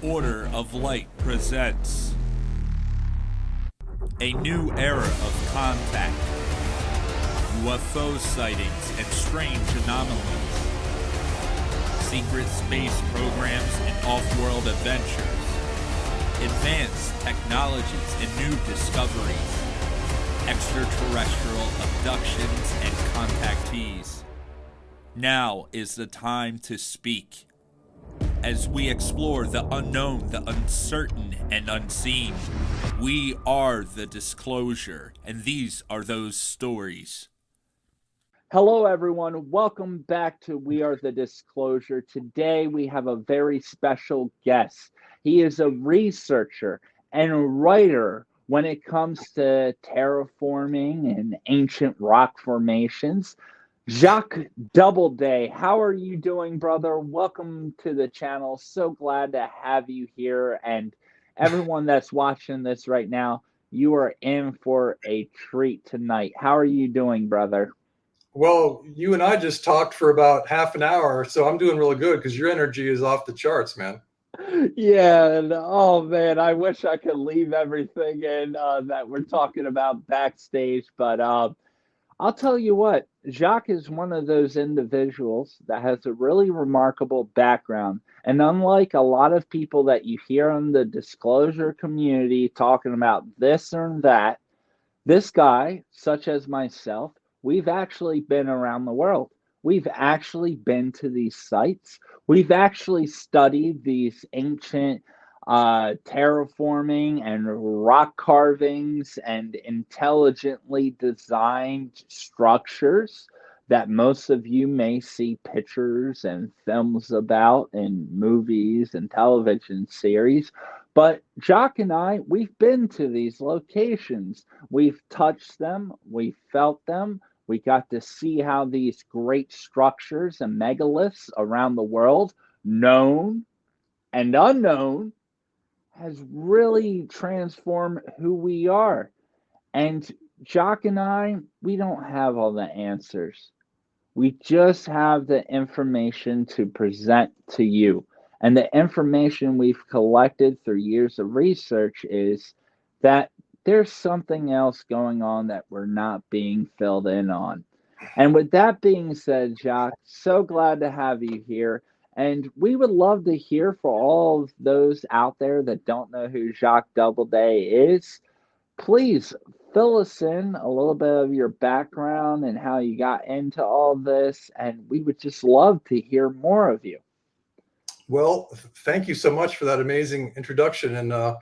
Order of Light presents a new era of contact, UFO sightings and strange anomalies, secret space programs and off-world adventures, advanced technologies and new discoveries, extraterrestrial abductions and contactees. Now is the time to speak. As we explore the unknown, the uncertain, and unseen, we are the disclosure, and these are those stories. Hello, everyone. Welcome back to We Are the Disclosure. Today, we have a very special guest. He is a researcher and a writer when it comes to terraforming and ancient rock formations. Jock Doubleday, how are you doing, brother? Welcome to the channel. So glad to have you here. And everyone that's watching this right now, you are in for a treat tonight. How are you doing, brother? Well, you and I just talked for about half an hour, so I'm doing really good because your energy is off the charts, man. Yeah, and oh man, I wish I could leave everything in that we're talking about backstage, but I'll tell you what, Jacques is one of those individuals that has a really remarkable background. And unlike a lot of people that you hear in the disclosure community talking about this or that, this guy, such as myself, we've actually been around the world. We've actually been to these sites. We've actually studied these ancient terraforming and rock carvings and intelligently designed structures that most of you may see pictures and films about in movies and television series. But Jock and I, we've been to these locations. We've touched them. We felt them. We got to see how these great structures and megaliths around the world, known and unknown, has really transformed who we are. And Jock and I, we don't have all the answers. We just have the information to present to you. And the information we've collected through years of research is that there's something else going on that we're not being filled in on. And with that being said, Jock, so glad to have you here. And we would love to hear for all of those out there that don't know who Jock Doubleday is. Please fill us in a little bit of your background and how you got into all this. And we would just love to hear more of you. Well, thank you so much for that amazing introduction. And I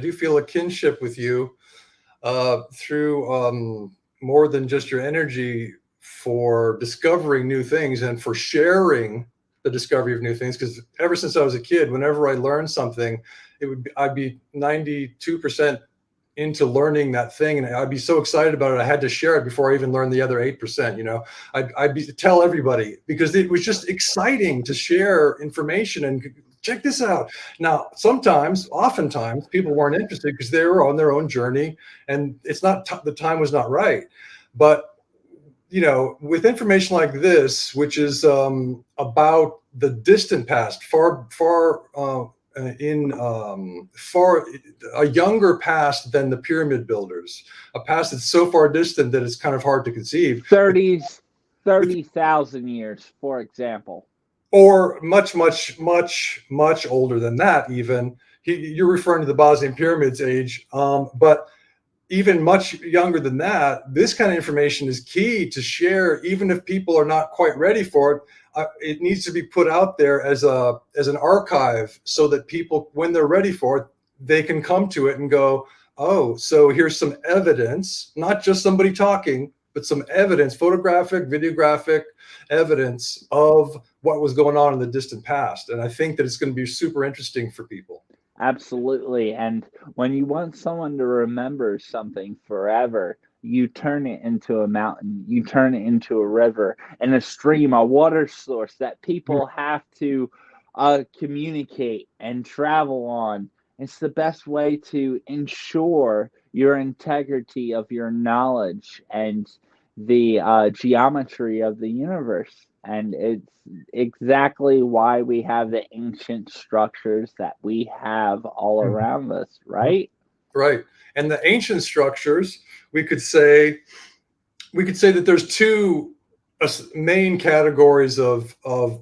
do feel a kinship with you through more than just your energy for discovering new things and for sharing the discovery of new things. Because ever since I was a kid, whenever I learned something, I'd be 92% into learning that thing, and I'd be so excited about it. I had to share it before I even learned the other 8%. You know, I'd tell everybody because it was just exciting to share information and check this out. Now, oftentimes, people weren't interested because they were on their own journey, and it's not the time was not right. But you know, with information like this, which is about the distant past, far a younger past than the pyramid builders, a past that's so far distant that it's kind of hard to conceive. 30,000 years, for example. Or much older than that even. You're referring to the Bosnian Pyramids age, but even much younger than that, this kind of information is key to share, even if people are not quite ready for it. It needs to be put out there as an archive so that people, when they're ready for it, they can come to it and go, oh, so here's some evidence, not just somebody talking, but some evidence, photographic, videographic evidence of what was going on in the distant past. And I think that it's going to be super interesting for people. Absolutely. And when you want someone to remember something forever, you turn it into a mountain, you turn it into a river and a stream, a water source that people have to communicate and travel on. It's the best way to ensure your integrity of your knowledge and the geometry of the universe. And it's exactly why we have the ancient structures that we have all around us, right? Right. And the ancient structures, we could say that there's two main categories of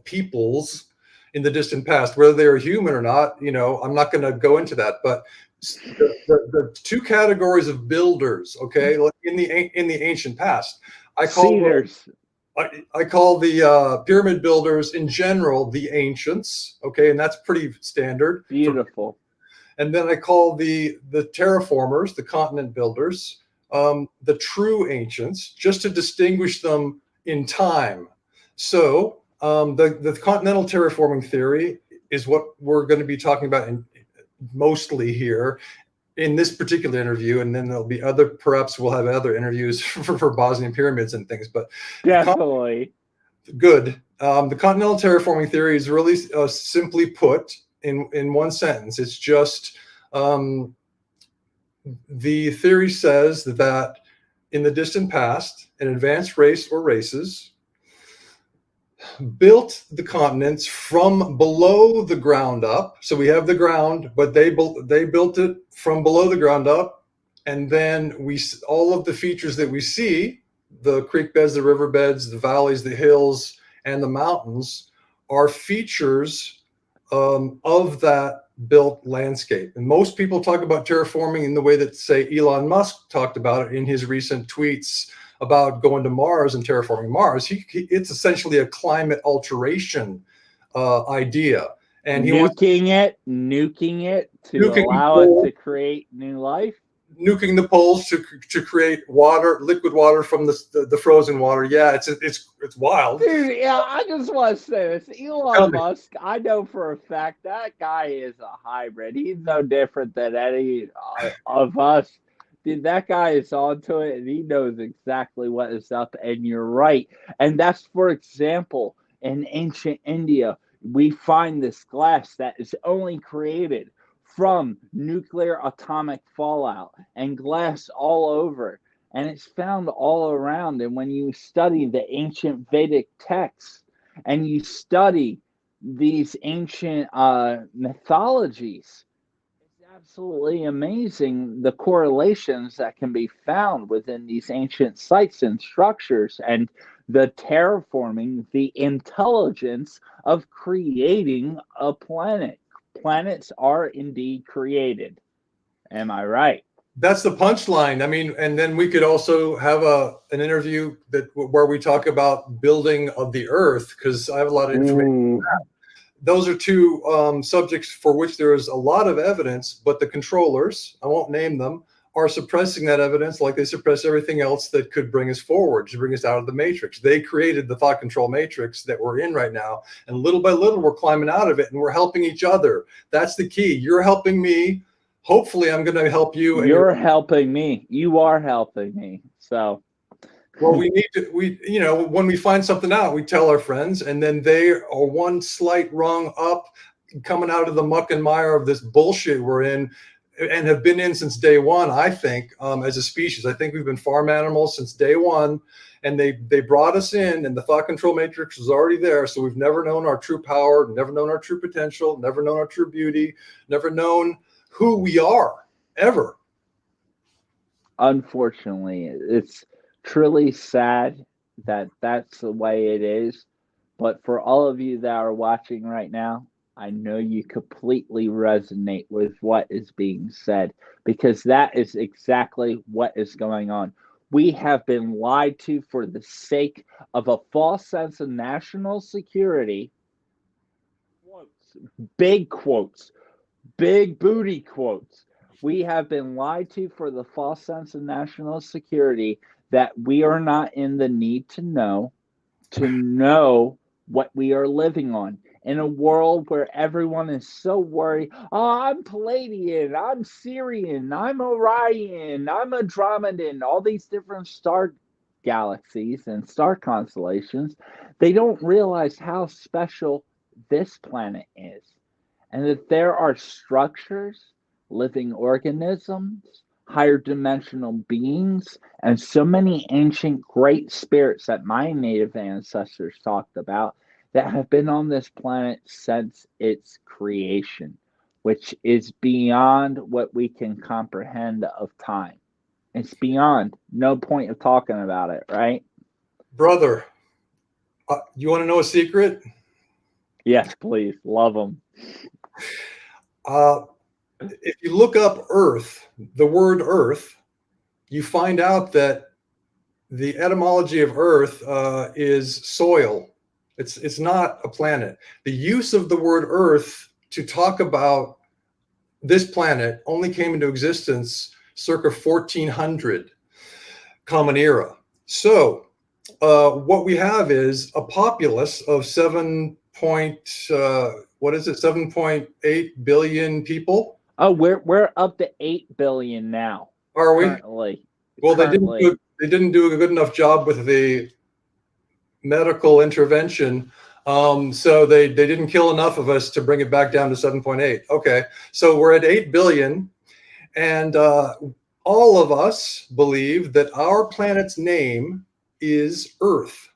peoples in the distant past, whether they are human or not. I'm not going to go into that, but the two categories of builders, okay, in the ancient past, I call Cedars. I call the pyramid builders in general the ancients, okay, and that's pretty standard. Beautiful. And then I call the terraformers, the continent builders, the true ancients, just to distinguish them in time. So the continental terraforming theory is what we're going to be talking about mostly here in this particular interview, and then there'll be perhaps we'll have other interviews for Bosnian pyramids and things. But definitely good. The continental terraforming theory is really simply put in one sentence. It's just the theory says that in the distant past, an advanced race or races built the continents from below the ground up. So we have the ground, but they built it from below the ground up, and then all of the features that we see, the creek beds, the riverbeds, the valleys, the hills, and the mountains, are features of that built landscape. And most people talk about terraforming in the way that, say, Elon Musk talked about it in his recent tweets about going to Mars and terraforming Mars. It's essentially a climate alteration idea, and he wants nuking it to allow it to create new life. Nuking the poles to create liquid water from the frozen water. Yeah, it's wild. Dude, yeah, I just want to say this. Elon Musk, I know for a fact that guy is a hybrid. He's no different than any of us. Dude, that guy is onto it, and he knows exactly what is up, and you're right. And that's, for example, in ancient India, we find this glass that is only created from nuclear atomic fallout, and glass all over. And it's found all around. And when you study the ancient Vedic texts and you study these ancient mythologies, absolutely amazing the correlations that can be found within these ancient sites and structures, and the terraforming, the intelligence of creating a planet. Planets are indeed created. Am I right? That's the punchline. I mean, and then we could also have an interview where we talk about building of the Earth, because I have a lot of information. Those are two subjects for which there is a lot of evidence, but the controllers, I won't name them, are suppressing that evidence like they suppress everything else that could bring us forward, to bring us out of the matrix. They created the thought control matrix that we're in right now, and little by little we're climbing out of it, and we're helping each other. That's the key. You're helping me. Hopefully I'm going to help you. You're helping me. You are helping me. So well, when we find something out, we tell our friends, and then they are one slight rung up, coming out of the muck and mire of this bullshit we're in, and have been in since day one. I think as a species, I think we've been farm animals since day one, and they brought us in, and the thought control matrix was already there. So we've never known our true power, never known our true potential, never known our true beauty, never known who we are ever. Unfortunately, it's truly sad that that's the way it is. But for all of you that are watching right now, I know you completely resonate with what is being said, because that is exactly what is going on. We have been lied to for the sake of a false sense of national security. Quotes, big booty quotes. We have been lied to for the false sense of national security that we are not in the need to know what we are living on. In a world where everyone is so worried, oh, I'm Palladian, I'm Sirian, I'm Orion, I'm Andromedan, all these different star galaxies and star constellations, they don't realize how special this planet is. And that there are structures, living organisms, higher dimensional beings, and so many ancient great spirits that my native ancestors talked about that have been on this planet since its creation, which is beyond what we can comprehend of time. It's beyond. No point of talking about it, right? Brother, you want to know a secret? Yes, please. Love them. If you look up Earth, the word Earth, you find out that the etymology of Earth is soil. It's not a planet. The use of the word Earth to talk about this planet only came into existence circa 1400 Common Era. So what we have is a populace of 7.8 billion people. Oh, we're up to 8 billion now. Are we? Currently. Well, they didn't do a good enough job with the medical intervention. So they didn't kill enough of us to bring it back down to 7.8. Okay. So we're at 8 billion. And all of us believe that our planet's name is Earth.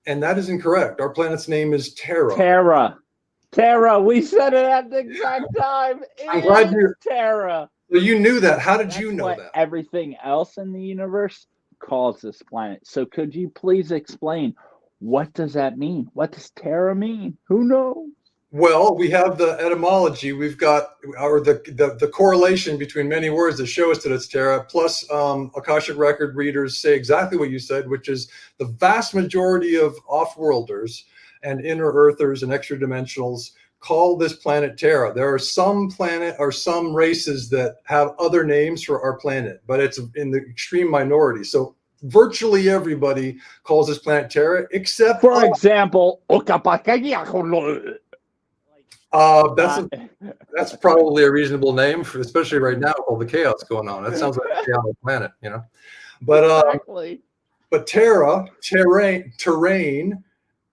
And that is incorrect. Our planet's name is Terra. Terra. We said it at the exact time. I'm glad you're Terra. Well, you knew that. How did That's you know what that? everything else in the universe calls this planet. So could you please explain, what does that mean? What does Terra mean? Who knows? Well, we have the etymology. We've got the correlation between many words that show us that it's Terra. Plus, Akashic record readers say exactly what you said, which is the vast majority of off-worlders and inner earthers and extra dimensionals call this planet Terra. There are some races that have other names for our planet, but it's in the extreme minority. So virtually everybody calls this planet Terra, except for example, that's probably a reasonable name for, especially right now with all the chaos going on. That sounds like a chaotic planet, you know. But exactly. But Terra, terrain,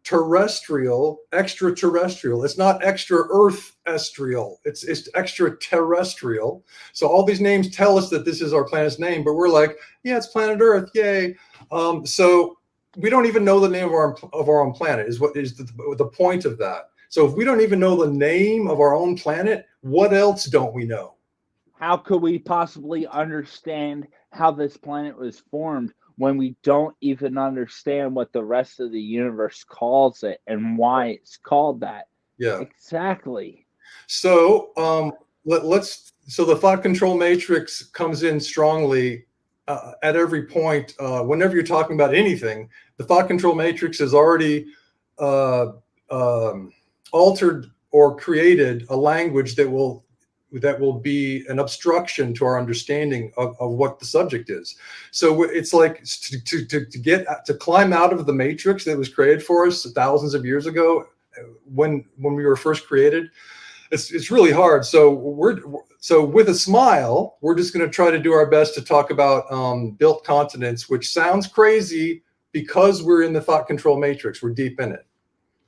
terrestrial, extraterrestrial. It's not extra Earth estrial. It's extraterrestrial. So all these names tell us that this is our planet's name, but we're like, yeah, it's planet Earth, yay. So we don't even know the name of our own planet. Is what is the point of that? So if we don't even know the name of our own planet, what else don't we know? How could we possibly understand how this planet was formed when we don't even understand what the rest of the universe calls it and why it's called that? Yeah, exactly. So so the thought control matrix comes in strongly at every point. Whenever you're talking about anything, the thought control matrix has already altered or created a language that will be an obstruction to our understanding of what the subject is. So it's like to climb out of the matrix that was created for us thousands of years ago, when we were first created. It's really hard. So with a smile, we're just going to try to do our best to talk about built continents, which sounds crazy because we're in the thought control matrix. We're deep in it.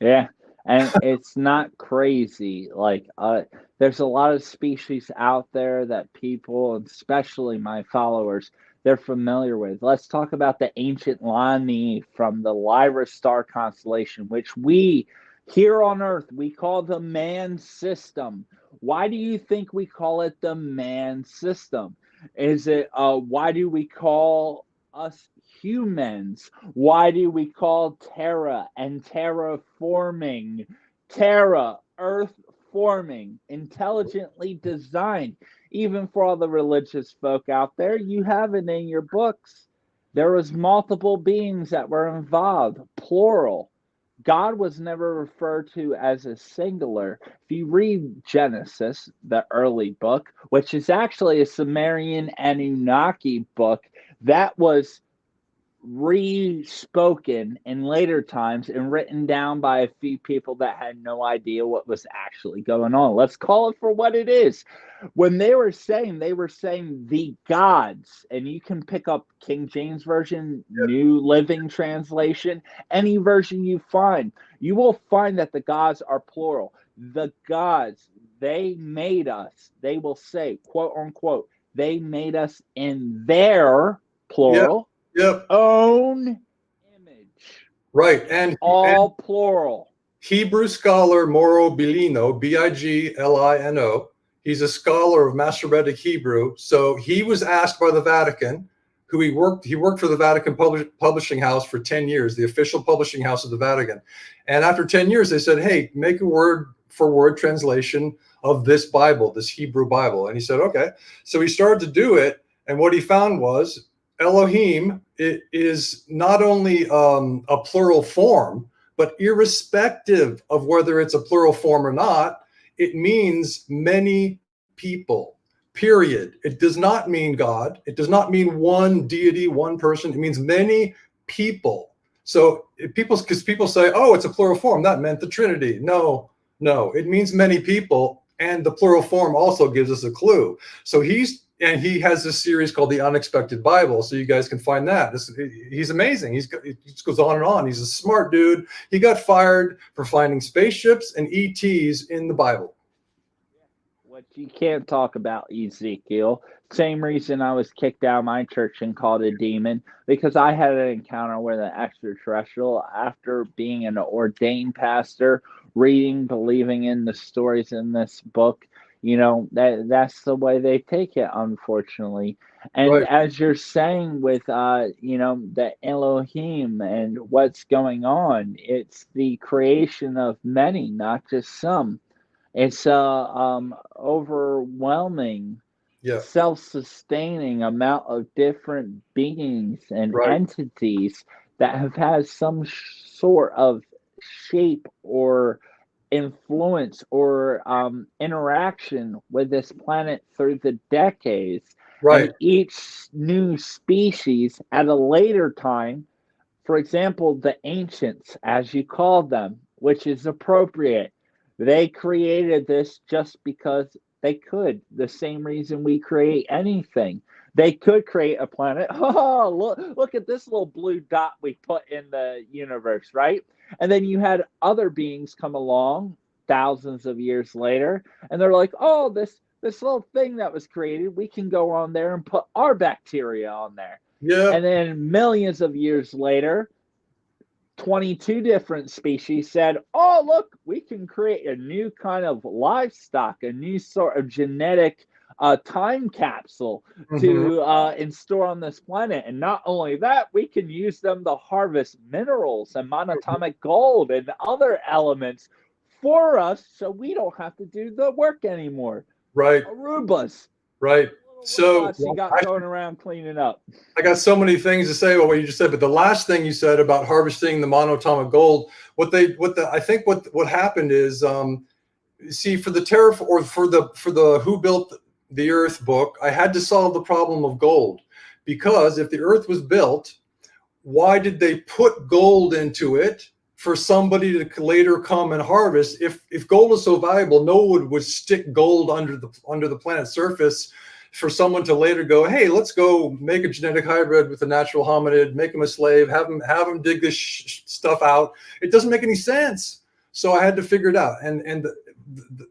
Yeah. And it's not crazy. Like, there's a lot of species out there that people, especially my followers, they're familiar with. Let's talk about the ancient Lani from the Lyra star constellation, which we here on Earth, we call the man system. Why do you think we call it the man system? Is it, why do we call us humans? Why do we call Terra and terraforming Terra, Earth forming, intelligently designed? Even for all the religious folk out there, you have it in your books. There was multiple beings that were involved, plural. God was never referred to as a singular. If you read Genesis, the early book, which is actually a Sumerian Anunnaki book that was re-spoken in later times and written down by a few people that had no idea what was actually going on. Let's call it for what it is. When they were saying the gods, and you can pick up King James Version, New Living Translation, any version you find, you will find that the gods are plural. The gods, they made us. They will say, quote unquote, They made us in their, Yep. plural, Yep. own image. Right. It's And all plural. Hebrew scholar Moro Bilino, Biglino, he's a scholar of Masoretic Hebrew. So he was asked by the Vatican, he worked for the Vatican Publishing House for 10 years, the official publishing house of the Vatican. And after 10 years, they said, hey, make a word for word translation of this Bible, this Hebrew Bible. And he said, okay. So he started to do it. And what he found was Elohim, it is not only a plural form, but irrespective of whether it's a plural form or not, it means many people, period. It does not mean God. It does not mean one deity, one person. It means many people. So because people say, oh, it's a plural form, that meant the Trinity. No, it means many people. And the plural form also gives us a clue. So he has this series called The Unexpected Bible, so you guys can find that. He's amazing. He just goes on and on. He's a smart dude. He got fired for finding spaceships and ETs in the Bible. What you can't talk about, Ezekiel. Same reason I was kicked out of my church and called a demon, because I had an encounter with an extraterrestrial after being an ordained pastor, reading, believing in the stories in this book. That's the way they take it, unfortunately. And Right. as you're saying with the Elohim and what's going on, it's the creation of many, not just some. It's overwhelming, Yeah. self-sustaining amount of different beings and Right. entities that have had some sort of shape or influence or interaction with this planet through the decades. Right. And each new species at a later time, for example, the ancients, as you called them, which is appropriate, they created this just because they could. The same reason we create anything. They could create a planet. Oh, look at this little blue dot we put in the universe, right? And then you had other beings come along thousands of years later, and they're like, oh, this little thing that was created, we can go on there and put our bacteria on there. Yeah. And then millions of years later, 22 different species said, oh, look, we can create a new kind of livestock, a new sort of genetic time capsule to and store on this planet. And not only that, we can use them to harvest minerals and monatomic gold and other elements for us, so we don't have to do the work anymore. Right. Arubas. Right. So you got going around cleaning up. I got so many things to say about what you just said, but the last thing you said about harvesting the monatomic gold, I think what happened is, see, for the for the Who Built the Earth book, I had to solve the problem of gold, because if the Earth was built, why did they put gold into it for somebody to later come and harvest? If gold is so valuable, no one would stick gold under the planet's surface for someone to later go, hey, let's go make a genetic hybrid with a natural hominid, make him a slave, have him dig this stuff out. It doesn't make any sense. So I had to figure it out. And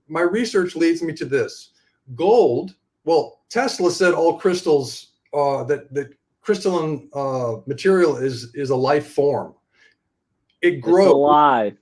my research leads me to this. Gold, well, Tesla said all crystals, that crystalline material is a life form. It grows. It's alive.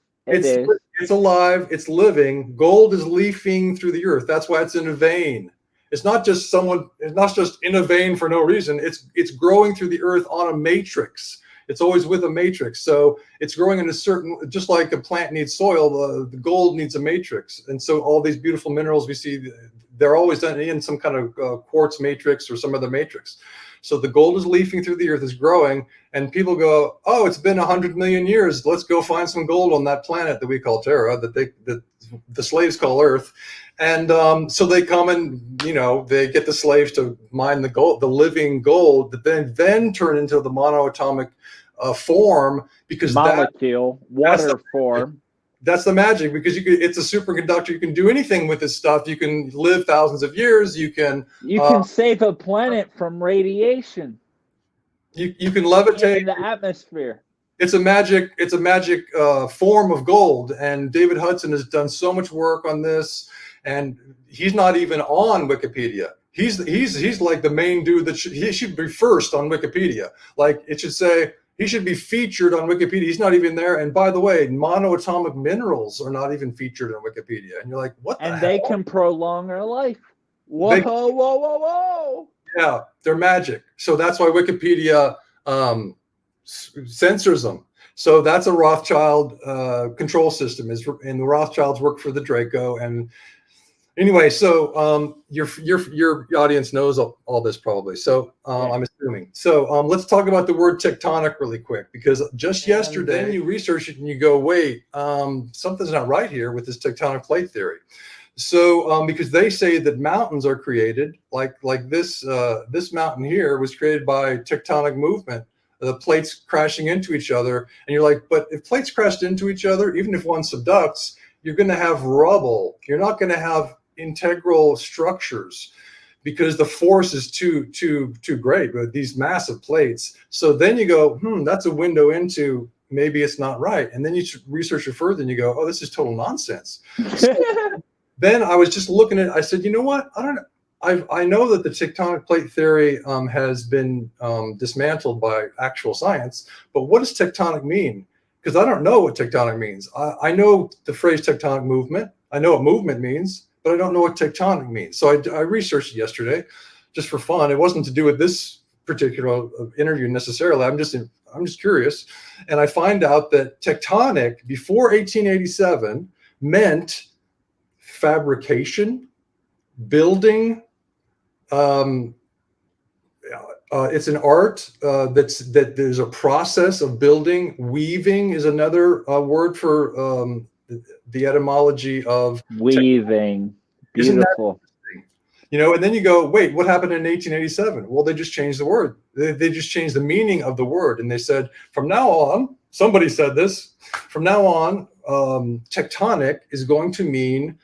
It's alive. It's living. Gold is leafing through the earth. That's why it's in a vein. It's not just in a vein for no reason. It's growing through the earth on a matrix. It's always with a matrix. So it's growing in a certain, just like a plant needs soil, the gold needs a matrix. And so all these beautiful minerals we see, they're always done in some kind of quartz matrix or some other matrix. So the gold is leafing through the earth, is growing, and people go, oh, it's been 100 million years. Let's go find some gold on that planet that we call Terra, that the slaves call Earth. And so they come and, they get the slaves to mine the gold, the living gold, that then turn into the monoatomic form, because molecule, water form. That's the magic, because it's a superconductor. You can do anything with this stuff. You can live thousands of years. You can save a planet from radiation. You can levitate in the atmosphere. It's a magic form of gold, and David Hudson has done so much work on this. and he's not even on Wikipedia. He's like the main dude that he should be first on Wikipedia. Like it should say he should be featured on Wikipedia. He's not even there. And by the way, monoatomic minerals are not even featured on Wikipedia. And you're like, what the hell? And they can prolong our life. Whoa, whoa, whoa, whoa. Yeah, they're magic. So that's why Wikipedia censors them. So that's a Rothschild control system. And the Rothschilds work for the Draco. And anyway, so your audience knows all this probably. So I'm assuming. So let's talk about the word tectonic really quick, because just yesterday you research it and you go, wait, something's not right here with this tectonic plate theory. So because they say that mountains are created like this mountain here was created by tectonic movement, the plates crashing into each other. And you're like, but if plates crashed into each other, even if one subducts, you're going to have rubble. You're not going to have integral structures because the force is too great with these massive plates. So then you go, that's a window into maybe it's not right. And then you research it further and you go, oh, this is total nonsense. So then I was just looking at, I said, you know what? I know that the tectonic plate theory has been dismantled by actual science, but what does tectonic mean? Because I don't know what tectonic means. I know the phrase tectonic movement. I know what movement means, but I don't know what tectonic means. So I researched it yesterday just for fun. It wasn't to do with this particular interview necessarily. I'm just curious. And I find out that tectonic before 1887 meant fabrication, building. It's an art that there's a process of building. Weaving is another word for the etymology of weaving. Beautiful. And then you go, wait, what happened in 1887? Well, they just changed the word. They just changed the meaning of the word. And they said, from now on, somebody said this, from now on, tectonic is going to mean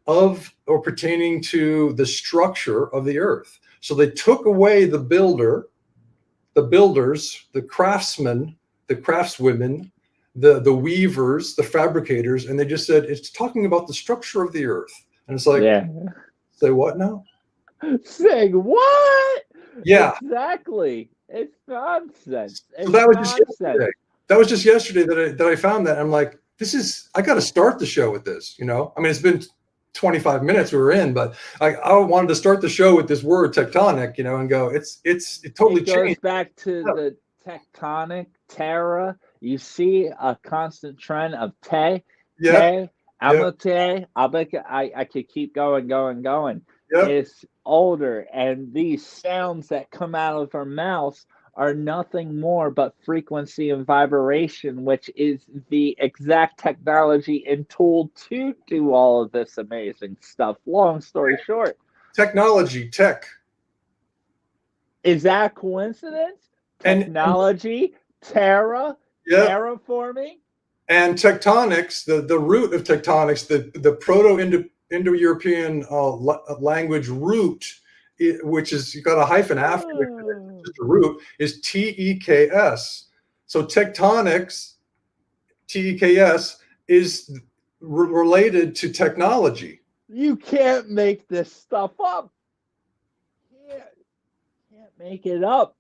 of or pertaining to the structure of the earth. So they took away the builder, the builders, the craftsmen, the craftswomen, the weavers, the fabricators, and they just said it's talking about the structure of the earth. And it's like, say what now? Saying what? Yeah, exactly. It's nonsense. So that was just yesterday. That was just yesterday that I found that. I'm like, I got to start the show with this. I mean, it's been 25 minutes we were in, but I wanted to start the show with this word tectonic, and go, it totally changed. It goes back to the tectonic, terra. You see a constant trend of te, amate, I could keep going. Yep. It's older, and these sounds that come out of our mouths are nothing more but frequency and vibration, which is the exact technology and tool to do all of this amazing stuff. Long story short. Technology, tech. Is that a coincidence? Technology, terra, terraforming. And tectonics, the root of tectonics, the Proto-Indo-European language root, which is, you got a hyphen after it, just a root, is TEKS. So tectonics, TEKS, is related to technology. You can't make this stuff up. You can't make it up.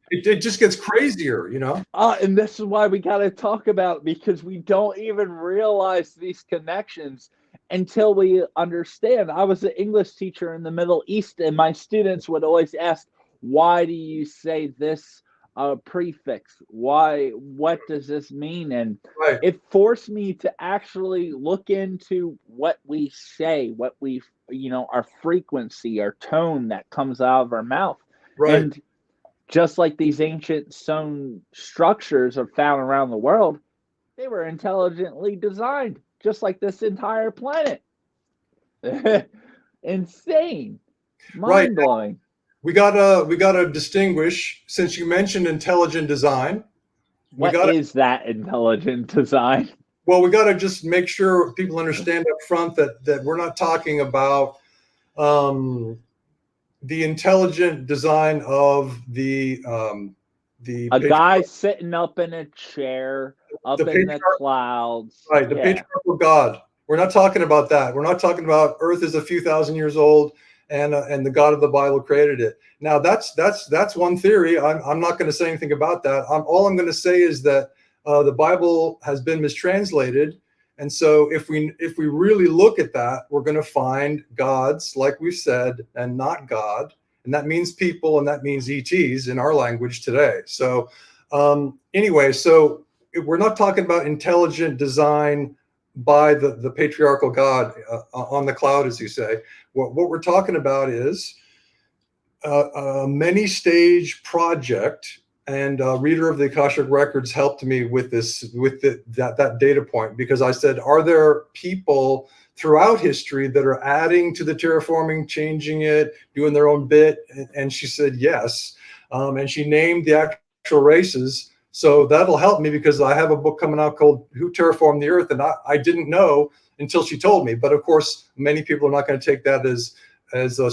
It just gets crazier, And this is why we got to talk about it, because we don't even realize these connections until we understand. I was an English teacher in the Middle East, and my students would always ask, why do you say this prefix? Why? What does this mean? And it forced me to actually look into what we say, what we, our frequency, our tone that comes out of our mouth. Right. And just like these ancient stone structures are found around the world, they were intelligently designed, just like this entire planet. Insane. Mind-blowing. Right. We gotta distinguish, since you mentioned intelligent design. What is that intelligent design? Well, we gotta just make sure people understand up front that we're not talking about the intelligent design of the guy sitting up in a chair up in the clouds. Right, the patriarchal God. We're not talking about that. We're not talking about Earth is a few thousand years old and the God of the Bible created it. Now that's one theory. I'm not going to say anything about that. All I'm going to say is that the Bible has been mistranslated, and so if we really look at that, we're going to find gods, like we said, and not God, and that means people, and that means ETs in our language today. So anyway, so we're not talking about intelligent design by the patriarchal God on the cloud, as you say. What we're talking about is a many-stage project, and a reader of the Akashic Records helped me with this, with that data point, because I said, are there people throughout history that are adding to the terraforming, changing it, doing their own bit? And she said yes, and she named the actual races. So that'll help me, because I have a book coming out called Who Terraformed the Earth, and I didn't know until she told me. But of course, many people are not going to take that as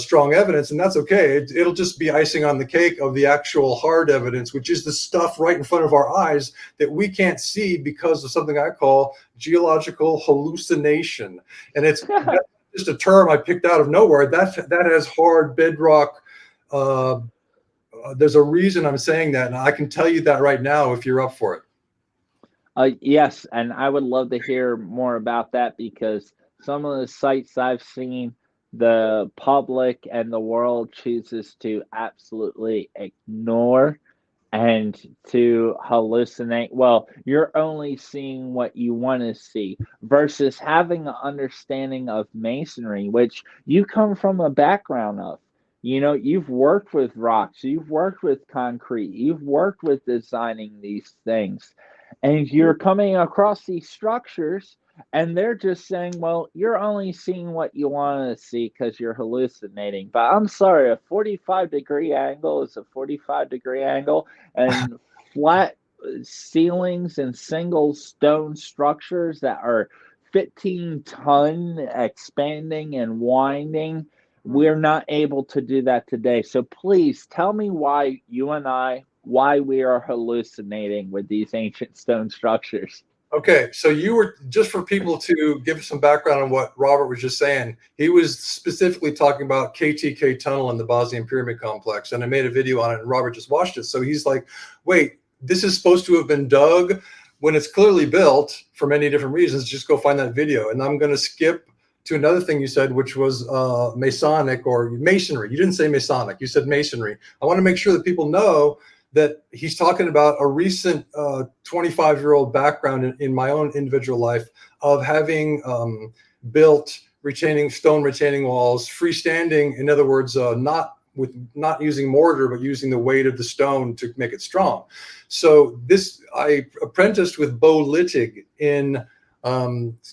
strong evidence, and that's okay. It'll just be icing on the cake of the actual hard evidence, which is the stuff right in front of our eyes that we can't see because of something I call geological hallucination. And it's just a term I picked out of nowhere. That has hard bedrock. There's a reason I'm saying that, and I can tell you that right now if you're up for it. Yes, and I would love to hear more about that, because some of the sites I've seen, the public and the world chooses to absolutely ignore and to hallucinate. Well, you're only seeing what you want to see, versus having an understanding of Masonry, which you come from a background of. You know, you've worked with rocks, you've worked with concrete, you've worked with designing these things, and you're coming across these structures, and they're just saying, well, you're only seeing what you want to see because you're hallucinating. But I'm sorry, a 45-degree angle is a 45-degree angle, and flat ceilings and single stone structures that are 15-ton expanding and winding, we're not able to do that today. So please tell me why why we are hallucinating with these ancient stone structures. Okay, so you were, just for people to give some background on what Robert was just saying, he was specifically talking about KTK tunnel in the Bosnian Pyramid complex, and I made a video on it, and Robert just watched it. So he's like, wait, this is supposed to have been dug when it's clearly built for many different reasons. Just go find that video. And I'm going to skip to another thing you said, which was Masonic or Masonry. You didn't say Masonic, you said Masonry. I want to make sure that people know that he's talking about a recent 25-year-old background in my own individual life of having built stone retaining walls, freestanding. In other words, not using mortar, but using the weight of the stone to make it strong. So I apprenticed with Bo Littig in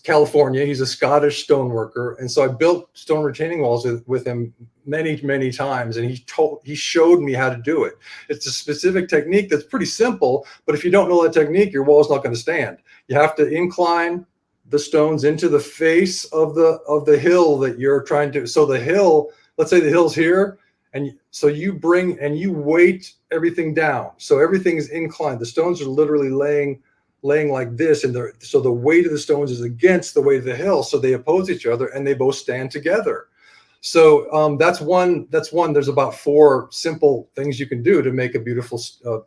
California. He's a Scottish stoneworker, and so I built stone retaining walls with him many times, and he showed me how to do it. It's a specific technique that's pretty simple, but if you don't know that technique, your wall is not going to stand. You have to incline the stones into the face of the hill that you're trying to. So the hill, let's say the hill's here, and so you bring and you weight everything down, so everything is inclined. The stones are literally laying like this, and so the weight of the stones is against the weight of the hill, so they oppose each other and they both stand together. So that's one. There's about 4 simple things you can do to make a beautiful,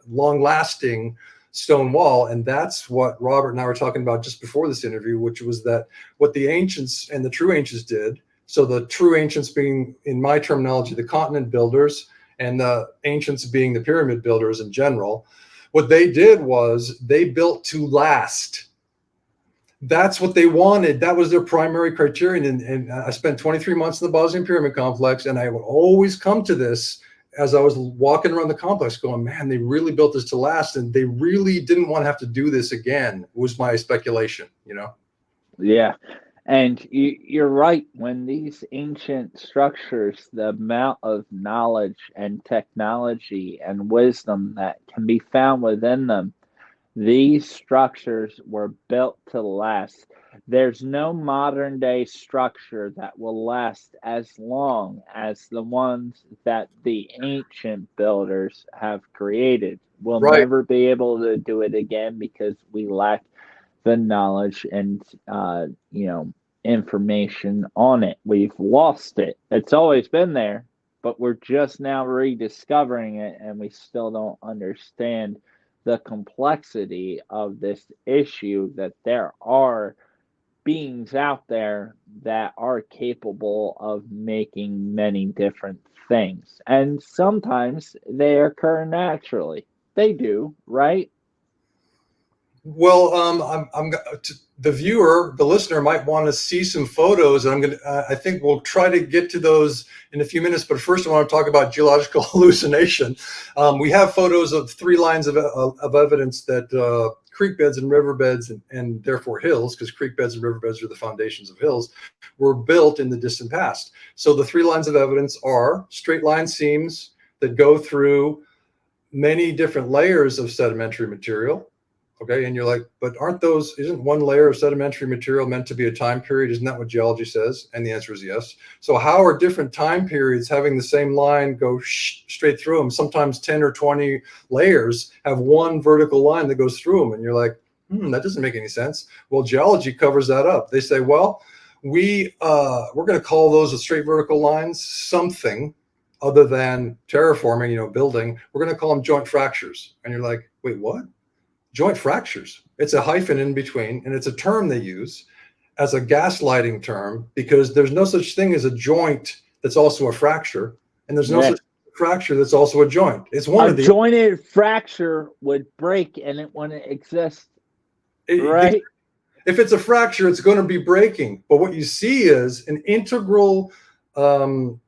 long-lasting stone wall, and that's what Robert and I were talking about just before this interview, which was that what the ancients and the true ancients did. So the true ancients being, in my terminology, the continent builders, and the ancients being the pyramid builders in general. What they did was they built to last. That's what they wanted. That was their primary criterion. And I spent 23 months in the Bosnian Pyramid complex, and I would always come to this as I was walking around the complex going, man, they really built this to last, and they really didn't want to have to do this again, was my speculation, Yeah. And you're right. When these ancient structures, the amount of knowledge and technology and wisdom that can be found within them, these structures were built to last. There's no modern day structure that will last as long as the ones that the ancient builders have created. We'll Right. never be able to do it again because we lack the knowledge and information on it. We've lost it. It's always been there, but we're just now rediscovering it, and we still don't understand the complexity of this issue, that there are beings out there that are capable of making many different things. And sometimes they occur naturally. They do, right? Well, the viewer, the listener might want to see some photos, and I think we'll try to get to those in a few minutes. But first, I want to talk about geological hallucination. We have photos of 3 lines of evidence that creek beds and riverbeds, and therefore hills, because creek beds and riverbeds are the foundations of hills, were built in the distant past. So the 3 lines of evidence are straight line seams that go through many different layers of sedimentary material. Okay, and you're like, but isn't one layer of sedimentary material meant to be a time period? Isn't that what geology says? And the answer is yes. So how are different time periods having the same line go straight through them? Sometimes 10 or 20 layers have one vertical line that goes through them. And you're like, that doesn't make any sense. Well, geology covers that up. They say, well, we're going to call those straight vertical lines something other than terraforming, building. We're going to call them joint fractures. And you're like, wait, what? Joint fractures. It's a hyphen in between, and it's a term they use as a gaslighting term, because there's no such thing as a joint that's also a fracture, and there's no such fracture that's also a joint. It's one of the jointed fracture would break, and it wouldn't exist, right? If it's a fracture, it's going to be breaking. But what you see is an integral, the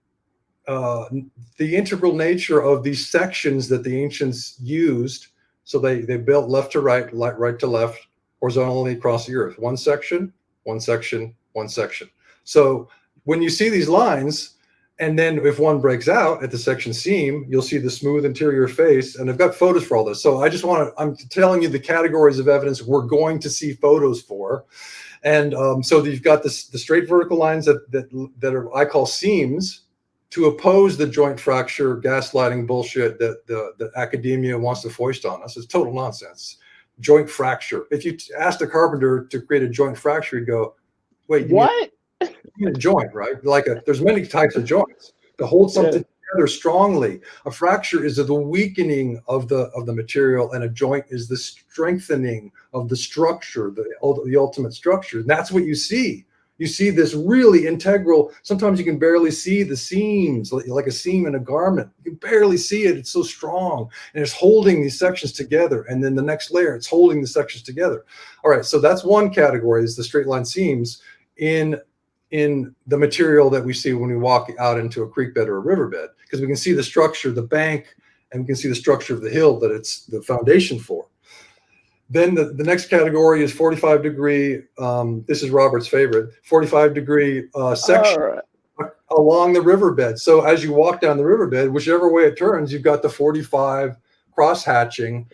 integral nature of these sections that the ancients used. So they built left to right, right to left, horizontally across the earth. One section, one section, one section. So when you see these lines, and then if one breaks out at the section seam, you'll see the smooth interior face. And I've got photos for all this. So I'm telling you the categories of evidence we're going to see photos for. And so you've got the straight vertical lines that are, I call seams, to oppose the joint fracture gaslighting bullshit that academia wants to foist on us. It's total nonsense. Joint fracture. If you asked a carpenter to create a joint fracture, he'd go, wait, what? You need a joint, right? There's many types of joints to hold something together strongly. A fracture is the weakening of the material, and a joint is the strengthening of the structure, the ultimate structure. And that's what you see. You see this really integral. Sometimes you can barely see the seams, like a seam in a garment. You can barely see it. It's so strong, and it's holding these sections together. And then the next layer, it's holding the sections together. All right, so that's one category, is the straight line seams in the material that we see when we walk out into a creek bed or a riverbed, because we can see the structure, the bank, and we can see the structure of the hill that it's the foundation for. Then the next category is 45 degree. This is Robert's favorite, 45 degree section along the riverbed. So as you walk down the riverbed, whichever way it turns, you've got the 45 cross hatching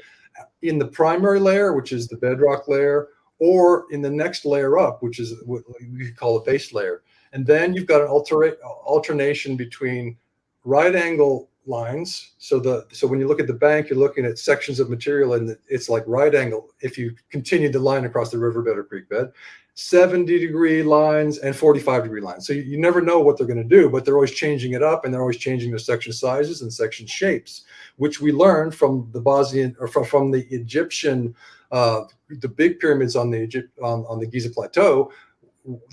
in the primary layer, which is the bedrock layer, or in the next layer up, which is what we call a base layer. And then you've got an alternation between right angle lines. So when you look at the bank, you're looking at sections of material, and it's like right angle. If you continue the line across the riverbed or creek bed, 70 degree lines and 45 degree lines. So you never know what they're going to do, but they're always changing it up, and they're always changing their section sizes and section shapes, which we learned from the Bosnian, or from the Egyptian, the big pyramids on the Giza Plateau.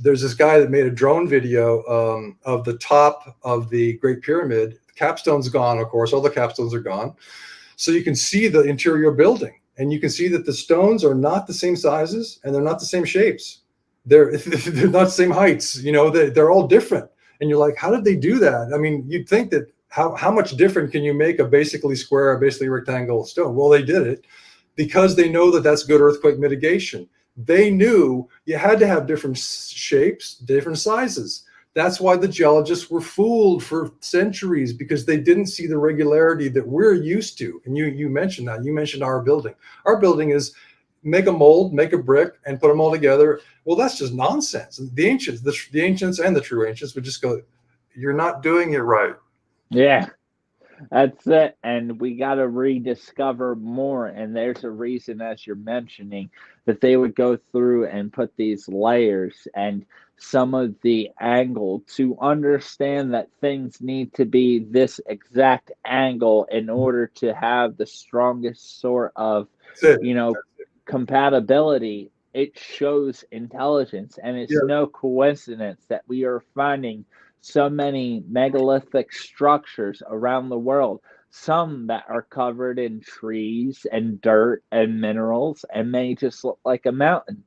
There's this guy that made a drone video of the top of the Great Pyramid. The capstone's gone, of course. All the capstones are gone. So you can see the interior building, and you can see that the stones are not the same sizes, and they're not the same shapes. They're not the same heights. They're all different. And you're like, how did they do that? I mean, you'd think that how much different can you make a basically square, a basically rectangle stone? Well, they did it because they know that that's good earthquake mitigation. They knew you had to have different shapes, different sizes. That's why the geologists were fooled for centuries, because they didn't see the regularity that we're used to. And you mentioned that. You mentioned our building. Our building is make a mold, make a brick, and put them all together. Well, that's just nonsense. The ancients and the true ancients would just go, "You're not doing it right." Yeah. That's it. And we got to rediscover more. And there's a reason, as you're mentioning, that they would go through and put these layers and some of the angle to understand that things need to be this exact angle in order to have the strongest sort of, That's it. you know, compatibility. It shows intelligence. And it's Yeah, no coincidence that we are finding so many megalithic structures around the world, some that are covered in trees and dirt and minerals and may just look like a mountain.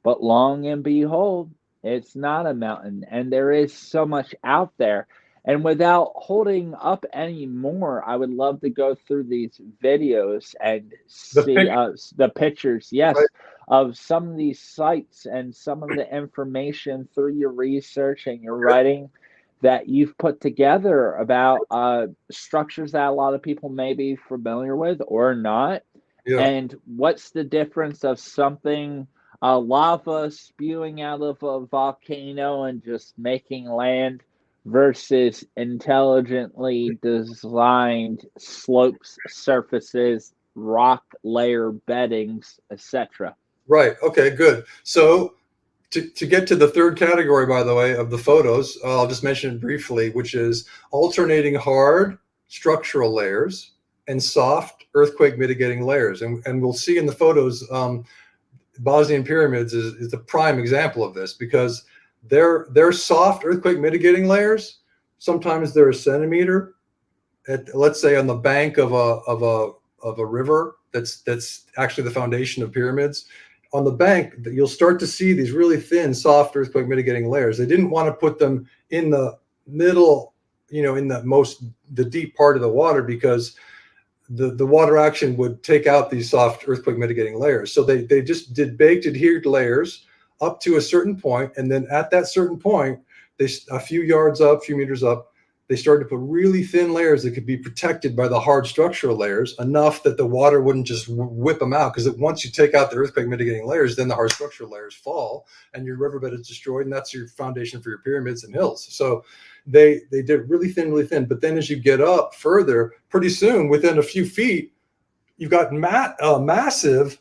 But long and behold, it's not a mountain. And there is so much out there. And without holding up any more, I would love to go through these videos and the see picture, the pictures, right? yes, of some of these sites and some of the information through your research and your writing that you've put together about structures that a lot of people may be familiar with or not. Yeah. And what's the difference of something, lava spewing out of a volcano and just making land versus intelligently designed slopes, surfaces, rock layer beddings, etc.? Right. Okay, good. So to get to the third category, by the way, of the photos, I'll just mention it briefly, which is alternating hard structural layers and soft earthquake mitigating layers. And we'll see in the photos, Bosnian Pyramids is the prime example of this because they're soft earthquake mitigating layers. Sometimes they're a centimeter at, let's say, on the bank of a river that's actually the foundation of pyramids. On the bank, you'll start to see these really thin, soft earthquake mitigating layers. They didn't want to put them in the middle, in the deep part of the water because the water action would take out these soft earthquake mitigating layers. So they just did baked adhered layers up to a certain point, and then at that certain point, they a few yards up, a few meters up, they started to put really thin layers that could be protected by the hard structural layers enough that the water wouldn't just whip them out. Because once you take out the earthquake mitigating layers, then the hard structural layers fall and your riverbed is destroyed, and that's your foundation for your pyramids and hills. So they did really thin, really thin. But then as you get up further, pretty soon, within a few feet, you've got massive,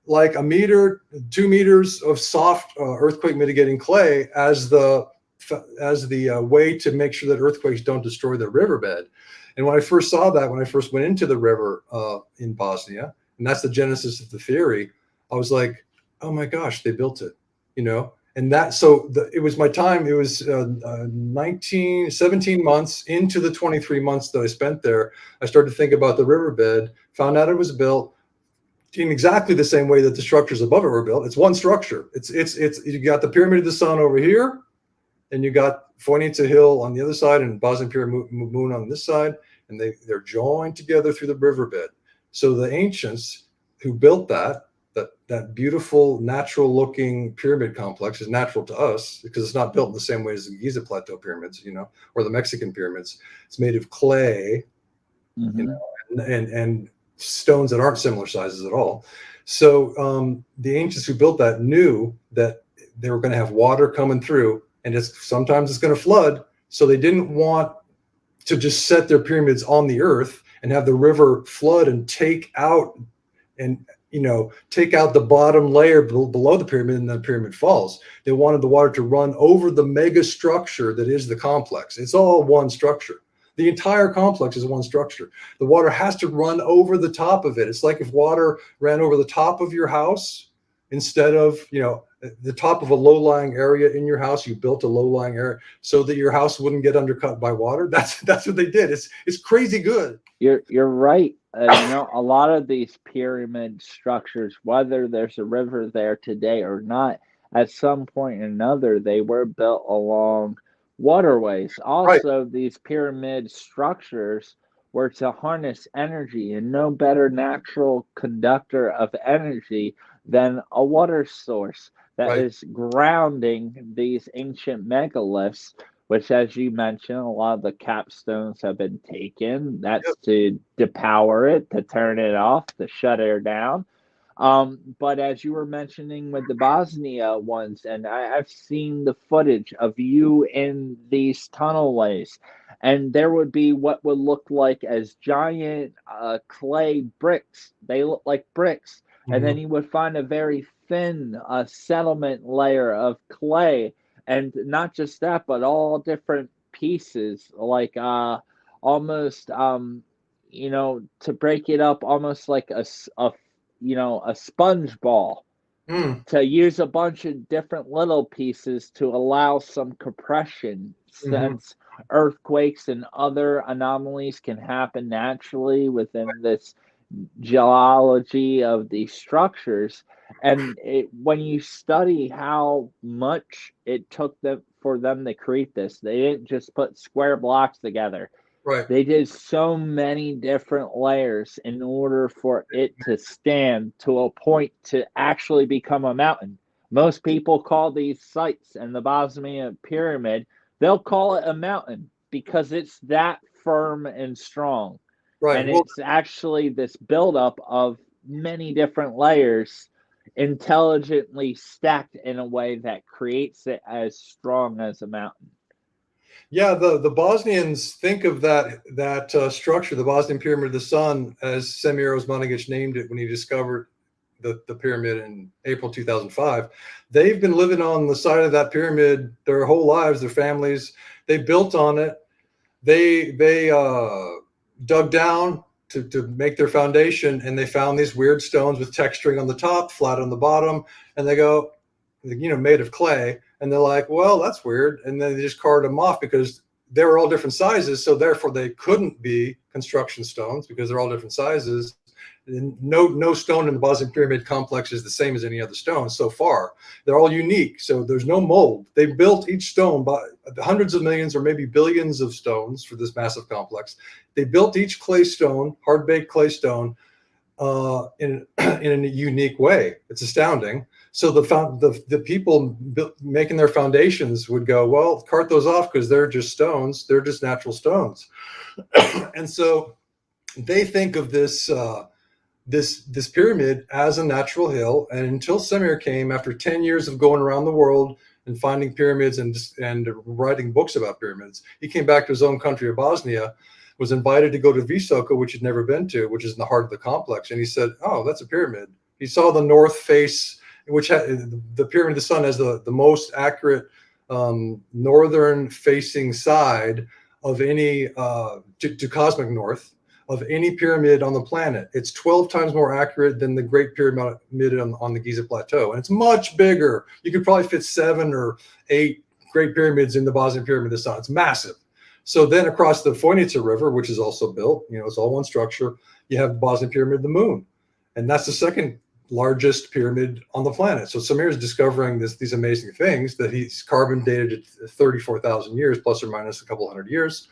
like a meter, 2 meters of soft earthquake mitigating clay as the way to make sure that earthquakes don't destroy the riverbed. And when I first saw that, when I first went into the river in Bosnia, and that's the genesis of the theory, I was like, oh my gosh, they built it, And it was my time. It was 17 months into the 23 months that I spent there. I started to think about the riverbed, found out it was built in exactly the same way that the structures above it were built. It's one structure. It's you got the Pyramid of the Sun over here, and you got Fornica Hill on the other side and Bosnian Pyramid Moon on this side, and they're joined together through the riverbed. So the ancients who built that beautiful natural looking pyramid complex is natural to us because it's not built in the same way as the Giza Plateau pyramids, or the Mexican pyramids. It's made of clay, and stones that aren't similar sizes at all. So the ancients who built that knew that they were going to have water coming through, and sometimes it's going to flood. So they didn't want to just set their pyramids on the earth and have the river flood and take out the bottom layer below the pyramid, and the pyramid falls. They wanted the water to run over the mega structure that is the complex. It's all one structure. The entire complex is one structure. The water has to run over the top of it. It's like if water ran over the top of your house instead of, the top of a low-lying area in your house. You built a low-lying area so that your house wouldn't get undercut by water. That's what they did. It's crazy good. You're right. A lot of these pyramid structures, whether there's a river there today or not, at some point or another, they were built along waterways. Right. Also, these pyramid structures were to harness energy, and no better natural conductor of energy than a water source that Right. is grounding these ancient megaliths, which, as you mentioned, a lot of the capstones have been taken. That's Yep. to depower it, to turn it off, to shut it down. But as you were mentioning with the Bosnia ones, and I've seen the footage of you in these tunnelways, and there would be what would look like as giant clay bricks. They look like bricks. And then Mhm. you would find a very thin settlement layer of clay. And not just that, but all different pieces, like almost, to break it up, almost like a sponge ball, Mm. to use a bunch of different little pieces to allow some compression, Mhm. since earthquakes and other anomalies can happen naturally within this geology of these structures. And when you study how much it took them for them to create this, they didn't just put square blocks together. Right. They did so many different layers in order for it to stand to a point to actually become a mountain. Most people call these sites and the Bosnian Pyramid, they'll call it a mountain because it's that firm and strong. Right. And Well, it's actually this buildup of many different layers intelligently stacked in a way that creates it as strong as a mountain. yeah, the Bosnians think of that structure, the Bosnian Pyramid of the Sun, as Semir Osmanagic named it when he discovered the pyramid in April 2005. They've been living on the side of that pyramid their whole lives, their families. They built on it. They dug down to make their foundation, and they found these weird stones with texturing on the top, flat on the bottom, and they go, made of clay. And they're like, well, that's weird. And then they just carved them off because they were all different sizes. So therefore they couldn't be construction stones because they're all different sizes. And no stone in the Bosnian Pyramid complex is the same as any other stone so far. They're all unique. So there's no mold. They built each stone by hundreds of millions or maybe billions of stones for this massive complex. They built each clay stone, hard baked clay stone, in a unique way. It's astounding. So the people making their foundations would go, well, cart those off because they're just stones. They're just natural stones. And so they think of this pyramid as a natural hill. And until Semir came, after 10 years of going around the world and finding pyramids and writing books about pyramids, he came back to his own country of Bosnia, was invited to go to Visoka, which he'd never been to, which is in the heart of the complex. And he said, oh, that's a pyramid. He saw the north face, which had the Pyramid of the Sun has the most accurate northern facing side of any to cosmic north of any pyramid on the planet. It's 12 times more accurate than the Great Pyramid on the Giza Plateau. And it's much bigger. You could probably fit 7 or 8 Great Pyramids in the Bosnian Pyramid of the Sun. It's massive. So then across the Foinica River, which is also built, it's all one structure, you have the Bosnian Pyramid of the Moon. And that's the second largest pyramid on the planet. So Samir is discovering these amazing things that he's carbon dated at 34,000 years, plus or minus a couple hundred years.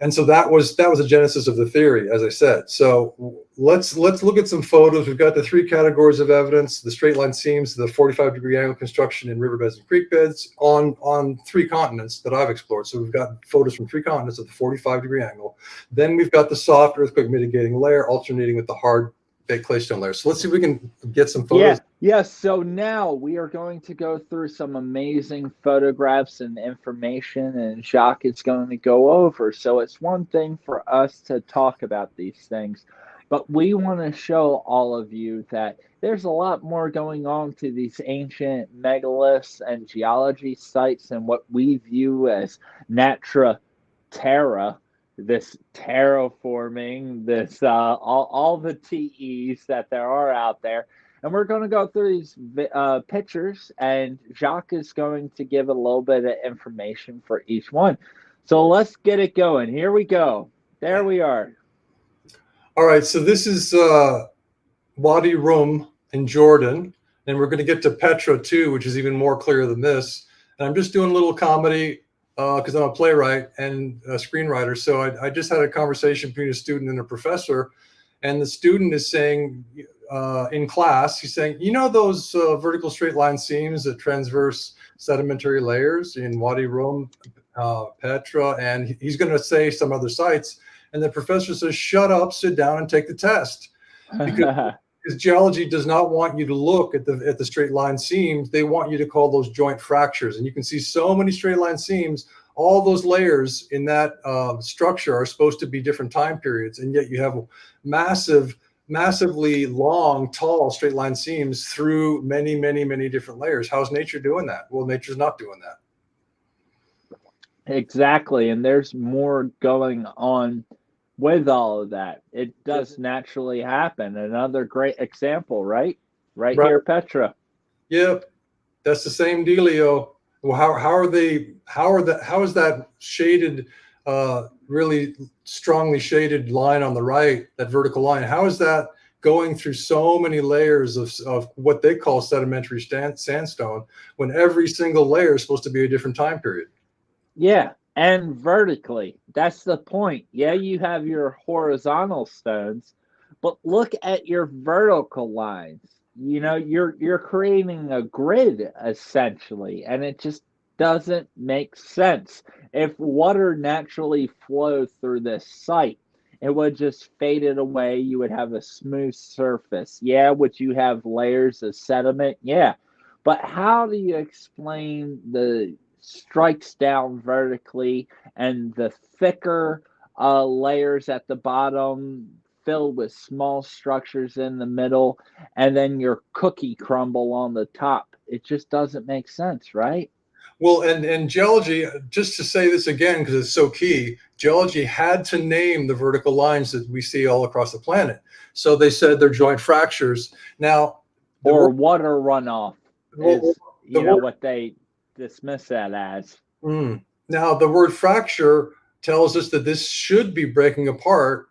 And so that was the genesis of the theory, as I said. So let's look at some photos. We've got the 3 categories of evidence: the straight line seams, the 45-degree angle construction in riverbeds and creek beds on 3 continents that I've explored. So we've got photos from 3 continents of the 45-degree angle. Then we've got the soft earthquake mitigating layer alternating with the hard baked claystone layer. So let's see if we can get some photos. Yes. So now we are going to go through some amazing photographs and information, and Jock is going to go over. So it's one thing for us to talk about these things, but we want to show all of you that there's a lot more going on to these ancient megaliths and geology sites and what we view as Natra Terra, this terraforming, this all the TEs that there are out there. And we're going to go through these pictures, and Jacques is going to give a little bit of information for each one. So let's get it going. Here we go. There we are. All right, so this is Wadi Rum in Jordan, and we're going to get to Petra too, which is even more clear than this. And I'm just doing a little comedy because I'm a playwright and a screenwriter. So I just had a conversation between a student and a professor, and the student is saying in class, he's saying, those vertical straight line seams that transverse sedimentary layers in Wadi Rum, Petra, and he's going to say some other sites. And the professor says, shut up, sit down, and take the test. Because geology does not want you to look at the straight line seams. They want you to call those joint fractures. And you can see so many straight line seams all those layers in that structure are supposed to be different time periods, and yet you have massively long, tall, straight line seams through many, many, many different layers. How's nature doing that? Well, nature's not doing that. Exactly. And there's more going on with all of that. It does naturally happen. Another great example, right? Right here, Petra. Yep. That's the same dealio. Well, how is that shaded, really strongly shaded line on the right, that vertical line? How is that going through so many layers of what they call sedimentary sandstone when every single layer is supposed to be a different time period? Yeah, and vertically. That's the point. Yeah, you have your horizontal stones, but look at your vertical lines. You know, you're creating a grid essentially, and it just doesn't make sense. If water naturally flowed through this site, it would just fade it away. You would have a smooth surface. Yeah, would you have layers of sediment? Yeah. But how do you explain the strikes down vertically and the thicker layers at the bottom filled with small structures in the middle, and then your cookie crumble on the top? It just doesn't make sense, right? Well, and geology, just to say this again, because it's so key, geology had to name the vertical lines that we see all across the planet. So they said they're joint fractures. Now, or water runoff is, what they dismiss that as. Now, the word fracture tells us that this should be breaking apart,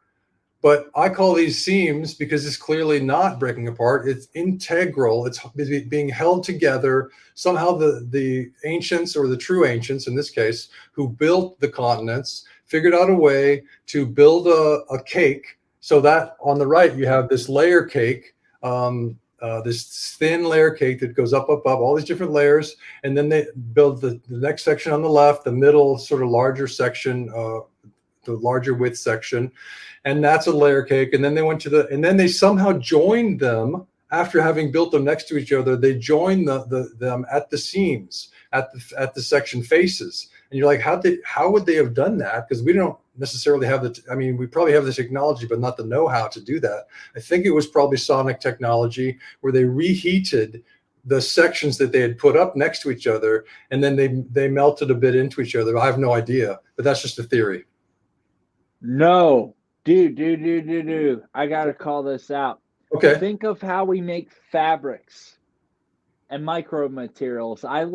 but I call these seams because it's clearly not breaking apart. It's integral. It's being held together. Somehow the ancients, or the true ancients in this case, who built the continents, figured out a way to build a cake so that on the right you have this layer cake, this thin layer cake that goes up, all these different layers. And then they build the next section on the left, the middle sort of larger section, the larger width section. And that's a layer cake. And then they went to and then they somehow joined them after having built them next to each other. They joined them at the seams, at the section faces. And you're like, how would they have done that? Because we don't necessarily have we probably have the technology, but not the know-how to do that. I think it was probably sonic technology where they reheated the sections that they had put up next to each other, and then they melted a bit into each other. I have no idea, but that's just a theory. No, do. I gotta call this out. Okay. Think of how we make fabrics and micro materials. I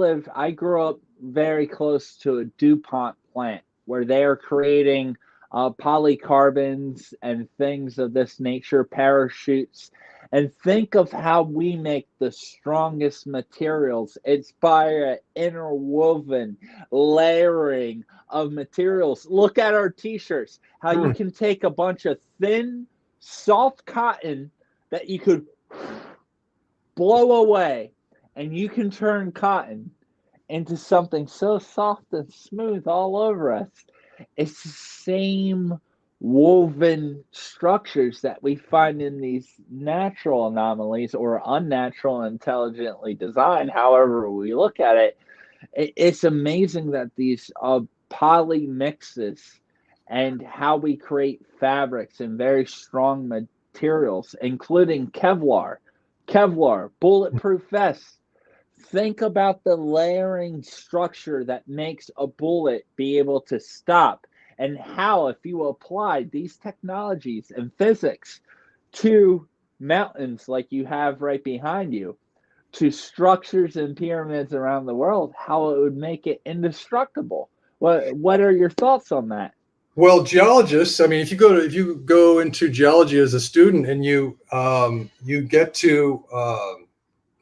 grew up very close to a DuPont plant where they are creating polycarbons and things of this nature, parachutes. And think of how we make the strongest materials. It's by an interwoven layering of materials. Look at our t-shirts, how you can take a bunch of thin, soft cotton that you could blow away, and you can turn cotton into something so soft and smooth all over us. It's the same woven structures that we find in these natural anomalies, or unnatural, intelligently designed, however we look at it. It's amazing that these poly mixes and how we create fabrics and very strong materials, including Kevlar, bulletproof vests. Think about the layering structure that makes a bullet be able to stop, and how, if you apply these technologies and physics to mountains like you have right behind you, to structures and pyramids around the world, how it would make it indestructible. What are your thoughts on that? Well, geologists, if you go into geology as a student, and you get to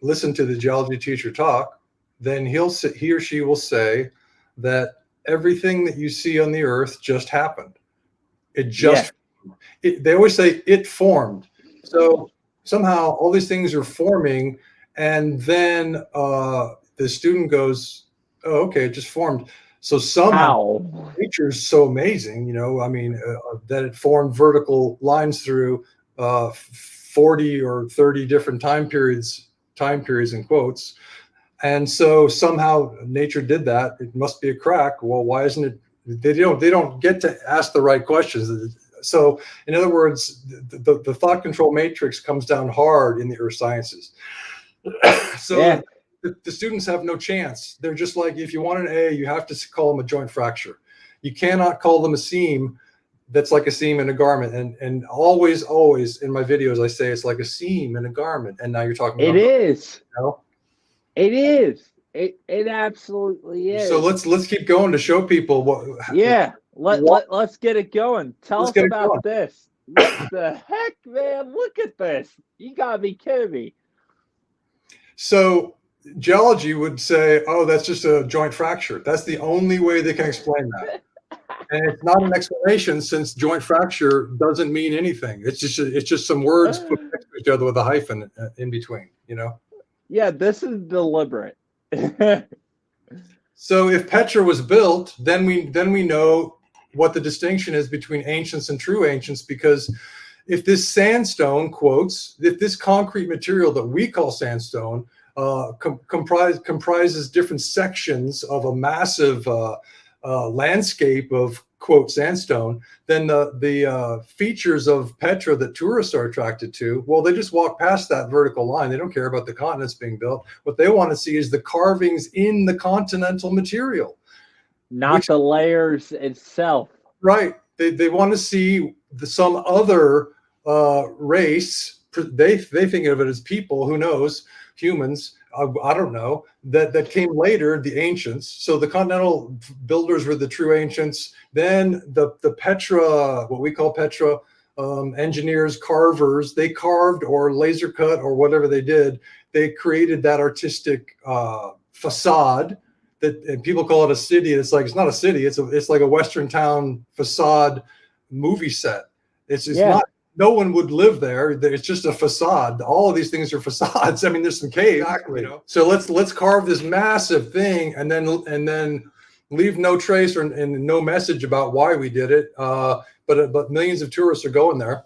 listen to the geology teacher talk, then he or she will say that everything that you see on the earth just happened. They always say it formed. So somehow all these things are forming, and then the student goes, oh, okay, it just formed. So somehow nature is so amazing, that it formed vertical lines through 40 or 30 different time periods in quotes. And so somehow nature did that. It must be a crack. Well, why isn't it? They don't get to ask the right questions. So in other words, the thought control matrix comes down hard in the earth sciences. So Yeah. the students have no chance. They're just like, if you want an A, you have to call them a joint fracture. You cannot call them a seam that's like a seam in a garment. And always in my videos, I say it's like a seam in a garment. And now you're talking about it is. You know? It is. It absolutely is. So let's keep going to show people what. Yeah. Let's get it going. Tell Let's us get it about going. this. What the heck, man? Look at this. You gotta be kidding me. So geology would say, oh, that's just a joint fracture. That's the only way they can explain that. And it's not an explanation, since joint fracture doesn't mean anything. It's just some words put next to each other with a hyphen in between, you know? Yeah, this is deliberate. So if Petra was built, then we know what the distinction is between ancients and true ancients, because if this sandstone, quotes, if this concrete material that we call sandstone comprises different sections of a massive landscape of, quote, sandstone, then the features of Petra that tourists are attracted to, well, they just walk past that vertical line. They don't care about the continents being built. What they want to see is the carvings in the continental material. Not the layers itself. Right. They want to see some other race. They think of it as people. Who knows? Humans. I don't know. That came later, the ancients. So the continental builders were the true ancients. Then the Petra, what we call Petra, engineers, carvers, they carved or laser cut or whatever they did. They created that artistic facade. And people call it a city. It's like, it's not a city. It's like a Western town facade movie set. It's not. No one would live there. It's just a facade. All of these things are facades. I mean, there's some caves. Exactly. You know? So let's carve this massive thing and then leave no trace and no message about why we did it. But millions of tourists are going there.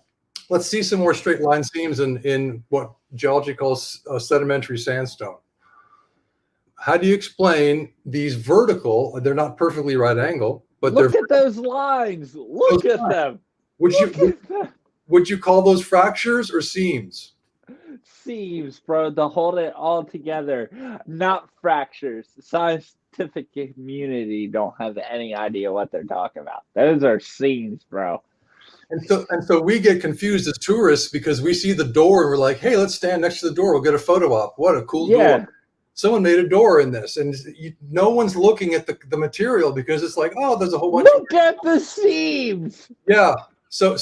Let's see some more straight line seams in what geology calls sedimentary sandstone. How do you explain these vertical? They're not perfectly right angle, but look at those lines. Look at them. Would you call those fractures or seams? Seams, bro, to hold it all together, not fractures. The scientific community don't have any idea what they're talking about. Those are seams, bro. And so we get confused as tourists because we see the door and we're like, hey, let's stand next to the door. We'll get a photo op. What a cool door. Someone made a door in this, and no one's looking at the material because it's like, oh, there's a whole bunch. Look at the seams. Yeah. So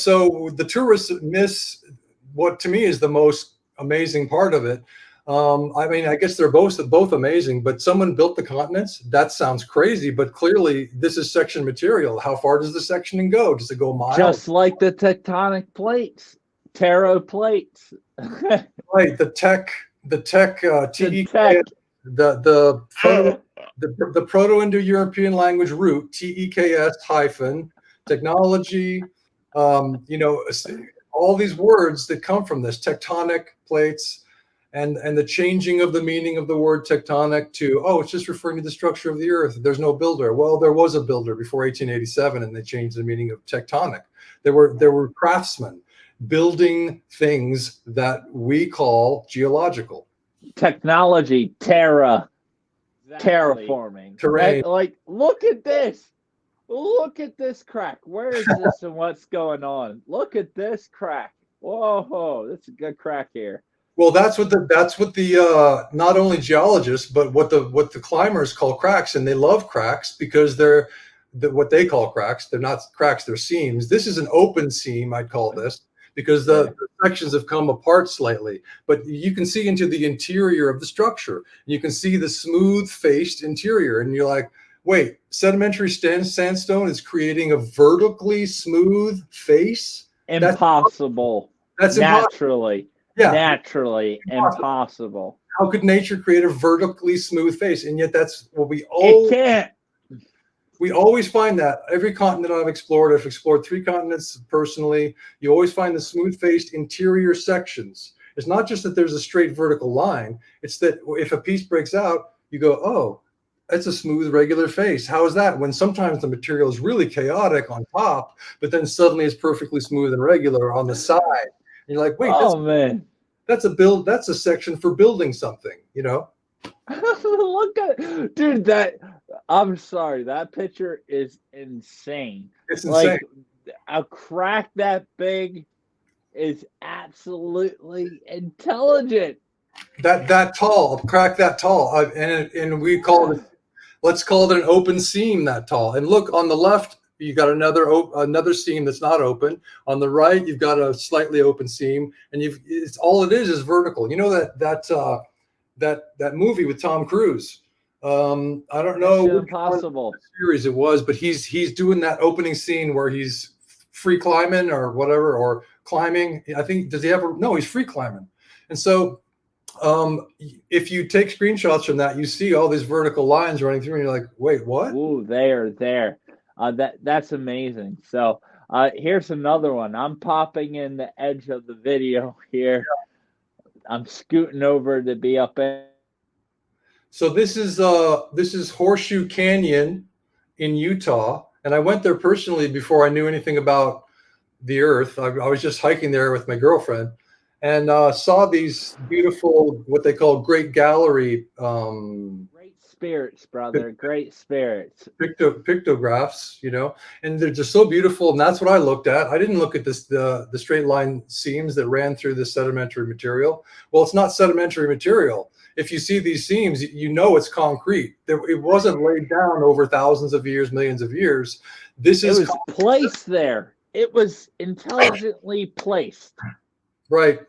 the tourists miss what to me is the most amazing part of it. I mean, I guess they're both amazing, but someone built the continents. That sounds crazy, but clearly this is section material. How far does the sectioning go? Does it go miles? Just like the tectonic plates, Terra plates. Right. The tech, the Proto-Indo-European language root, TEKS hyphen, technology, all these words that come from this, tectonic plates, and the changing of the meaning of the word tectonic to, oh, it's just referring to the structure of the earth. There's no builder. Well, there was a builder before 1887, and they changed the meaning of tectonic. There were craftsmen building things that we call geological. Technology, terra, terraforming. Terrain. Like, look at this. Look at this crack. Where is this and what's going on? Look at this crack. Whoa, that's a good crack here. Well, that's what the not only geologists, but what the climbers call cracks, and they love cracks because they're what they call cracks. They're not cracks, they're seams. This is an open seam, I'd call this, because the sections have come apart slightly, but you can see into the interior of the structure. You can see the smooth-faced interior, and you're like, wait, sedimentary sandstone is creating a vertically smooth face? Impossible. That's naturally. Yeah. Naturally impossible. How could nature create a vertically smooth face? And yet that's what we always... It can't. We always find that. Every continent I've explored 3 continents personally, you always find the smooth-faced interior sections. It's not just that there's a straight vertical line. It's that if a piece breaks out, you go, oh, it's a smooth, regular face. How is that? When sometimes the material is really chaotic on top, but then suddenly it's perfectly smooth and regular on the side. And you're like, wait, Oh man. that's a section for building something, you know? Look at, dude, I'm sorry, that picture is insane. It's insane. Like a crack that big is absolutely intelligent. That tall, a crack that tall, and we call it, let's call it an open seam that tall. And look on the left, you got another seam that's not open. On the right, you've got a slightly open seam, and it's all it is vertical. You know that movie with Tom Cruise. I don't know Mission which Impossible series it was, but he's doing that opening scene where he's free climbing or whatever, or climbing. I think, does he ever? No, he's free climbing. And so if you take screenshots from that, you see all these vertical lines running through, and you're like, wait, what? Ooh, there. That's amazing. So here's another one. I'm popping in the edge of the video here. I'm scooting over to be up in. So this is Horseshoe Canyon in Utah, and I went there personally before I knew anything about the Earth. I was just hiking there with my girlfriend, and saw these beautiful, what they call Great Gallery. Great spirits, brother. Great spirits. Pictographs, you know, and they're just so beautiful. And that's what I looked at. I didn't look at the straight line seams that ran through this sedimentary material. Well, it's not sedimentary material. If you see these seams, you know it's concrete. It wasn't laid down over thousands of years, millions of years. It was placed there. It was intelligently placed. Right.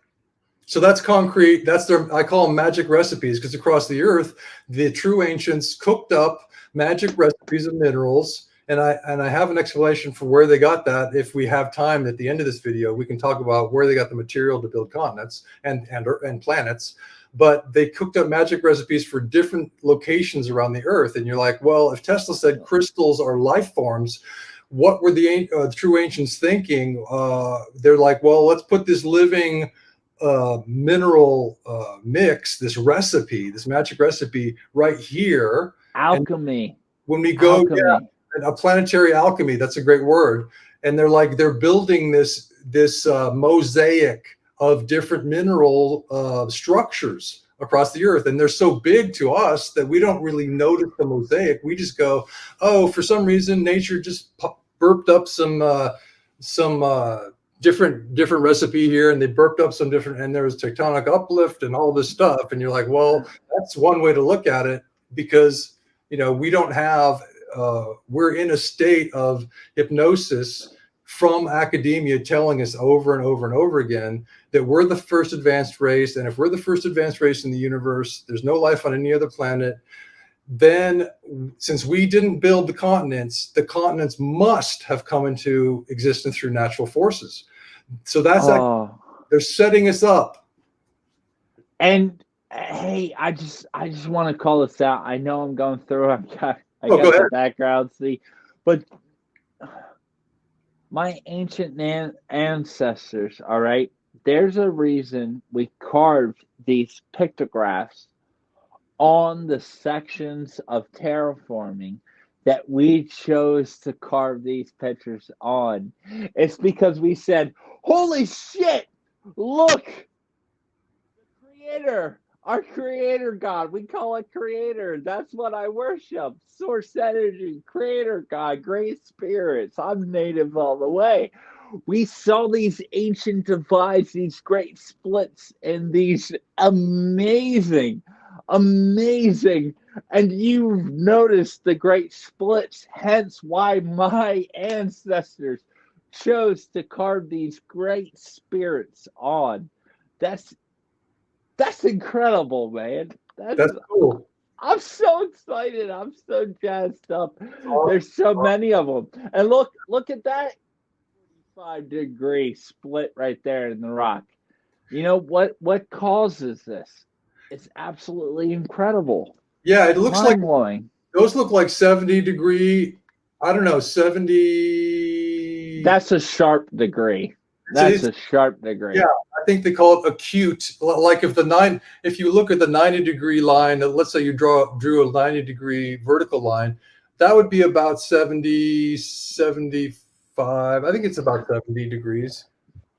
So that's concrete. That's I call them magic recipes, because across the earth, the true ancients cooked up magic recipes of minerals. And I have an explanation for where they got that. If we have time at the end of this video, we can talk about where they got the material to build continents and planets. But they cooked up magic recipes for different locations around the earth. And you're like, well, if Tesla said crystals are life forms, what were the true ancients thinking? They're like, well, let's put this living mineral mix, this recipe, this magic recipe right here. Alchemy. And when we go, a planetary alchemy, that's a great word. And they're building this mosaic of different mineral structures across the earth. And they're so big to us that we don't really notice the mosaic. We just go, oh, for some reason, nature just burped up some different recipe here, and they burped up some different, and there was tectonic uplift and all this stuff. And you're like, well, that's one way to look at it, because, you know, we don't have, we're in a state of hypnosis from academia telling us over and over and over again that we're the first advanced race. And if we're the first advanced race in the universe, there's no life on any other planet. Then, since we didn't build the continents must have come into existence through natural forces. So that's they're setting us up. And hey, I just want to call this out. I know I'm going through. I got the background, see, but my ancient ancestors. All right, there's a reason we carved these pictographs on the sections of terraforming that we chose to carve these pictures on. It's because we said, holy shit, look, the creator, our creator God, we call it creator. That's what I worship. Source energy, creator God, great spirits. I'm native all the way. We saw these ancient divides, these great splits, and these amazing, and you've noticed the great splits, hence why my ancestors chose to carve these great spirits on. That's incredible, man. That's cool. I'm so excited. I'm so jazzed up. There's so many of them. And look at that 45-degree split right there in the rock. You know what causes this? It's absolutely incredible. Yeah, it looks mind-blowing. Those look like 70-degree. I don't know, 70. That's a sharp degree. That's a sharp degree. Yeah, I think they call it acute. Like if you look at the 90-degree line, let's say you drew a 90-degree vertical line, that would be about 70, 75. I think it's about 70 degrees.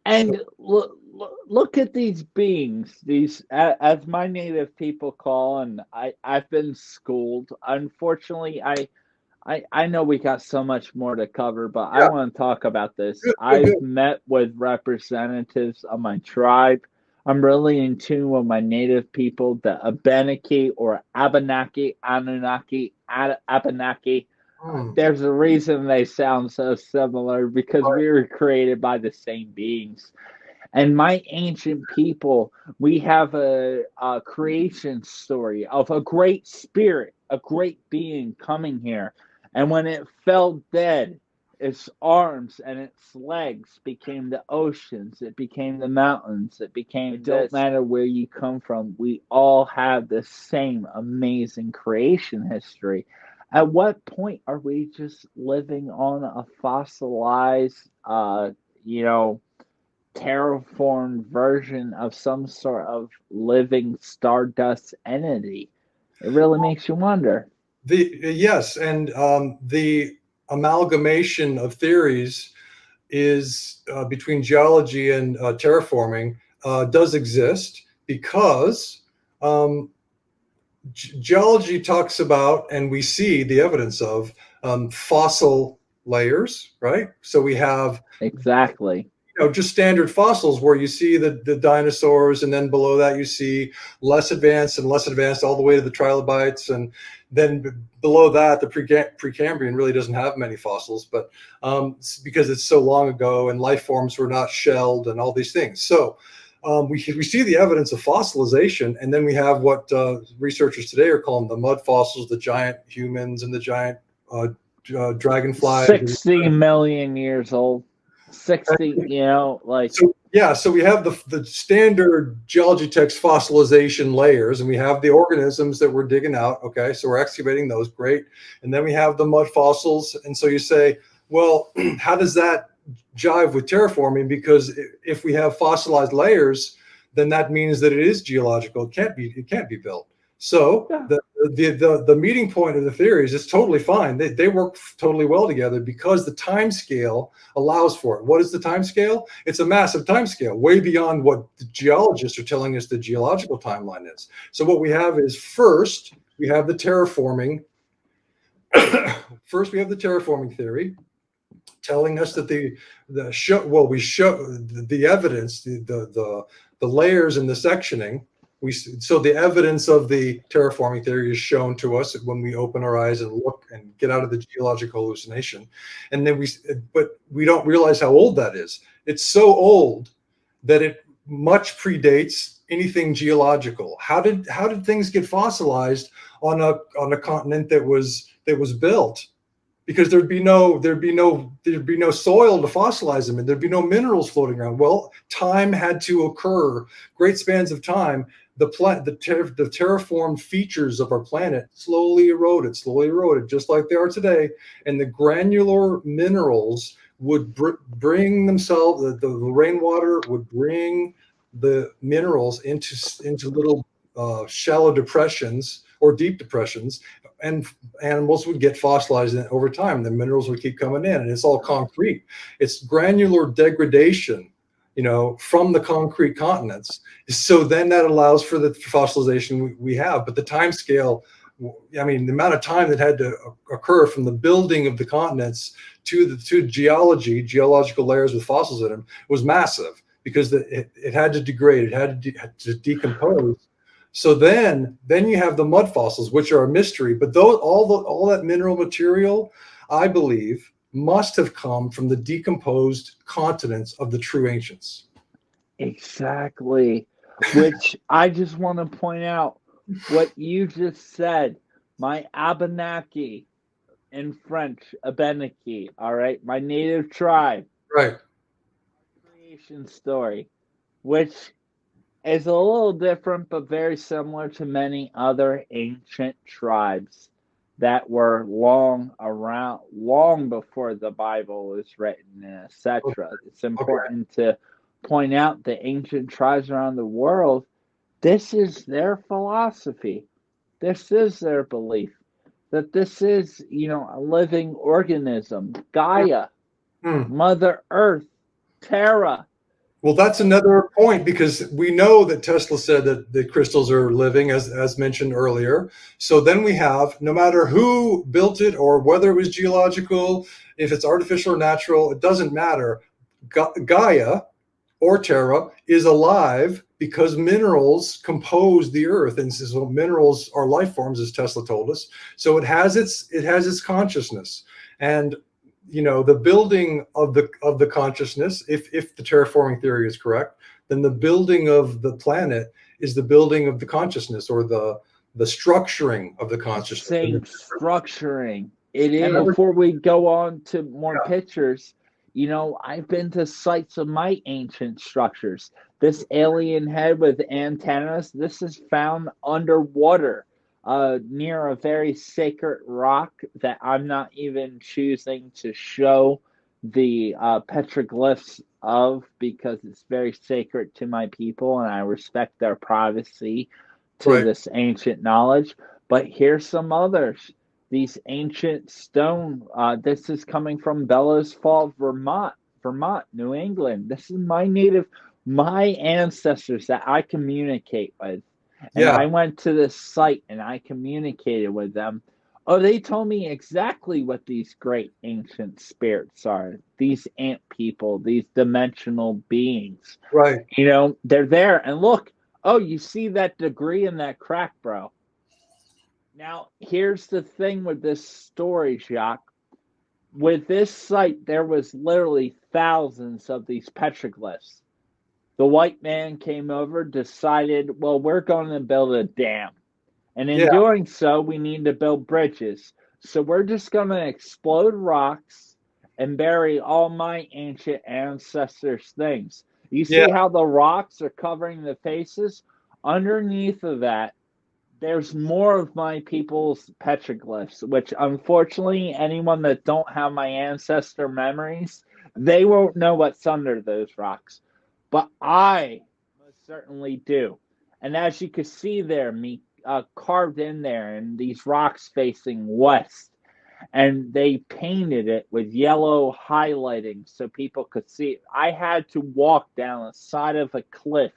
And look at these beings, as my native people call, and I've been schooled. Unfortunately, I know we got so much more to cover, but I Yeah, want to talk about this. good, good, I've good. met with representatives of my tribe. I'm really in tune with my native people, the Abenaki or Abenaki, Anunnaki, Abenaki. Hmm. There's a reason they sound so similar because we were created by the same beings. And my ancient people, we have a creation story of a great spirit, a great being coming here. And when it fell dead, its arms and its legs became the oceans, it became the mountains, it became it don't matter where you come from, we all have the same amazing creation history. At what point are we just living on a fossilized, you know, terraformed version of some sort of living stardust entity? It really makes you wonder. Yes, and the amalgamation of theories is between geology and terraforming does exist because um, geology talks about, and we see the evidence of fossil layers, right? So we have Exactly. just standard fossils where you see the dinosaurs, and then below that you see less advanced and less advanced all the way to the trilobites, and then below that the Precambrian really doesn't have many fossils, but because it's so long ago and life forms were not shelled and all these things. So we see the evidence of fossilization, and then we have what researchers today are calling the mud fossils, the giant humans and the giant dragonflies. 60 million years old. 60, like. So yeah, so we have the standard geology text fossilization layers, and we have the organisms that we're digging out. Okay, so we're excavating those, great, and then we have the mud fossils. And so you say, well, how does that jive with terraforming? Because if we have fossilized layers, then that means that it is geological. It can't be built. So Yeah. the meeting point of the theories is totally fine. They work totally well together because the time scale allows for it. What is the time scale? It's a massive time scale, way beyond what the geologists are telling us the geological timeline is. So what we have is first we have the terraforming. First we have the terraforming theory, telling us that the evidence, the layers and the sectioning. So the evidence of the terraforming theory is shown to us when we open our eyes and look and get out of the geological hallucination, and then but we don't realize how old that is. It's so old that it much predates anything geological. How did things get fossilized on a continent that was built? Because there'd be no soil to fossilize them, and there'd be no minerals floating around. Well, time had to occur, great spans of time. The terraformed features of our planet slowly eroded, just like they are today, and the granular minerals would bring themselves. The rainwater would bring the minerals into little shallow depressions or deep depressions, and animals would get fossilized over time. The minerals would keep coming in, and it's all concrete. It's granular degradation, from the concrete continents. So then that allows for the fossilization we have. But the time scale, I mean, the amount of time that had to occur from the building of the continents to geological layers with fossils in them was massive, because it had to degrade, it had to decompose. So then you have the mud fossils, which are a mystery. But all that mineral material, I believe, must have come from the decomposed continents of the true ancients. Exactly. Which I just want to point out what you just said. My Abenaki in French, Abenaki, all right? My native tribe. Right. Creation story, which is a little different but very similar to many other ancient tribes that were long before the Bible was written, etc. It's important to point out, the ancient tribes around the world, this is their philosophy. This is their belief that this is, a living organism, Gaia, Hmm. Mother Earth, Terra. Well, that's another point, because we know that Tesla said that the crystals are living, as mentioned earlier. So then we have, no matter who built it or whether it was geological, if it's artificial or natural, it doesn't matter. Gaia or Terra is alive because minerals compose the earth, and so minerals are life forms, as Tesla told us. So it has its consciousness, and the building of the consciousness, if the terraforming theory is correct, then the building of the planet is the building of the consciousness, or the structuring of the consciousness. Same structuring. It is. And Before we go on to more pictures, I've been to sites of my ancient structures. This alien head with antennas, this is found underwater, near a very sacred rock that I'm not even choosing to show the petroglyphs of, because it's very sacred to my people and I respect their privacy to Right. this ancient knowledge. But here's some others. These ancient stone, this is coming from Bellows Falls, Vermont, New England. This is my ancestors that I communicate with. And Yeah. I went to this site and I communicated with them. Oh, they told me exactly what these great ancient spirits are. These ant people, these dimensional beings. Right. They're there. And look, oh, you see that degree in that crack, bro. Now, here's the thing with this story, Jock. With this site, there was literally thousands of these petroglyphs. The white man came over, decided, well, we're going to build a dam. And in doing so, we need to build bridges. So we're just going to explode rocks and bury all my ancient ancestors' things. You see how the rocks are covering the faces? Underneath of that, there's more of my people's petroglyphs, which unfortunately, anyone that don't have my ancestor memories, they won't know what's under those rocks. But I most certainly do. And as you can see there, me carved in there, and these rocks facing west. And they painted it with yellow highlighting so people could see it. I had to walk down the side of a cliff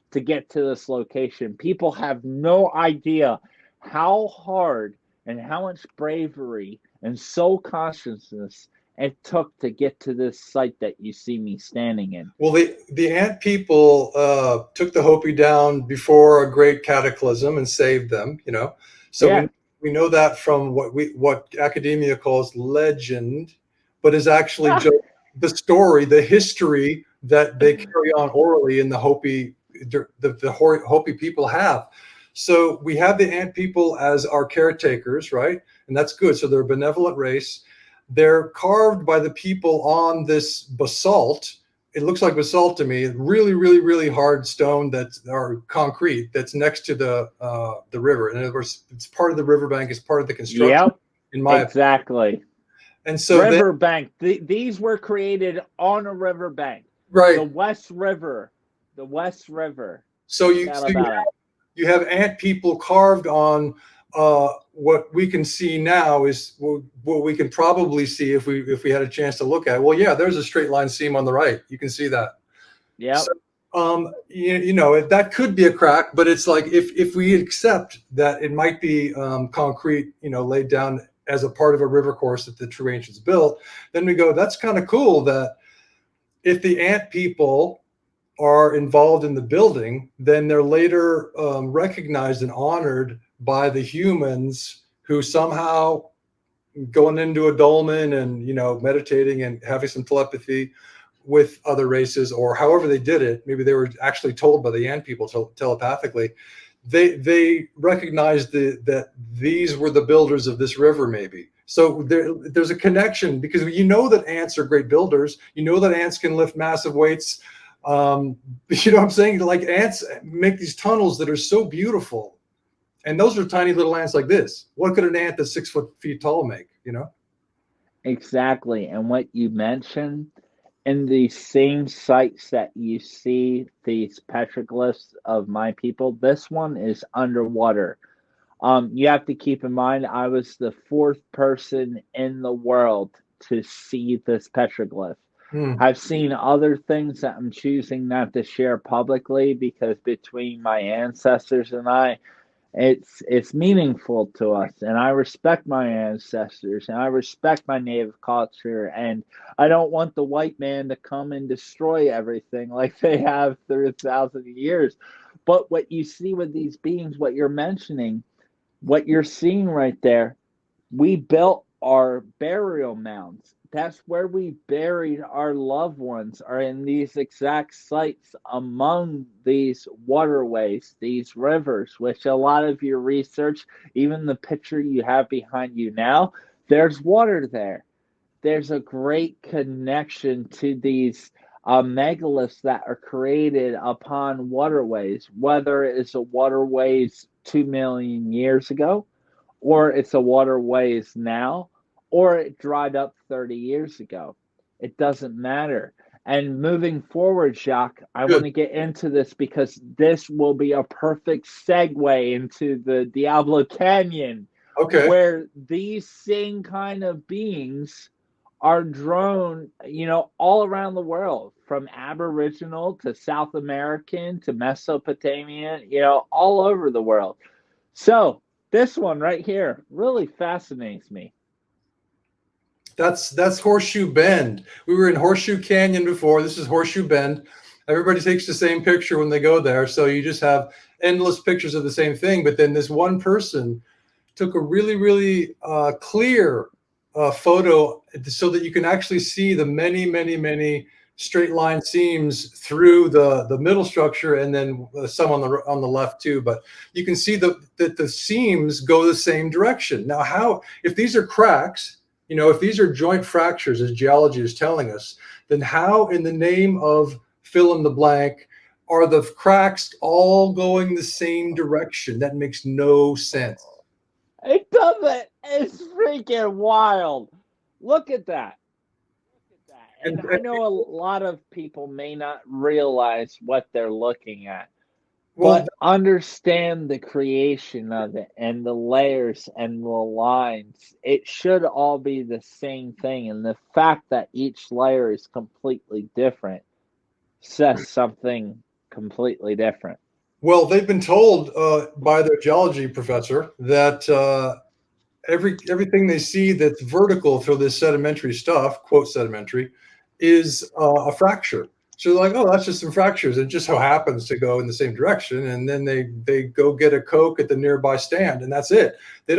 to get to this location. People have no idea how hard and how much bravery and soul consciousness it took to get to this site that you see me standing in. Well, the ant people took the Hopi down before a great cataclysm and saved them. So we know that from what academia calls legend, but is actually just the story, the history that they carry on orally in the Hopi. The Hopi people have. So we have the ant people as our caretakers, right? And that's good. So they're a benevolent race. They're carved by the people on this basalt. It looks like basalt to me. Really, really, really hard stone or concrete that's next to the river. In other words, it's part of the riverbank. It's part of the construction. Yep, in my exactly. And so riverbank. These were created on a riverbank. Right. The West River. So you have ant people carved on what we can see now is what we can probably see if we had a chance to look at it. Well, yeah, there's a straight line seam on the right. You can see that. Yeah. So, that could be a crack, but it's like if we accept that it might be concrete, laid down as a part of a river course that the true ancients built, then we go, that's kind of cool that if the ant people are involved in the building, then they're later recognized and honored by the humans who somehow going into a dolmen and meditating and having some telepathy with other races, or however they did it. Maybe they were actually told by the ant people telepathically. They recognized that these were the builders of this river, maybe. So there's a connection, because that ants are great builders. That ants can lift massive weights. What I'm saying? Like, ants make these tunnels that are so beautiful, and those are tiny little ants like this. What could an ant that's 6 feet tall make? Exactly. And what you mentioned in the same sites that you see these petroglyphs of my people. This one is underwater. You have to keep in mind, I was the fourth person in the world to see this petroglyph. Hmm. I've seen other things that I'm choosing not to share publicly because between my ancestors and I, it's meaningful to us, and I respect my ancestors and I respect my native culture, and I don't want the white man to come and destroy everything like they have through thousands of years. But what you see with these beings, what you're mentioning, what you're seeing right there, we built our burial mounds. That's where we buried our loved ones, are in these exact sites among these waterways, these rivers, which a lot of your research, even the picture you have behind you now, there's water there. There's a great connection to these megaliths that are created upon waterways, whether it's a waterways 2 million years ago, or it's a waterways now, or it dried up 30 years ago. It doesn't matter. And moving forward, Jacques, I want Good. to get into this because this will be a perfect segue into the Diablo Canyon, Okay. where these same kind of beings are drone, all around the world, from Aboriginal to South American to Mesopotamian, all over the world. So this one right here really fascinates me. That's Horseshoe Bend. We were in Horseshoe Canyon before. This is Horseshoe Bend. Everybody takes the same picture when they go there. So you just have endless pictures of the same thing. But then this one person took a really, really clear photo so that you can actually see the many, many, many straight line seams through the middle structure, and then some on the left too. But you can see that the seams go the same direction. Now, how, if these are cracks, if these are joint fractures, as geology is telling us, then how in the name of fill in the blank are the cracks all going the same direction? That makes no sense. It doesn't. It's freaking wild. Look at that. And I know a lot of people may not realize what they're looking at, Well, but understand the creation of it and the layers and the lines. It should all be the same thing. And the fact that each layer is completely different says something completely different. well, they've been told by their geology professor that everything they see that's vertical through this sedimentary stuff, quote sedimentary, is a fracture. So they're like, oh, that's just some fractures. It just so happens to go in the same direction, and then they go get a Coke at the nearby stand, and that's it. They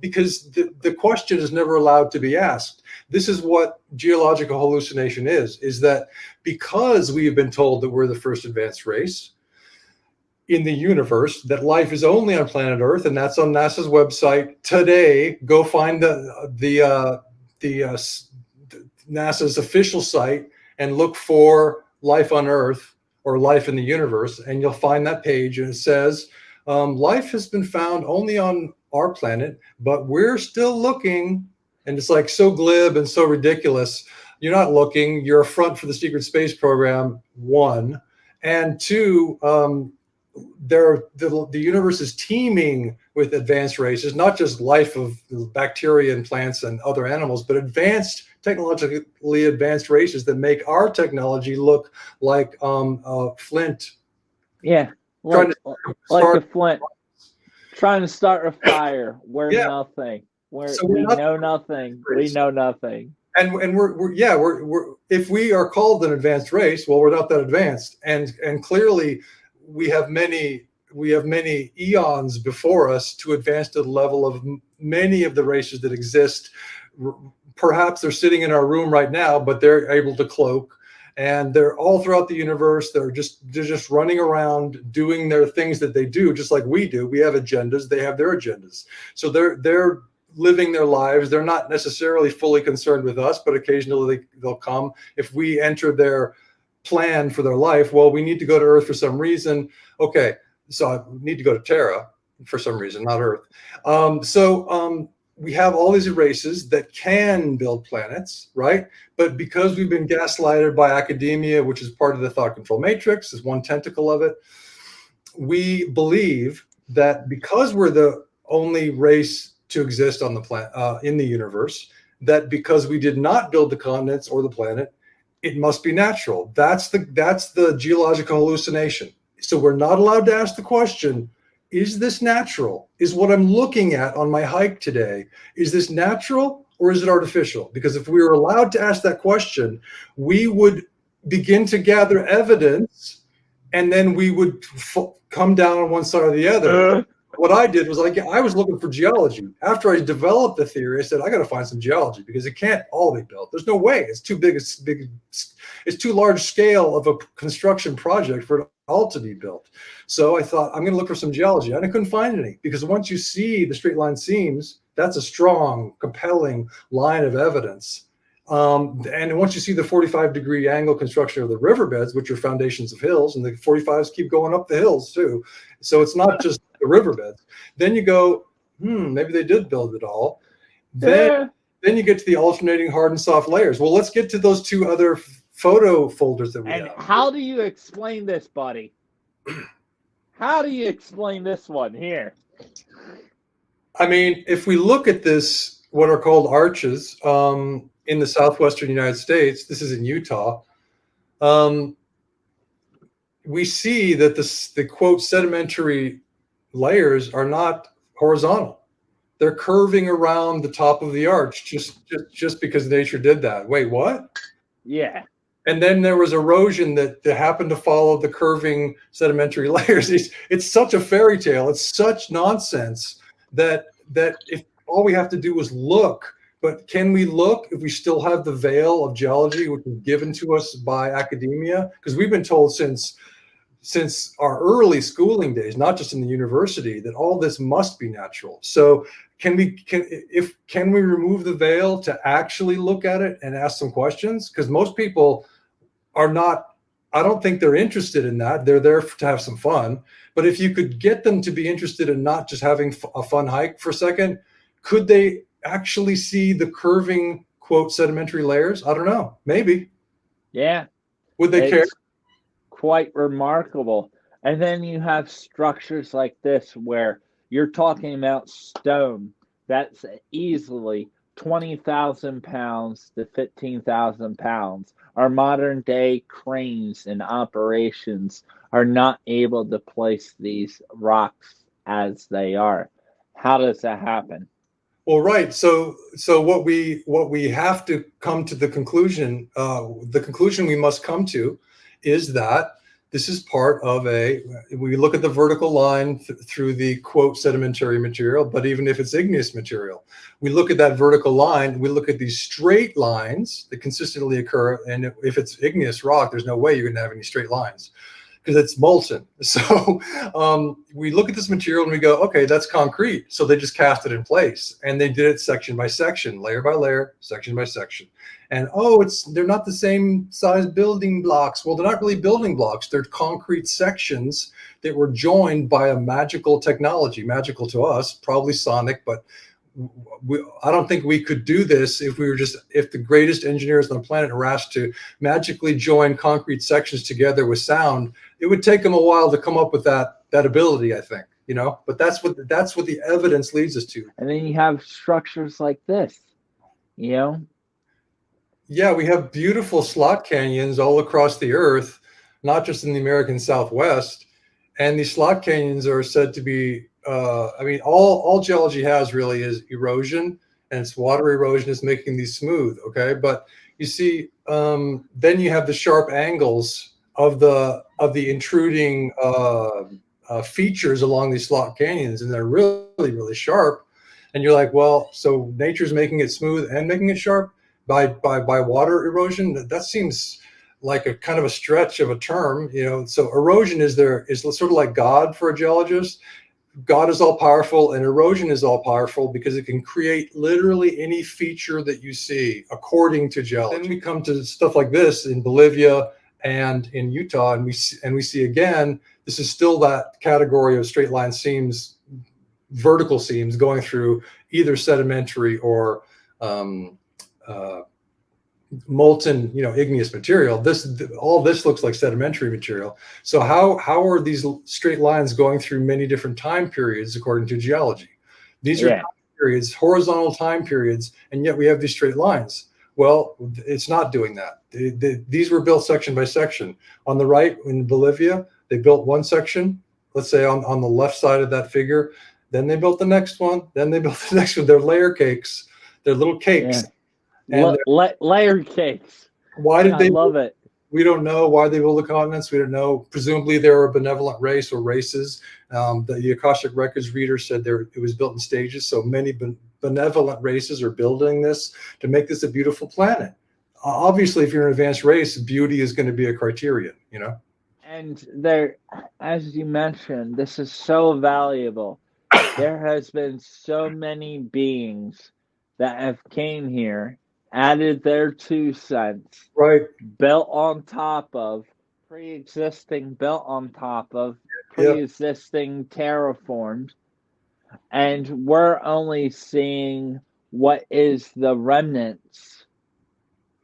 because the question is never allowed to be asked. This is what geological hallucination is that because we have been told that we're the first advanced race in the universe, that life is only on planet Earth, and that's on NASA's website today. Go find the NASA's official site and look for life on Earth or life in the universe, and you'll find that page, and it says life has been found only on our planet, but we're still looking. And it's like so glib and so ridiculous. You're not looking. You're a front for the secret space program, one, and two. The universe is teeming with advanced races, not just life of bacteria and plants and other animals, but technologically advanced races that make our technology look like flint. Yeah, like a flint trying to start a fire where nothing, where so we know nothing, we know nothing. And we're if we are called an advanced race, well, we're not that advanced, and clearly we have many eons before us to advance to the level of many of the races that exist. Perhaps they're sitting in our room right now, but they're able to cloak, and they're all throughout the universe. They're just running around doing their things that they do, just like we do. We have agendas, they have their agendas. So they're living their lives. They're not necessarily fully concerned with us, but occasionally they'll come. If we enter their plan for their life, well, we need to go to Earth for some reason. Okay, so I need to go to Terra for some reason, not Earth. we have all these races that can build planets, right? But because we've been gaslighted by academia, which is part of the thought control matrix, is one tentacle of it, we believe that because we're the only race to exist on the planet, in the universe, that because we did not build the continents or the planet, it must be natural. That's the geological hallucination. So we're not allowed to ask the question, is this natural? Is what I'm looking at on my hike today, is this natural or is it artificial? Because if we were allowed to ask that question, we would begin to gather evidence, and then we would come down on one side or the other. What I did was I was looking for geology. After I developed the theory, I said, I got to find some geology because it can't all be built. There's no way. It's too big. It's too large scale of a construction project for it all to be built. So I thought, I'm going to look for some geology. And I couldn't find any, because once you see the straight line seams, that's a strong, compelling line of evidence. And once you see the 45-degree angle construction of the riverbeds, which are foundations of hills, and the 45s keep going up the hills too. So it's not just the riverbeds. Then you go, maybe they did build it all. Then you get to the alternating hard and soft layers. Well, let's get to those two other photo folders that we have. And how do you explain this, buddy? How do you explain this one here? I mean, if we look at this, what are called arches, in the southwestern United States, this is in Utah, we see that the quote sedimentary layers are not horizontal. They're curving around the top of the arch just because nature did that. Wait, what? Yeah. And then there was erosion that happened to follow the curving sedimentary layers. It's such a fairy tale. It's such nonsense that if all we have to do is look. But can we look if we still have the veil of geology, which was given to us by academia? Because we've been told since our early schooling days, not just in the university, that all this must be natural. So can we remove the veil to actually look at it and ask some questions? Because most people are not, I don't think they're interested in that. They're there to have some fun. But if you could get them to be interested in not just having a fun hike for a second, could they actually see the curving quote sedimentary layers? I don't know. Maybe. Yeah. Would they care? Quite remarkable. And then you have structures like this where you're talking about stone that's easily 20,000 pounds to 15,000 pounds. Our modern day cranes and operations are not able to place these rocks as they are. How does that happen? Well, right. So what we have to come to the conclusion we must come to is that this is part of we look at the vertical line through the quote sedimentary material, but even if it's igneous material, we look at that vertical line, we look at these straight lines that consistently occur. And if it's igneous rock, there's no way you're going to have any straight lines, because it's molten. So we look at this material and we go, okay, that's concrete. So they just cast it in place, and they did it section by section, layer by layer, section by section. And they're not the same size building blocks. Well, they're not really building blocks. They're concrete sections that were joined by a magical technology, magical to us, probably sonic, but I don't think we could do this if the greatest engineers on the planet were asked to magically join concrete sections together with sound. It would take them a while to come up with that ability, I think, but that's what the evidence leads us to. And then you have structures like this, Yeah, we have beautiful slot canyons all across the earth, not just in the American Southwest. And these slot canyons are said to be, all geology has really is erosion, and it's water erosion is making these smooth. Okay. But you see, then you have the sharp angles of the intruding features along these slot canyons, and they're really, really sharp. And you're like, well, so nature's making it smooth and making it sharp by water erosion. That seems like a kind of a stretch of a term, So erosion is sort of like God for a geologist. God is all powerful, and erosion is all powerful because it can create literally any feature that you see, according to geology. Then we come to stuff like this in Bolivia and in Utah, and we see again, this is still that category of straight line seams vertical seams going through either sedimentary or molten, igneous material. All this looks like sedimentary material. So how are these straight lines going through many different time periods according to geology? These are time periods, horizontal time periods, and yet we have these straight lines. Well, it's not doing that. These were built section by section. On the right in Bolivia, they built one section, let's say on the left side of that figure. Then they built the next one. Then they built the next one. They're layer cakes. They're little cakes. Yeah. Layer cakes. Why did they? I love it. We don't know why they built the continents. We don't know. Presumably, they were a benevolent race or races. The Akashic Records reader said it was built in stages. So many benevolent races are building this to make this a beautiful planet. Obviously, if you're an advanced race, beauty is going to be a criterion, And there, as you mentioned, this is so valuable. There has been so many beings that have came here, added their 2 cents, right, built on top of pre-existing, terraformed, and we're only seeing what is the remnants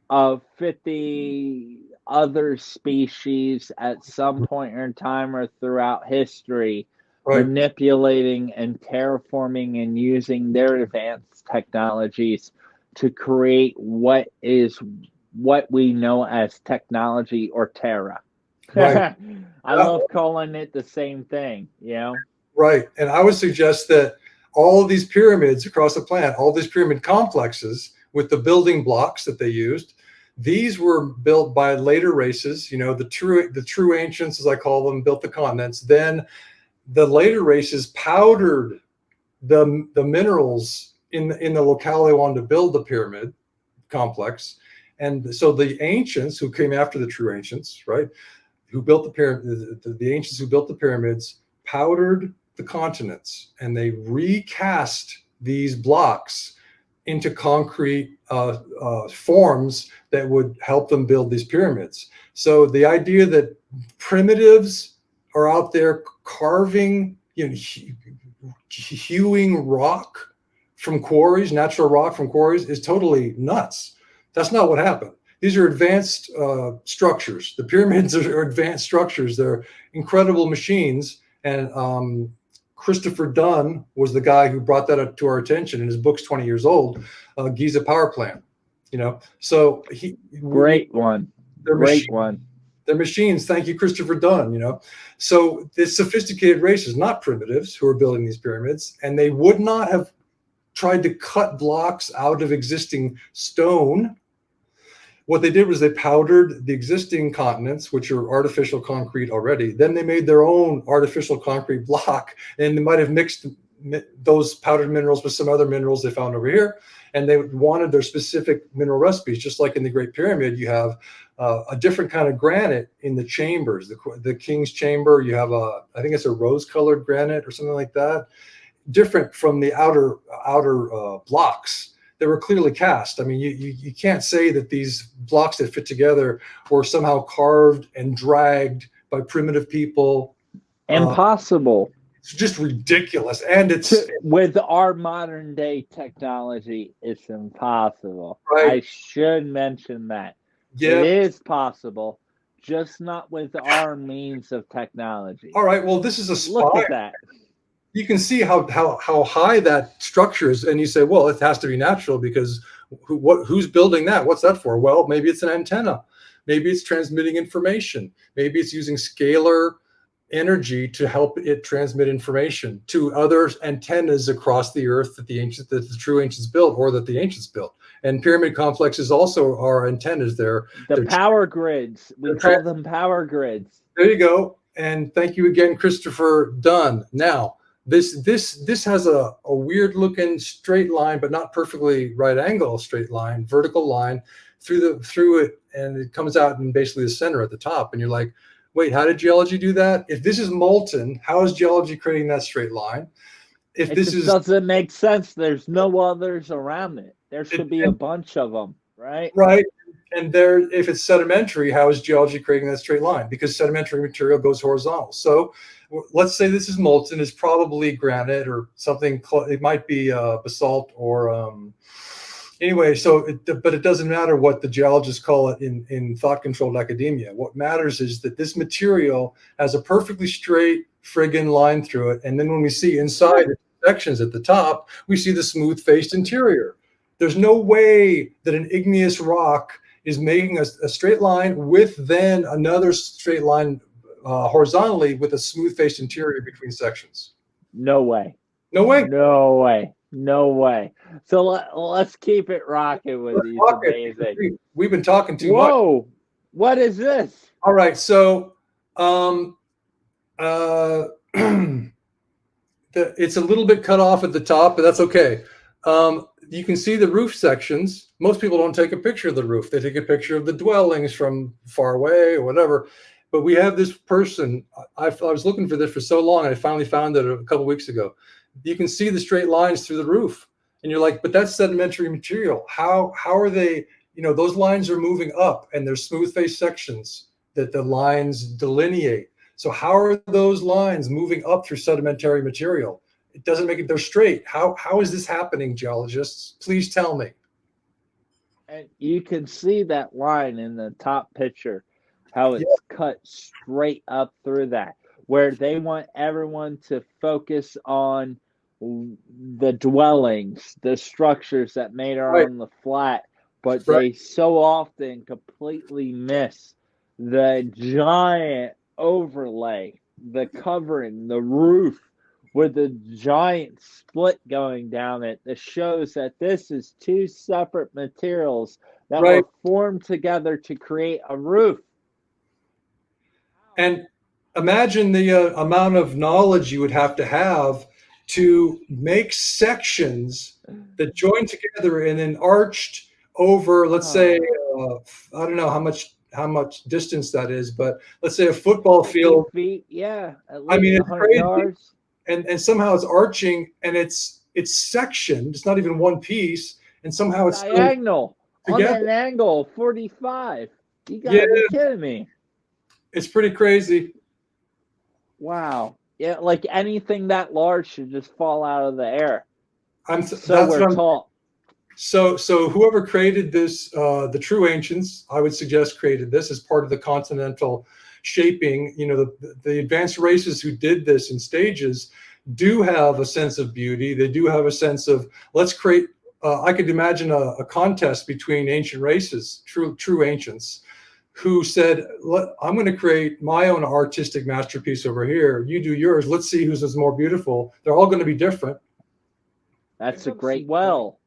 of 50 other species at some point in time or throughout history, manipulating and terraforming and using their advanced technologies to create what we know as technology or terra. Right. I love calling it the same thing, Right. And I would suggest that all of these pyramids across the planet, all these pyramid complexes with the building blocks that they used, these were built by later races, the true ancients, as I call them, built the continents. Then the later races powdered the minerals in the locale they wanted to build the pyramid complex. And so the ancients who came after the true ancients, right, who built the pyramid, the ancients who built the pyramids powdered the continents, and they recast these blocks into concrete forms that would help them build these pyramids. So the idea that primitives are out there carving, hewing rock from quarries, natural rock from quarries, is totally nuts. That's not what happened. These are advanced structures. The pyramids are advanced structures. They're incredible machines. And Christopher Dunn was the guy who brought that up to our attention in his book's 20 years old, Giza Power Plant. So great one. They're machines. Thank you, Christopher Dunn. So this sophisticated races, not primitives, who are building these pyramids, and they would not have tried to cut blocks out of existing stone. What they did was they powdered the existing continents, which are artificial concrete already. Then they made their own artificial concrete block, and they might have mixed those powdered minerals with some other minerals they found over here. And they wanted their specific mineral recipes, just like in the Great Pyramid, you have a different kind of granite in the chambers. The King's Chamber, you have I think it's a rose-colored granite or something like that, different from the outer blocks. They were clearly cast. I mean, you can't say that these blocks that fit together were somehow carved and dragged by primitive people. Impossible. It's just ridiculous. And with our modern day technology, it's impossible. Right. I should mention that. Yeah. It is possible, just not with our means of technology. All right. Well, this is a spire. Look at that. You can see how high that structure is, and you say, well, it has to be natural because who's building that? What's that for? Well, maybe it's an antenna. Maybe it's transmitting information. Maybe it's using scalar energy to help it transmit information to other antennas across the earth that the true ancients built, or that the ancients built. And pyramid complexes also are antennas. They're power grids. We call them power grids. There you go. And thank you again, Christopher Dunn. Now, this has a weird looking straight line, but not perfectly right angle straight line, vertical line through it, and it comes out in basically the center at the top. And you're like, wait, how did geology do that? If this is molten, how is geology creating that straight line? It doesn't make sense. There's no others around it. There should be a bunch of them. right? Right. And there, if it's sedimentary, how is geology creating that straight line? Because sedimentary material goes horizontal. So let's say this is molten, it's probably granite or something. It might be basalt or anyway. So, but it doesn't matter what the geologists call it in thought-controlled academia. What matters is that this material has a perfectly straight friggin' line through it. And then when we see inside the sections at the top, we see the smooth-faced interior. There's no way that an igneous rock is making a straight line with then another straight line horizontally with a smooth-faced interior between sections. No way. No way. No way. No way. So let's keep it rocking with these amazing. We've been talking too much. Whoa! What is this? All right. So it's a little bit cut off at the top, but that's okay. You can see the roof sections. Most people don't take a picture of the roof. They take a picture of the dwellings from far away or whatever. But we have this person. I was looking for this for so long, and I finally found it a couple of weeks ago. You can see the straight lines through the roof. And you're like, but that's sedimentary material. How are they, those lines are moving up and there's smooth face sections that the lines delineate. So how are those lines moving up through sedimentary material? It doesn't make it, they're straight. How is this happening, geologists? Please tell me. And you can see that line in the top picture, how it's cut straight up through that, where they want everyone to focus on the dwellings, the structures that made are on the flat, but they so often completely miss the giant overlay, the covering, the roof with the giant split going down it that shows that this is two separate materials that were formed together to create a roof. And imagine the amount of knowledge you would have to make sections that join together and then arched over, let's say, I don't know how much distance that is, but let's say a football field. Feet, yeah. I mean, it's 100 crazy. yards. And somehow it's arching and it's sectioned. It's not even one piece, and somehow it's diagonal on an angle 45. You gotta be kidding me. It's pretty crazy. Wow. Yeah, like anything that large should just fall out of the air. So whoever created this, the true ancients, I would suggest created this as part of the continental shaping. The advanced races who did this in stages do have a sense of beauty. They do have a sense of, let's create, I could imagine a contest between ancient races, true ancients, who said, I'm going to create my own artistic masterpiece over here. You do yours. Let's see who's is more beautiful. They're all going to be different. That's a great well.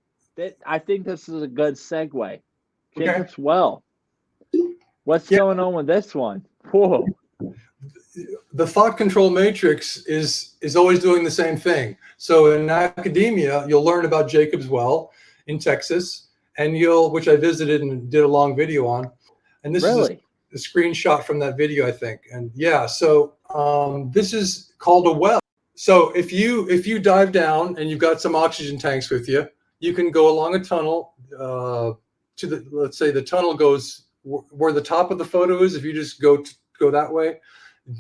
I think this is a good segue. Jacob's well. What's going on with this one? Whoa. The thought control matrix is always doing the same thing. So in academia, you'll learn about Jacob's well in Texas, and which I visited and did a long video on. And this is a screenshot from that video, I think. And so this is called a well. So if you dive down and you've got some oxygen tanks with you, you can go along a tunnel let's say the tunnel goes where the top of the photo is. If you just go that way,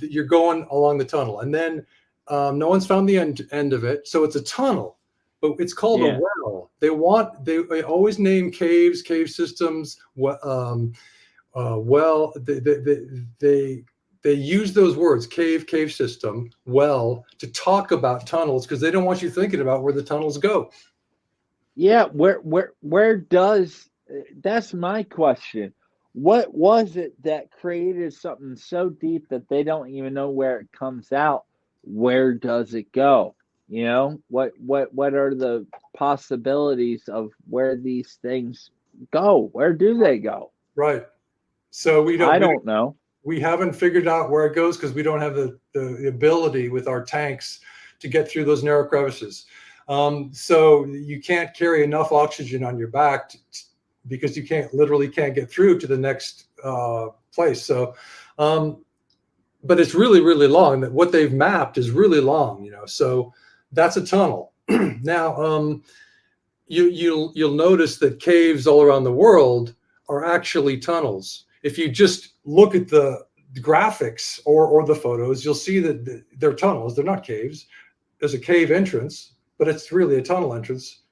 you're going along the tunnel, and then no one's found the end of it. So it's a tunnel, but it's called a well. They always name caves, cave systems. They use those words, cave system, well, to talk about tunnels, because they don't want you thinking about where the tunnels go. Yeah, where does, that's my question. What was it that created something so deep that they don't even know where it comes out? Where does it go? What are the possibilities of where these things go? Where do they go? Right. So I don't know. We haven't figured out where it goes because we don't have the ability with our tanks to get through those narrow crevices. So you can't carry enough oxygen on your back because you literally can't get through to the next place. So, but it's really, really long. What they've mapped is really long, So that's a tunnel. Now, you'll notice that caves all around the world are actually tunnels. If you just look at the graphics or the photos, you'll see that they're tunnels. They're not caves. There's a cave entrance, but it's really a tunnel entrance.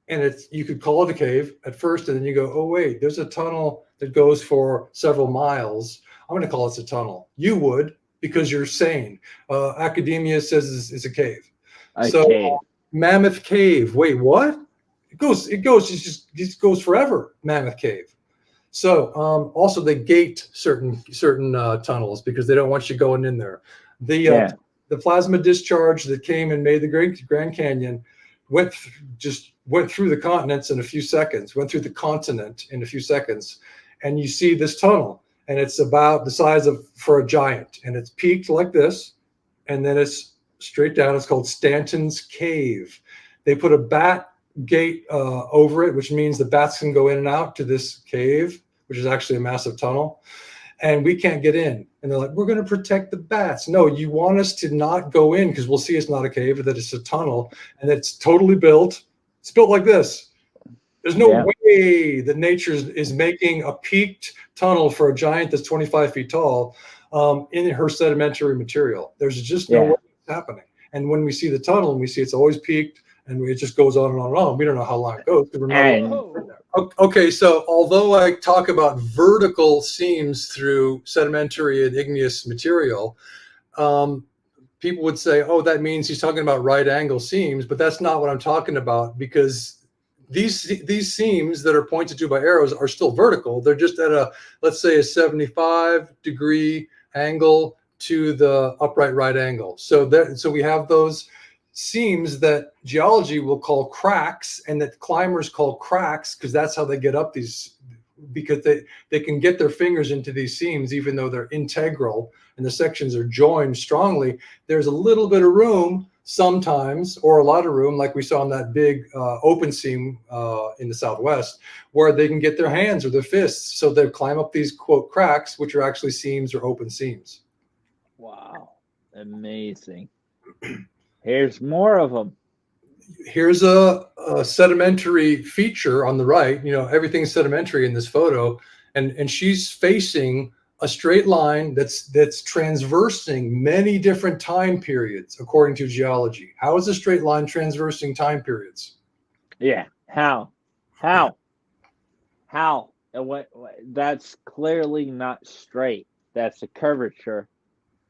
And you could call it a cave at first, and then you go, oh wait, there's a tunnel that goes for several miles. I'm going to call it a tunnel. You would, because you're sane. Academia says it's a cave. Cave. Mammoth Cave. Wait, what? It just goes forever. Mammoth Cave. So also they gate certain tunnels because they don't want you going in there. The plasma discharge that came and made the Grand Canyon went through the continents in a few seconds. Went through the continent in a few seconds, and you see this tunnel, and it's about the size for a giant, and it's peaked like this, and then it's straight down. It's called Stanton's Cave. They put a bat gate over it, which means the bats can go in and out to this cave, which is actually a massive tunnel, and we can't get in. And they're like, we're going to protect the bats. No, you want us to not go in because we'll see it's not a cave, but that it's a tunnel, and it's totally built. It's built like this. There's no way that nature is making a peaked tunnel for a giant that's 25 feet tall in her sedimentary material. There's just no way it's happening. And when we see the tunnel and we see it's always peaked and it just goes on and on and on, we don't know how long it goes. Okay, so although I talk about vertical seams through sedimentary and igneous material, people would say, oh, that means he's talking about right angle seams, but that's not what I'm talking about, because these seams that are pointed to by arrows are still vertical. They're just at let's say a 75-degree angle to the upright right angle. So we have those seams that geology will call cracks, and that climbers call cracks because that's how they get up these, because they can get their fingers into these seams even though they're integral and the sections are joined strongly. There's a little bit of room sometimes, or a lot of room, like we saw in that big open seam in the Southwest, where they can get their hands or their fists. So they climb up these, quote, cracks, which are actually seams or open seams. Wow, amazing. Here's more of them. Here's a sedimentary feature on the right. You know, everything's sedimentary in this photo, and she's facing a straight line that's transversing many different time periods according to geology. How is a straight line transversing time periods? Yeah, how? And what? That's clearly not straight. That's a curvature.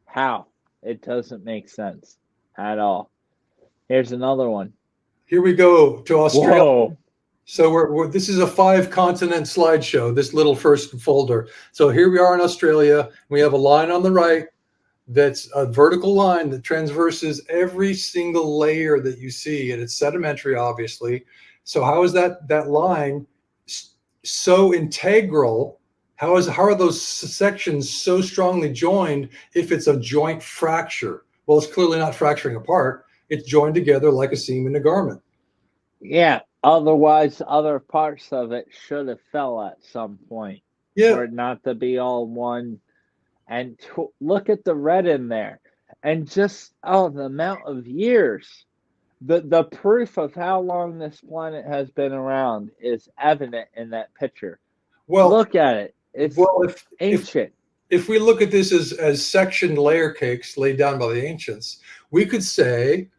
How? It doesn't make sense at all. Here's another one. Here we go to Australia. Whoa. So this is a 5-continent slideshow, this little first folder. So here we are in Australia. We have a line on the right that's a vertical line that transverses every single layer that you see, and it's sedimentary, obviously. So how is that line so integral? How are those sections so strongly joined if it's a joint fracture? Well, it's clearly not fracturing apart. It's joined together like a seam in a garment. Yeah. Otherwise, other parts of it should have fell at some point. Yeah. For it not to be all one. And look at the red in there. And just, the amount of years. The proof of how long this planet has been around is evident in that picture. Well, look at it. It's ancient. If we look at this as sectioned layer cakes laid down by the ancients, we could say,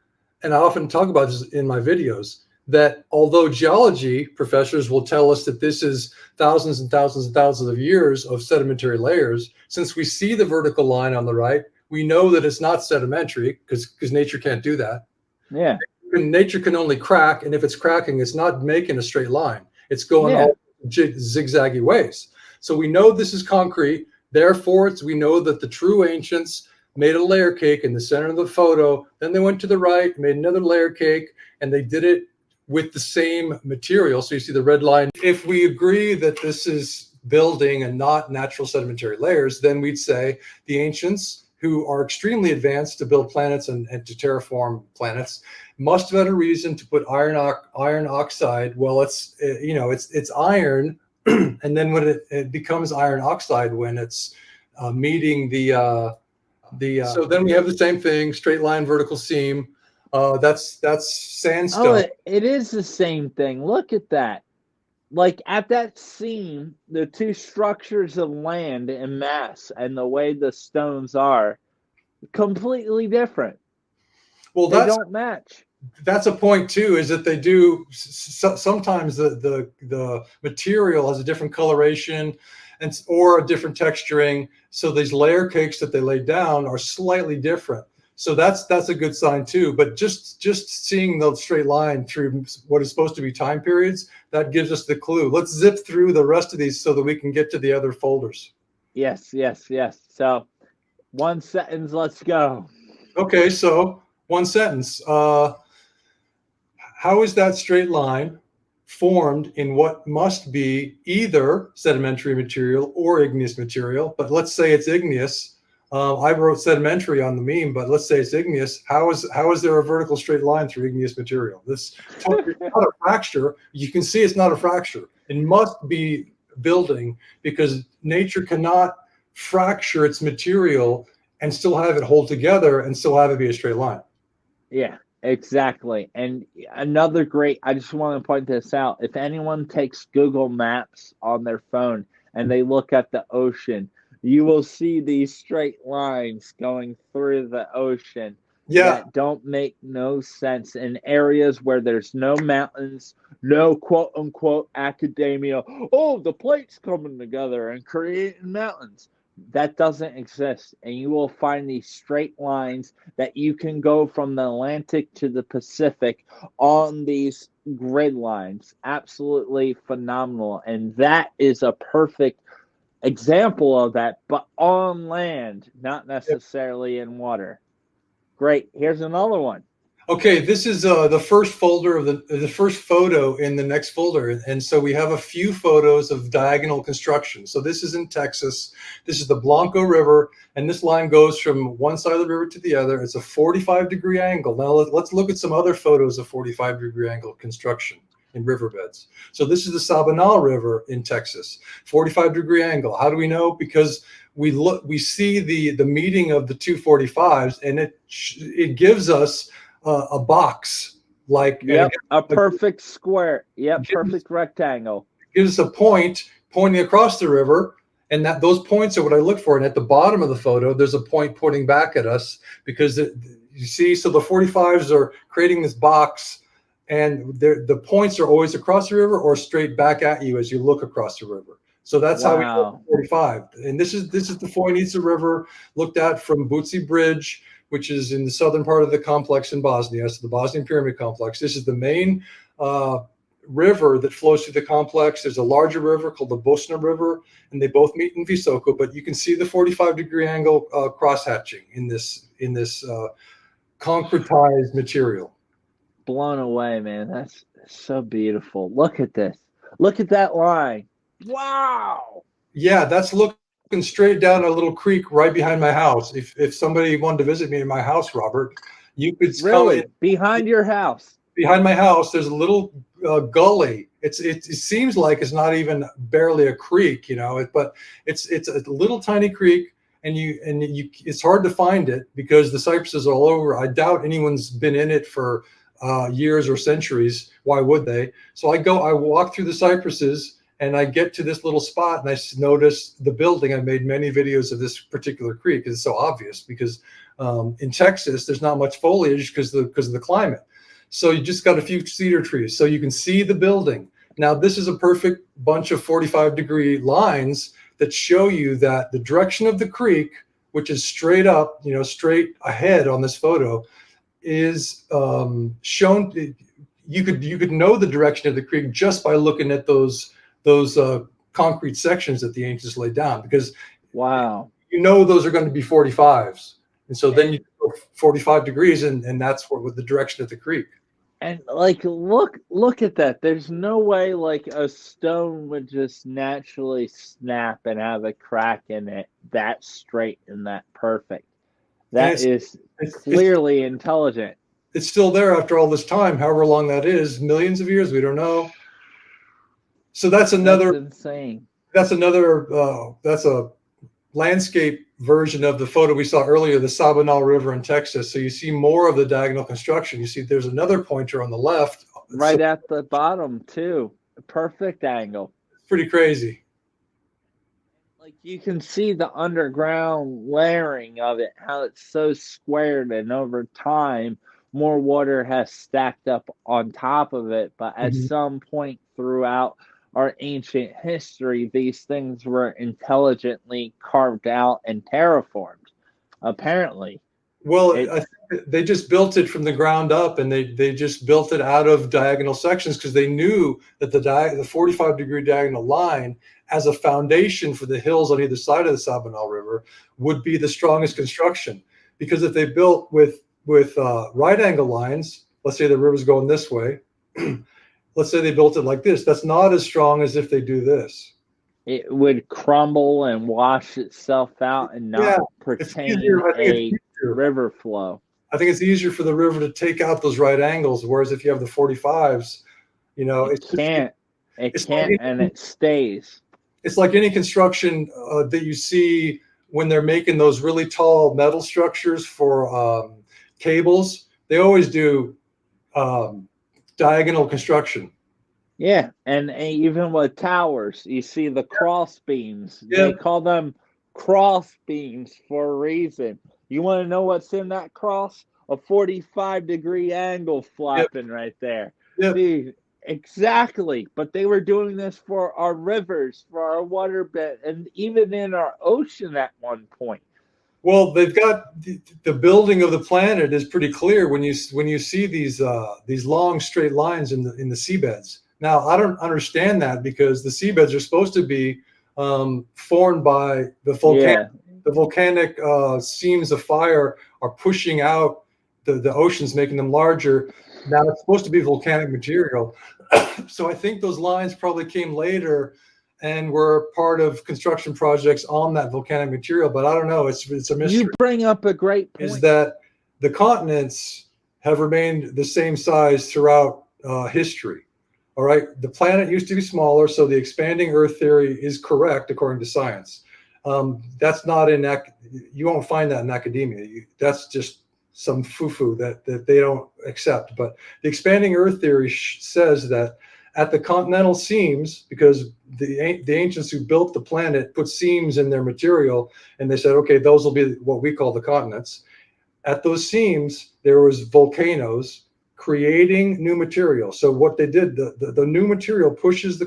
and I often talk about this in my videos, that although geology professors will tell us that this is thousands and thousands and thousands of years of sedimentary layers, since we see the vertical line on the right, we know that it's not sedimentary because nature can't do that. Yeah. Nature can only crack, and if it's cracking, it's not making a straight line. It's going all zigzaggy ways. So we know this is concrete. Therefore, we know that the true ancients made a layer cake in the center of the photo. Then they went to the right, made another layer cake, and they did it with the same material. So you see the red line. If we agree that this is building and not natural sedimentary layers, then we'd say the ancients, who are extremely advanced to build planets and to terraform planets, must have had a reason to put iron oxide. Well, it's iron, and then when it becomes iron oxide when it's meeting so then we have the same thing, straight line vertical seam. That's Oh, sandstone. it is the same thing. Look at that. Like at that seam, the two structures of land and mass and the way the stones are completely different. Well, They don't match. that's a point too, is that they do sometimes the material has a different coloration or a different texturing. So these layer cakes that they lay down are slightly different. So that's a good sign too. But just seeing the straight line through what is supposed to be time periods, that gives us the clue. Let's zip through the rest of these so that we can get to the other folders. Yes, yes, yes. So one sentence, let's go. Okay, so one sentence. How is that straight line formed in what must be either sedimentary material or igneous material? But let's say it's igneous. I wrote sedimentary on the meme, but let's say it's igneous. How is there a vertical straight line through igneous material? This is not a fracture. You can see it's not a fracture. It must be building, because nature cannot fracture its material and still have it hold together and still have it be a straight line. Yeah, exactly. And another great, I just want to point this out. If anyone takes Google Maps on their phone and they look at the ocean, you will see these straight lines going through the ocean that don't make no sense in areas where there's no mountains, no quote unquote academia. Oh, the plates coming together and creating mountains. That doesn't exist. And you will find these straight lines that you can go from the Atlantic to the Pacific on these grid lines. Absolutely phenomenal. And that is a perfect example of that, but on land, not necessarily in water. Great. Here's another one. Okay, this is the first folder of the first photo in the next folder, and so we have a few photos of diagonal construction. So this is in Texas. This is the Blanco River, and this line goes from one side of the river to the other. It's a 45-degree angle. Now let's look at some other photos of 45-degree angle construction in riverbeds. So this is the Sabinal River in Texas, 45-degree angle. How do we know? Because we see the meeting of the two 45s, and it gives us a box, like a perfect square. Perfect rectangle. Gives us a point pointing across the river, and those points are what I look for. And at the bottom of the photo, there's a point pointing back at us, because you see, so the 45s are creating this box, and the points are always across the river or straight back at you as you look across the river. So that's how we know 45. And this is the Foinica River looked at from Butsi Bridge, which is in the southern part of the complex in Bosnia, so the Bosnian Pyramid complex. This is the main river that flows through the complex. There's a larger river called the Bosna River, and they both meet in Visoko. But you can see the 45-degree angle cross-hatching in this concretized material. Blown away, man. That's so beautiful. Look at this. Look at that line. Wow. Yeah, that's looking straight down a little creek right behind my house. If somebody wanted to visit me in my house, Robert, you could really come behind your house. Behind my house, there's a little gully. It seems like it's not even barely a creek, but it's a little tiny creek, and it's hard to find it because the cypresses are all over. I doubt anyone's been in it for years or centuries. Why would they? So I walk through the cypresses, and I get to this little spot, and I notice the building. I made many videos of this particular creek. It's so obvious because in Texas, there's not much foliage because of the climate. So you just got a few cedar trees. So you can see the building. Now, this is a perfect bunch of 45-degree lines that show you that the direction of the creek, which is straight up, straight ahead on this photo, is shown. You could know the direction of the creek just by looking at those concrete sections that the ancients laid down, because those are going to be 45s, and so then you go 45 degrees, and that's what the direction of the creek. And look at that. There's no way a stone would just naturally snap and have a crack in it that straight and that perfect. That is clearly intelligent. It's still there after all this time, however long that is, millions of years, we don't know. So that's insane. That's a landscape version of the photo we saw earlier, the Sabinal River in Texas. So you see more of the diagonal construction. You see there's another pointer on the left. Right at the bottom, too. A perfect angle. It's pretty crazy. Like you can see the underground layering of it, how it's so squared, and over time, more water has stacked up on top of it. But at some point throughout our ancient history, these things were intelligently carved out and terraformed, apparently. Well, I think they just built it from the ground up, and they just built it out of diagonal sections because they knew that the 45-degree diagonal line as a foundation for the hills on either side of the Sabinal River would be the strongest construction. Because if they built with right angle lines, let's say the river's going this way, let's say they built it like this, that's not as strong as if they do this. It would crumble and wash itself out and not pertain a river flow. I think it's easier for the river to take out those right angles, whereas if you have the 45s, you know, it can't, and it stays. It's like any construction that you see when they're making those really tall metal structures for cables. They always do diagonal construction. Yeah, and even with towers, you see the cross beams. Yeah. They call them cross beams for a reason. You want to know what's in that cross? A 45-degree angle flapping right there. Yep. See, exactly. But they were doing this for our rivers, for our waterbed, and even in our ocean at one point. Well, they've got the building of the planet is pretty clear when you see these long straight lines in the seabeds. Now, I don't understand that because the seabeds are supposed to be formed by the volcanic seams of fire are pushing out the oceans, making them larger. Now it's supposed to be volcanic material. So I think those lines probably came later and were part of construction projects on that volcanic material. But I don't know. It's a mystery. You bring up a great point. Is that the continents have remained the same size throughout history. All right, the planet used to be smaller, so the expanding Earth theory is correct according to science. That's not you won't find that in academia. That's just some foo-foo that they don't accept. But the expanding Earth theory says that at the continental seams, because the ancients who built the planet put seams in their material, and they said, okay, those will be what we call the continents. At those seams, there was volcanoes creating new material. So what they did, the new material pushes the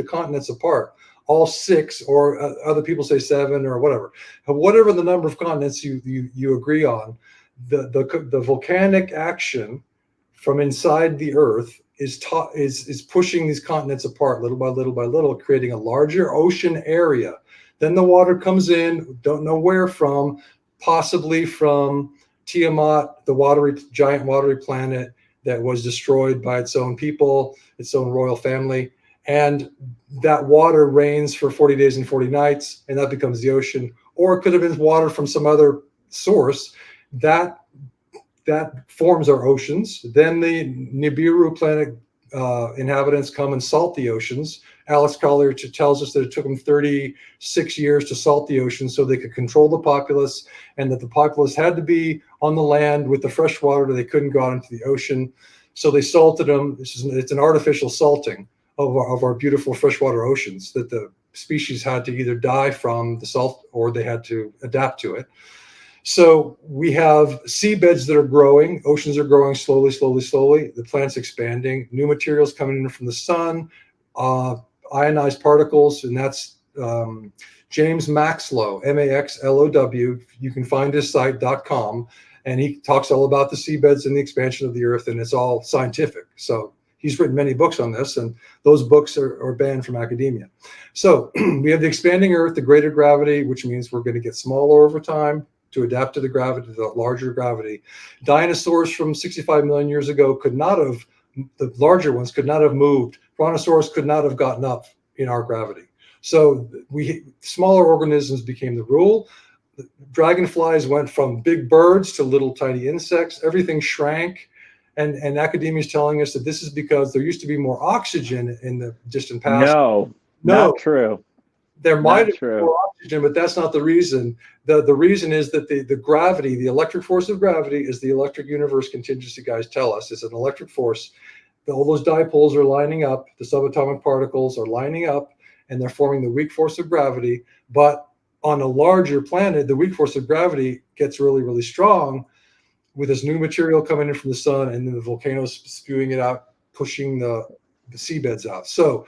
continents apart, all 6, or other people say 7 or whatever the number of continents you agree on. The volcanic action from inside the Earth is pushing these continents apart little by little by little, creating a larger ocean area. Then the water comes in, don't know where from, possibly from Tiamat, the giant watery planet that was destroyed by its own people, its own royal family. And that water rains for 40 days and 40 nights, and that becomes the ocean. Or it could have been water from some other source that forms our oceans. Then the Nibiru planet inhabitants come and salt the oceans. Alex Collier tells us that it took them 36 years to salt the ocean so they could control the populace, and that the populace had to be on the land with the fresh water. They couldn't go out into the ocean. So they salted them. It's an artificial salting of our beautiful freshwater oceans that the species had to either die from the salt or they had to adapt to it. So we have seabeds that are growing. Oceans are growing slowly, slowly, slowly. The planet's expanding. New materials coming in from the sun. Ionized particles, and that's James Maxlow, Maxlow. You can find his site, .com, and he talks all about the seabeds and the expansion of the Earth, and it's all scientific. So he's written many books on this, and those books are banned from academia. So we have the expanding Earth, the greater gravity, which means we're going to get smaller over time to adapt to the gravity, the larger gravity. Dinosaurs from 65 million years ago the larger ones could not have moved. Brontosaurus could not have gotten up in our gravity. So smaller organisms became the rule. Dragonflies went from big birds to little tiny insects. Everything shrank. And academia is telling us that this is because there used to be more oxygen in the distant past. No, not true. There might Not have been true. more oxygen, but that's not the reason. The reason is that the gravity, the electric force of gravity, is the electric universe contingency guys tell us. It's an electric force. All those dipoles are lining up. The subatomic particles are lining up, and they're forming the weak force of gravity. But on a larger planet, the weak force of gravity gets really, really strong with this new material coming in from the sun, and then the volcanoes spewing it out, pushing the seabeds out. So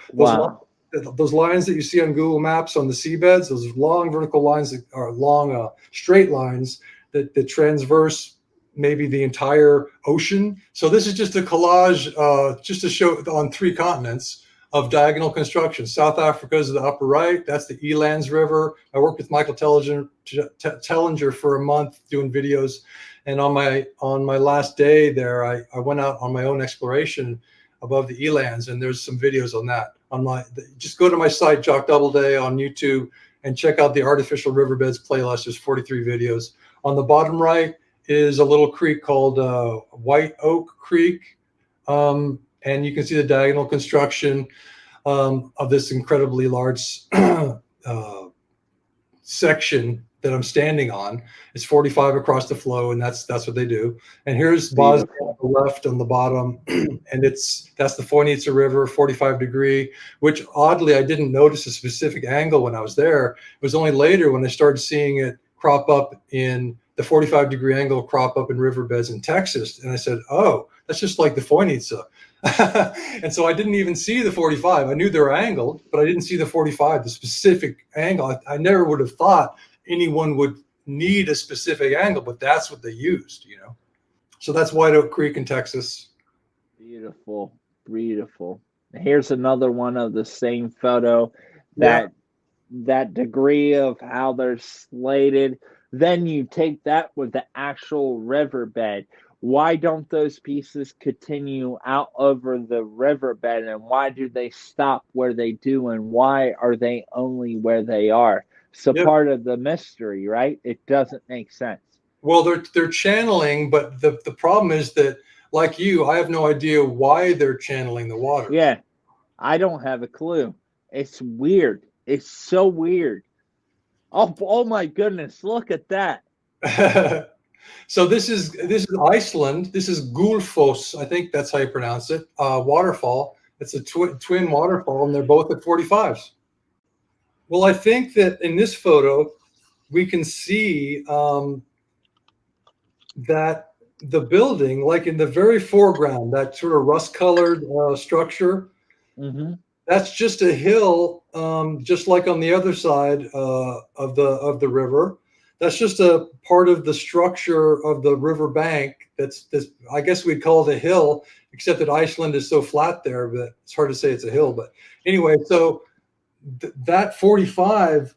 those lines that you see on Google Maps on the seabeds, those long vertical lines that are long straight lines that transverse maybe the entire ocean. So this is just a collage, just to show on 3 continents of diagonal construction. South Africa is the upper right. That's the Elands River. I worked with Michael Tellinger for a month doing videos. And on my last day there, I went out on my own exploration above the Elands, and there's some videos on that. Just go to my site, Jock Doubleday on YouTube, and check out the Artificial Riverbeds playlist. There's 43 videos. On the bottom right is a little creek called White Oak Creek. And you can see the diagonal construction of this incredibly large section that I'm standing on. It's 45 across the flow, and that's what they do. And here's Bosnia on the left on the bottom, and that's the Foinica River, 45 degree, which oddly I didn't notice a specific angle when I was there. It was only later when I started seeing it crop up in the 45 degree angle crop up in Riverbeds in Texas. And I said, oh, that's just like the Foinica. And so I didn't even see the 45. I knew they were angled, but I didn't see the 45, the specific angle. I never would have thought anyone would need a specific angle, but that's what they used, you know. So that's White Oak Creek in Texas. Beautiful, beautiful. Here's another one of the same photo. That degree of how they're slated. Then you take that with the actual riverbed. Why don't those pieces continue out over the riverbed, and why do they stop where they do, and why are they only where they are? So part of the mystery, right? It doesn't make sense. Well, they're channeling, but the problem is that, like you, I have no idea why they're channeling the water. Yeah, I don't have a clue. It's weird. It's so weird. Oh my goodness! Look at that. So this is Iceland. This is Gullfoss. I think that's how you pronounce it. Waterfall. It's a twin waterfall, and they're both at 45s. Well, I think that in this photo, we can see that the building, like in the very foreground, that sort of rust-colored structure, that's just a hill, just like on the other side of the river. That's just a part of the structure of the river bank. That's I guess we'd call it a hill, except that Iceland is so flat there, but it's hard to say it's a hill. But anyway, so that 45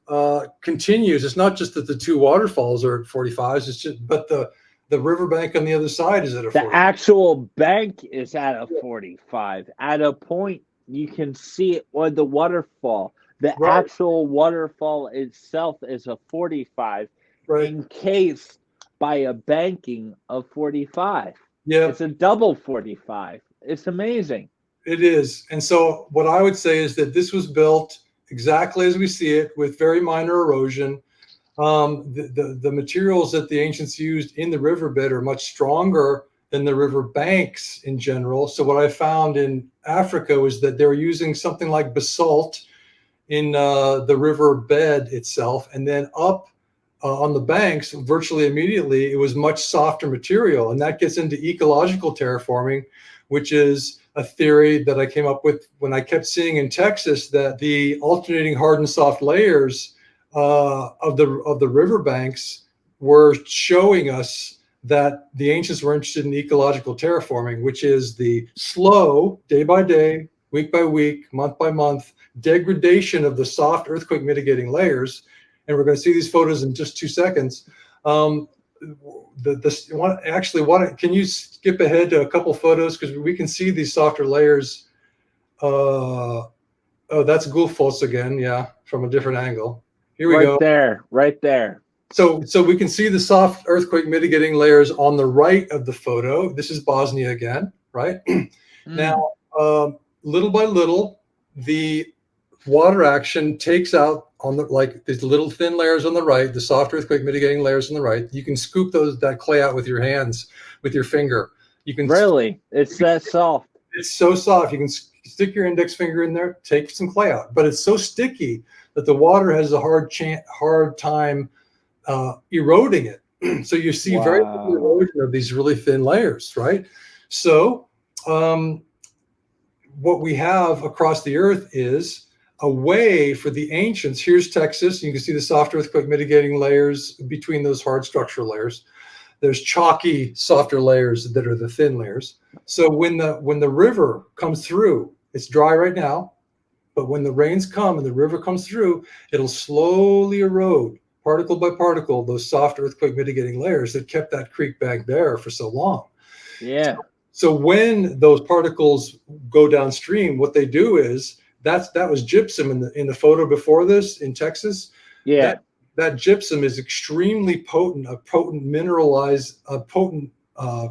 continues. It's not just that the 2 waterfalls are at 45s. It's just, but the riverbank on the other side is at a 45. The actual bank is at a 45. At a point, you can see it on the waterfall. The actual waterfall itself is a 45, encased by a banking of 45. Yeah, it's a double 45. It's amazing. It is. And so what I would say is that this was built exactly as we see it, with very minor erosion. The materials that the ancients used in the riverbed are much stronger than the river banks in general. So what I found in Africa was that they were using something like basalt in the riverbed itself, and then up on the banks, virtually immediately, it was much softer material. And that gets into ecological terraforming, which is a theory that I came up with when I kept seeing in Texas that the alternating hard and soft layers of the riverbanks were showing us that the ancients were interested in ecological terraforming, which is the slow, day by day, week by week, month by month degradation of the soft earthquake mitigating layers. And we're going to see these photos in just 2 seconds. Can you skip ahead to a couple photos, because we can see these softer layers. Oh, that's Gullfoss again, yeah, from a different angle. Here we go. Right there. So we can see the soft earthquake mitigating layers on the right of the photo. This is Bosnia again, right? Now, little by little, the water action takes out on the, like these little thin layers on the right, the soft earthquake mitigating layers on the right. You can scoop that clay out with your hands, with your finger. You can Really? It's that soft. It's so soft. You can stick your index finger in there, take some clay out, but it's so sticky that the water has a hard time eroding it. So you see very little erosion of these really thin layers, right? So what we have across the earth is a way for the ancients. Here's Texas. You can see the soft earthquake mitigating layers between those hard structural layers. There's chalky, softer layers that are the thin layers. So when the river comes through, it's dry right now, but when the rains come and the river comes through, it'll slowly erode, particle by particle, those soft earthquake mitigating layers that kept that creek bank there for so long. Yeah. So when those particles go downstream, what they do is that was gypsum in the photo before this in Texas. Yeah. That gypsum is extremely potent, a potent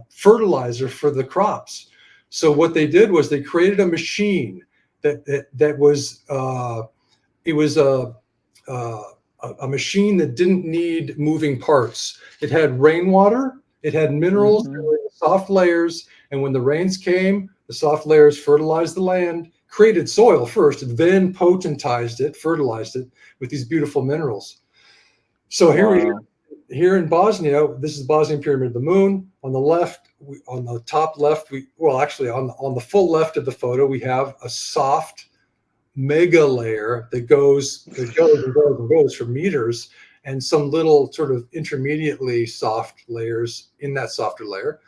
fertilizer for the crops. So what they did was they created a machine that was a machine that didn't need moving parts. It had rainwater, it had minerals, there were soft layers, and when the rains came, the soft layers fertilized the land, created soil first, and then potentized it, fertilized it with these beautiful minerals. So here in Bosnia, this is Bosnian Pyramid of the Moon. On the left, on the top left, on the full left of the photo, we have a soft mega layer that goes for meters, and some little sort of intermediately soft layers in that softer layer.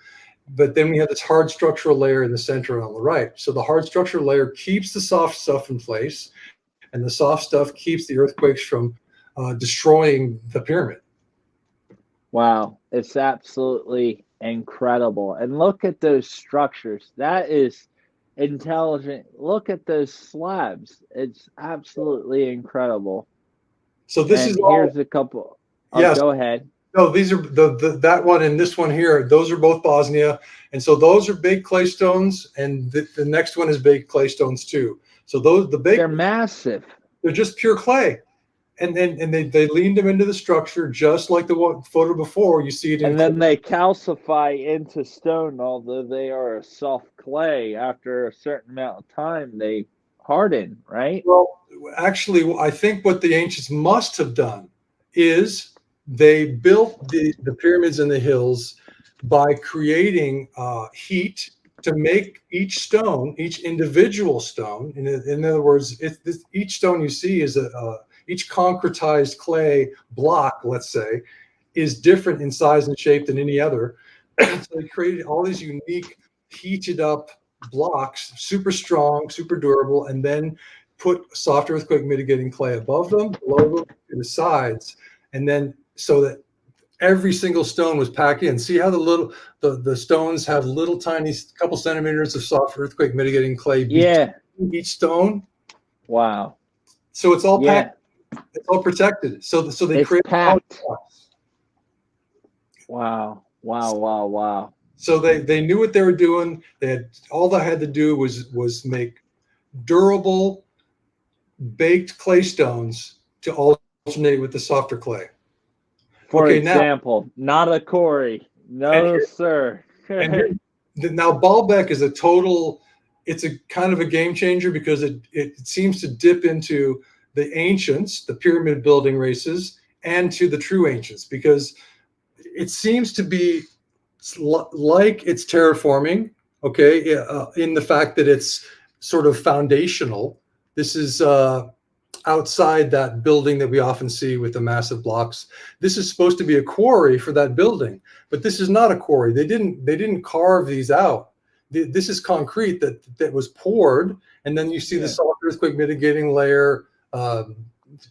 But then we have this hard structural layer in the center on the right. So the hard structural layer keeps the soft stuff in place, and the soft stuff keeps the earthquakes from destroying the pyramid. Wow, it's absolutely incredible. And look at those structures. That is intelligent. Look at those slabs. It's absolutely incredible. So this and is here's a couple. Yes. Go ahead. No, these are that one and this one here. Those are both Bosnia, and so those are big clay stones, and the next one is big clay stones too. So they're massive. They're just pure clay. And they leaned them into the structure just like the one photo before. You see it. And then they calcify into stone, although they are a soft clay. After a certain amount of time, they harden, right? Well, actually, I think what the ancients must have done is they built the pyramids in the hills by creating heat to make each stone, each individual stone. In other words, each stone you see is each concretized clay block, let's say, is different in size and shape than any other. So they created all these unique heated up blocks, super strong, super durable, and then put soft earthquake mitigating clay above them, below them, to the sides, and then so that every single stone was packed in. See how the stones have little tiny couple centimeters of soft earthquake mitigating clay between each stone? Wow. So it's all packed. It's all protected. So they create packed. Wow. So they knew what they were doing. All they had to do was make durable baked clay stones to alternate with the softer clay. For example, not a quarry. No, sir. Now Baalbek is it's a kind of a game changer because it seems to dip into the ancients, the pyramid building races, and to the true ancients, because it seems to be like it's terraforming, in the fact that it's sort of foundational. This is outside that building that we often see with the massive blocks. This is supposed to be a quarry for that building, but this is not a quarry. They didn't carve these out. This is concrete that was poured, and then you see the soft earthquake mitigating layer,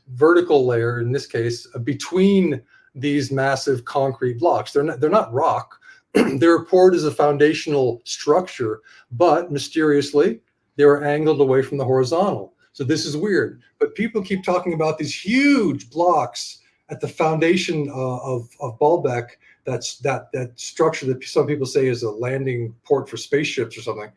vertical layer in this case, between these massive concrete blocks. They're not rock. They're poured as a foundational structure, but mysteriously they were angled away from the horizontal. So this is weird. But people keep talking about these huge blocks at the foundation of Baalbek. That's that structure that some people say is a landing port for spaceships or something.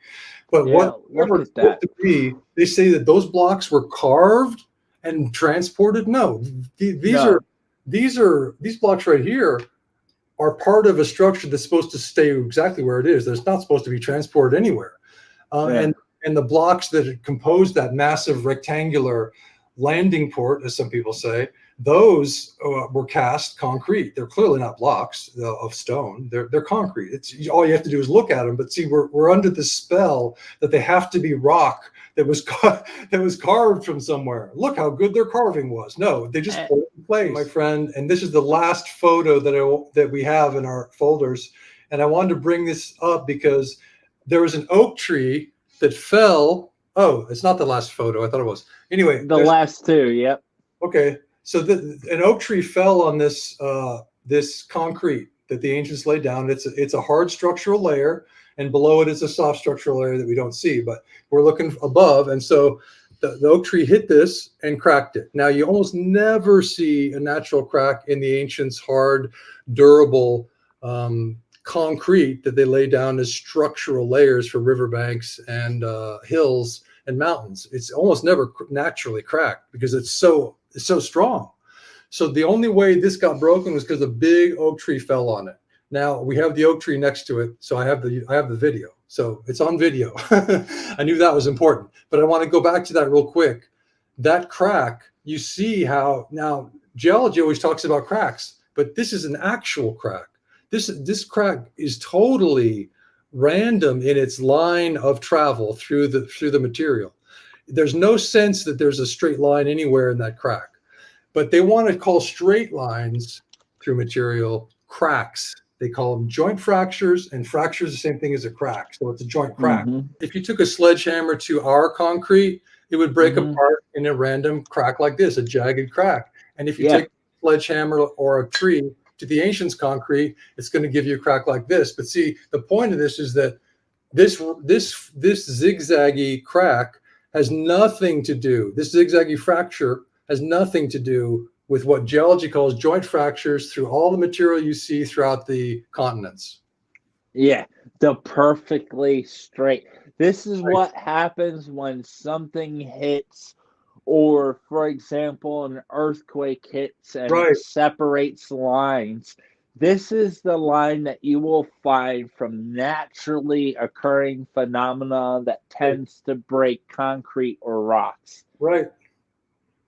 But whatever it's supposed to be, they say that those blocks were carved and transported? No. No. These blocks right here are part of a structure that's supposed to stay exactly where it is. That's not supposed to be transported anywhere. Yeah. And the blocks that compose that massive rectangular landing port, as some people say, those were cast concrete. They're clearly not blocks of stone. They're concrete. It's all you have to do is look at them. But see, we're under the spell that they have to be rock that was carved from somewhere. Look how good their carving was. No, they just put it in place, my friend. And this is the last photo that we have in our folders. And I wanted to bring this up because there was an oak tree that fell. Oh, it's not the last photo. I thought it was. Anyway, The last two. Yep. Okay, so an oak tree fell on this this concrete that the ancients laid down. It's a hard structural layer, and below it is a soft structural layer that we don't see, but we're looking above. And so the oak tree hit this and cracked it. Now you almost never see a natural crack in the ancients' hard, durable concrete that they lay down as structural layers for riverbanks and hills and mountains. It's almost never naturally cracked because it's so strong. So the only way this got broken was because a big oak tree fell on it. Now we have the oak tree next to it, so I have the video. So it's on video. I knew that was important, but I want to go back to that real quick. That crack, you see how now geology always talks about cracks, but this is an actual crack. This crack is totally random in its line of travel through the material. There's no sense that there's a straight line anywhere in that crack, but they want to call straight lines through material cracks. They call them joint fractures, and fracture is the same thing as a crack. So it's a joint crack. If you took a sledgehammer to our concrete, it would break apart in a random crack like this, a jagged crack. And if you take a sledgehammer or a tree to the ancients' concrete, it's going to give you a crack like this. But see, the point of this is that this zigzaggy crack has nothing to do. This zigzaggy fracture has nothing to do with what geology calls joint fractures through all the material you see throughout the continents. Yeah, the perfectly straight. This is what happens when something hits, or for example, an earthquake hits and separates lines. This is the line that you will find from naturally occurring phenomena that tends to break concrete or rocks. Right.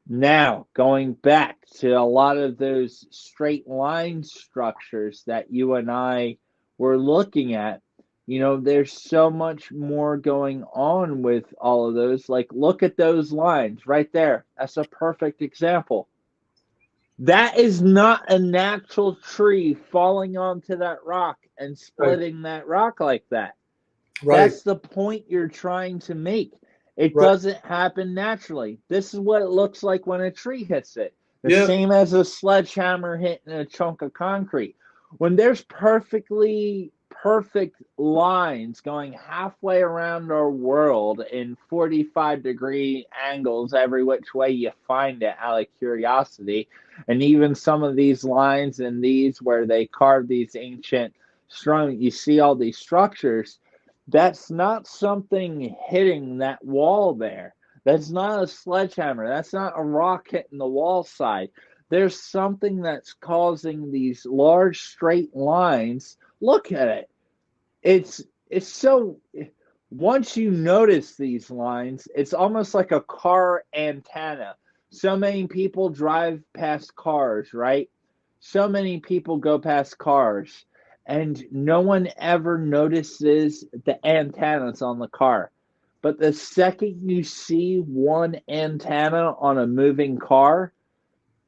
Now, going back to a lot of those straight line structures that you and I were looking at, you know, there's so much more going on with all of those. Like, look at those lines right there. That's a perfect example. That is not a natural tree falling onto that rock and splitting that rock like that. That's the point you're trying to make. It doesn't happen naturally. This is what it looks like when a tree hits it. The same as a sledgehammer hitting a chunk of concrete. When there's perfect lines going halfway around our world in 45-degree angles every which way you find it out of curiosity, and even some of these lines and these where they carve these ancient strong, you see all these structures. That's not something hitting that wall there. That's not a sledgehammer. That's not a rock hitting the wall side. There's something that's causing these large straight lines. Look at it. It's so, once you notice these lines, it's almost like a car antenna. So many people drive past cars, right? So many people go past cars, and no one ever notices the antennas on the car. But the second you see one antenna on a moving car,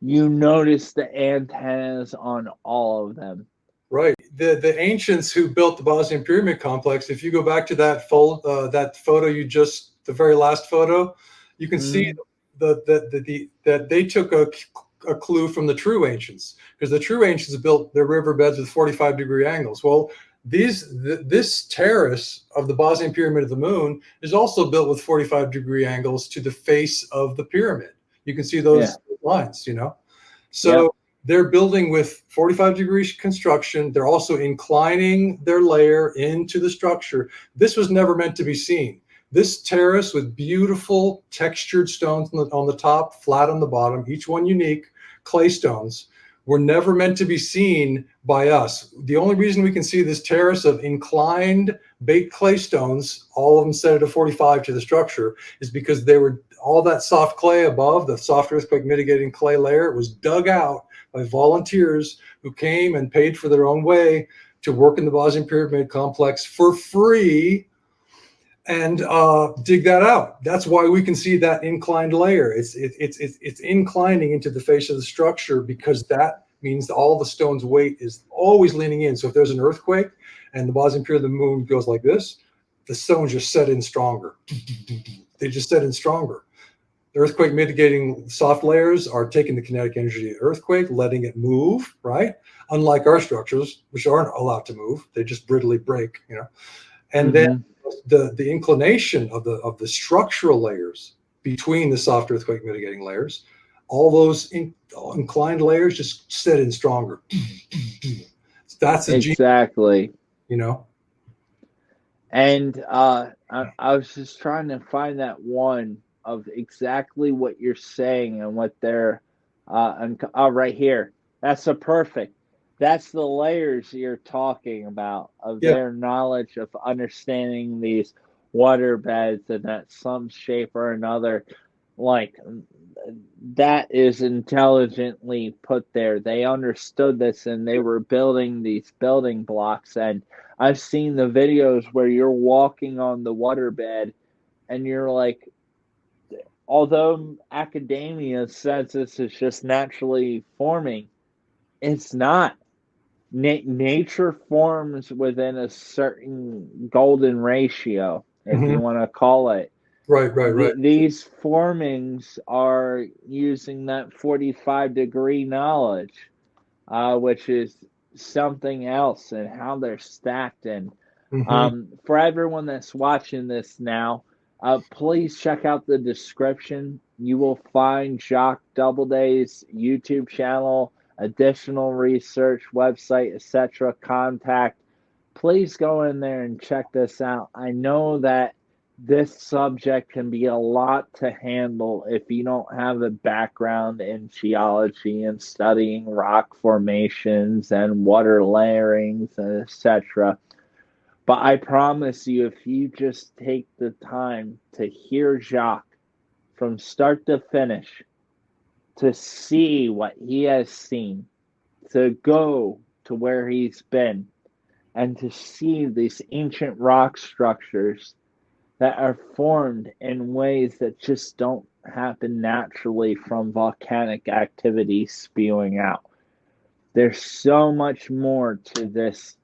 you notice the antennas on all of them. Right. The ancients who built the Bosnian Pyramid complex, if you go back to that photo the very last photo, you can see that they took a clue from the true ancients, because the true ancients built their riverbeds with 45-degree angles. Well, this terrace of the Bosnian Pyramid of the Moon is also built with 45-degree angles to the face of the pyramid. You can see those lines, you know. So they're building with 45-degree construction. They're also inclining their layer into the structure. This was never meant to be seen. This terrace with beautiful textured stones on the top, flat on the bottom, each one unique, clay stones, were never meant to be seen by us. The only reason we can see this terrace of inclined baked clay stones, all of them set at a 45 to the structure, is because they were all that soft clay above, the soft earthquake mitigating clay layer, was dug out by volunteers who came and paid for their own way to work in the Bosnian Pyramid complex for free and dig that out. That's why we can see that inclined layer. It's inclining into the face of the structure, because that means all the stone's weight is always leaning in. So if there's an earthquake and the Bosnian Pyramid, the moon goes like this, the stones just set in stronger. They just set in stronger. The earthquake mitigating soft layers are taking the kinetic energy of the earthquake, letting it move, right? Unlike our structures, which aren't allowed to move, they just brittly break, you know. And then the inclination of the structural layers between the soft earthquake mitigating layers, all those inclined layers just set in stronger. That's exactly, you know. And I was just trying to find that one of exactly what you're saying and what they're right here. That's a perfect. That's the layers you're talking about of their knowledge of understanding these water beds and that some shape or another, like that is intelligently put there. They understood this and they were building these building blocks. And I've seen the videos where you're walking on the waterbed and you're like, although academia says this is just naturally forming, it's not. Nature forms within a certain golden ratio, if you want to call it. Right. These formings are using that 45-degree knowledge, which is something else, and how they're stacked. And for everyone that's watching this now, please check out the description. You will find Jock Doubleday's YouTube channel, additional research, website, etc., contact. Please go in there and check this out. I know that this subject can be a lot to handle if you don't have a background in geology and studying rock formations and water layerings, etc. But I promise you, if you just take the time to hear Jock from start to finish, to see what he has seen, to go to where he's been, and to see these ancient rock structures that are formed in ways that just don't happen naturally from volcanic activity spewing out. There's so much more to this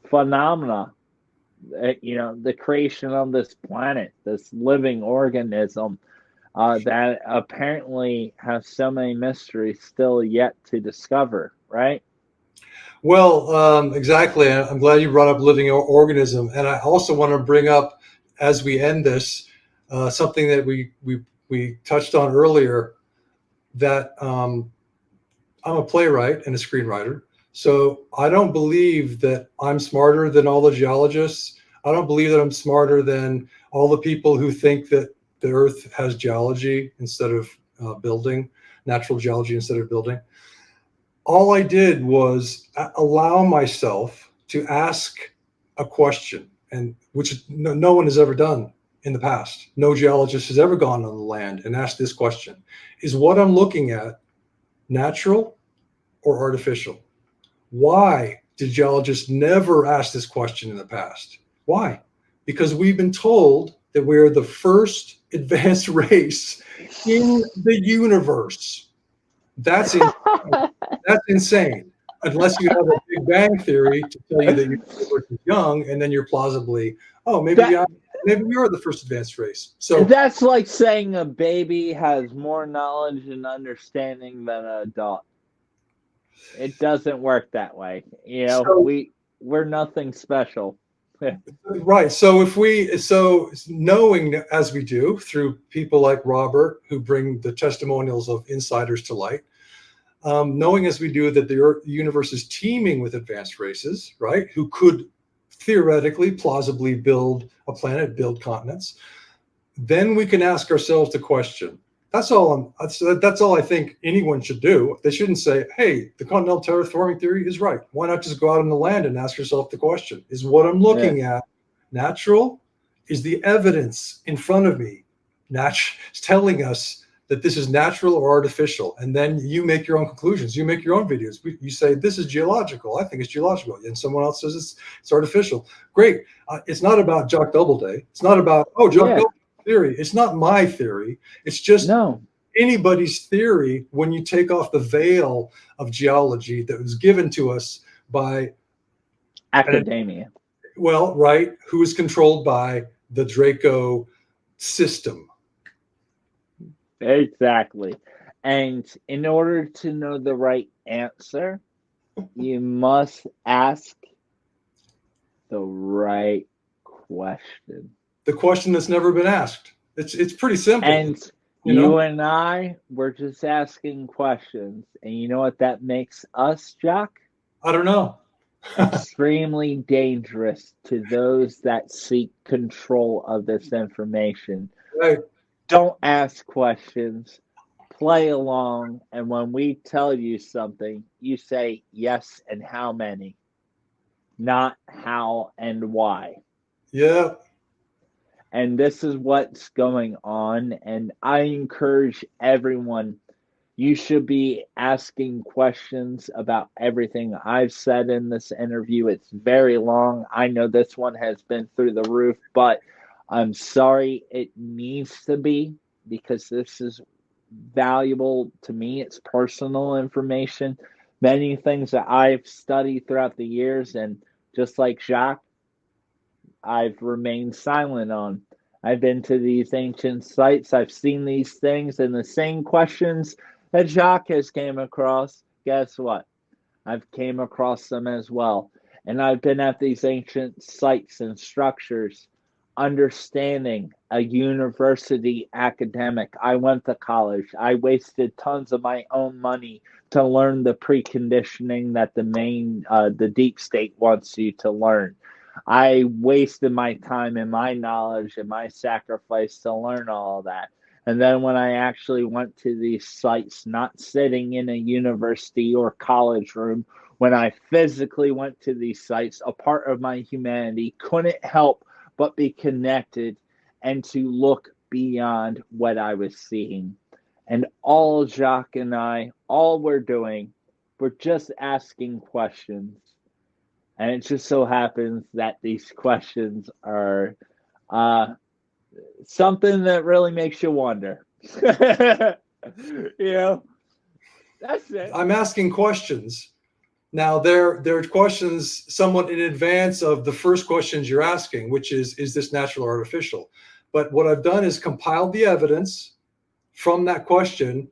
phenomena, the creation of this planet, this living organism, that apparently has so many mysteries still yet to discover, right? Well, exactly. I'm glad you brought up living organism. And I also want to bring up, as we end this, something that we touched on earlier, that I'm a playwright and a screenwriter. So I don't believe that I'm smarter than all the geologists. I don't believe that I'm smarter than all the people who think that the Earth has geology instead of building, natural geology instead of building. All I did was allow myself to ask a question, and which no one has ever done in the past. No geologist has ever gone on the land and asked this question: is what I'm looking at natural or artificial? Why did geologists never ask this question in the past? Why? Because we've been told that we're the first advanced race in the universe. That's insane. That's insane. Unless you have a Big Bang theory to tell you that your universe is young, and then you're plausibly, maybe we are the first advanced race. So that's like saying a baby has more knowledge and understanding than an adult. It doesn't work that way. We're nothing special. Right. So knowing as we do through people like Robert, who bring the testimonials of insiders to light, knowing as we do that the universe is teeming with advanced races, right, who could theoretically, plausibly build a planet, build continents, then we can ask ourselves the question. That's all I think anyone should do. They shouldn't say, hey, the continental terraforming theory is right. Why not just go out on the land and ask yourself the question, is what I'm looking at natural? Is the evidence in front of me telling us that this is natural or artificial? And then you make your own conclusions. You make your own videos. You say, this is geological. I think it's geological. And someone else says it's artificial. Great. It's not about Jock Doubleday. It's not about, Jock Doubleday theory. It's not my theory. It's just anybody's theory when you take off the veil of geology that was given to us by academia. Who is controlled by the Draco system. Exactly. And in order to know the right answer, you must ask the right question. The question that's never been asked. It's pretty simple. And you and I, we're just asking questions. And you know what that makes us, Jock? I don't know. Extremely dangerous to those that seek control of this information. Right. Don't ask questions. Play along. And when we tell you something, you say yes and how many, not how and why. Yeah. And this is what's going on. And I encourage everyone, you should be asking questions about everything I've said in this interview. It's very long. I know this one has been through the roof, but I'm sorry it needs to be, because this is valuable to me. It's personal information. Many things that I've studied throughout the years, and just like Jock, I've remained silent on. I've been to these ancient sites. I've seen these things, and the same questions that Jock has came across, guess what? I've came across them as well. And I've been at these ancient sites and structures, understanding a university academic. I went to college. I wasted tons of my own money to learn the preconditioning that the deep state wants you to learn. I wasted my time and my knowledge and my sacrifice to learn all of that. And then when I actually went to these sites, not sitting in a university or college room, when I physically went to these sites, a part of my humanity couldn't help but be connected and to look beyond what I was seeing. And all Jock and I, all we're doing, we're just asking questions. And it just so happens that these questions are something that really makes you wonder. That's it. I'm asking questions. Now, they're questions somewhat in advance of the first questions you're asking, which is this natural or artificial? But what I've done is compiled the evidence from that question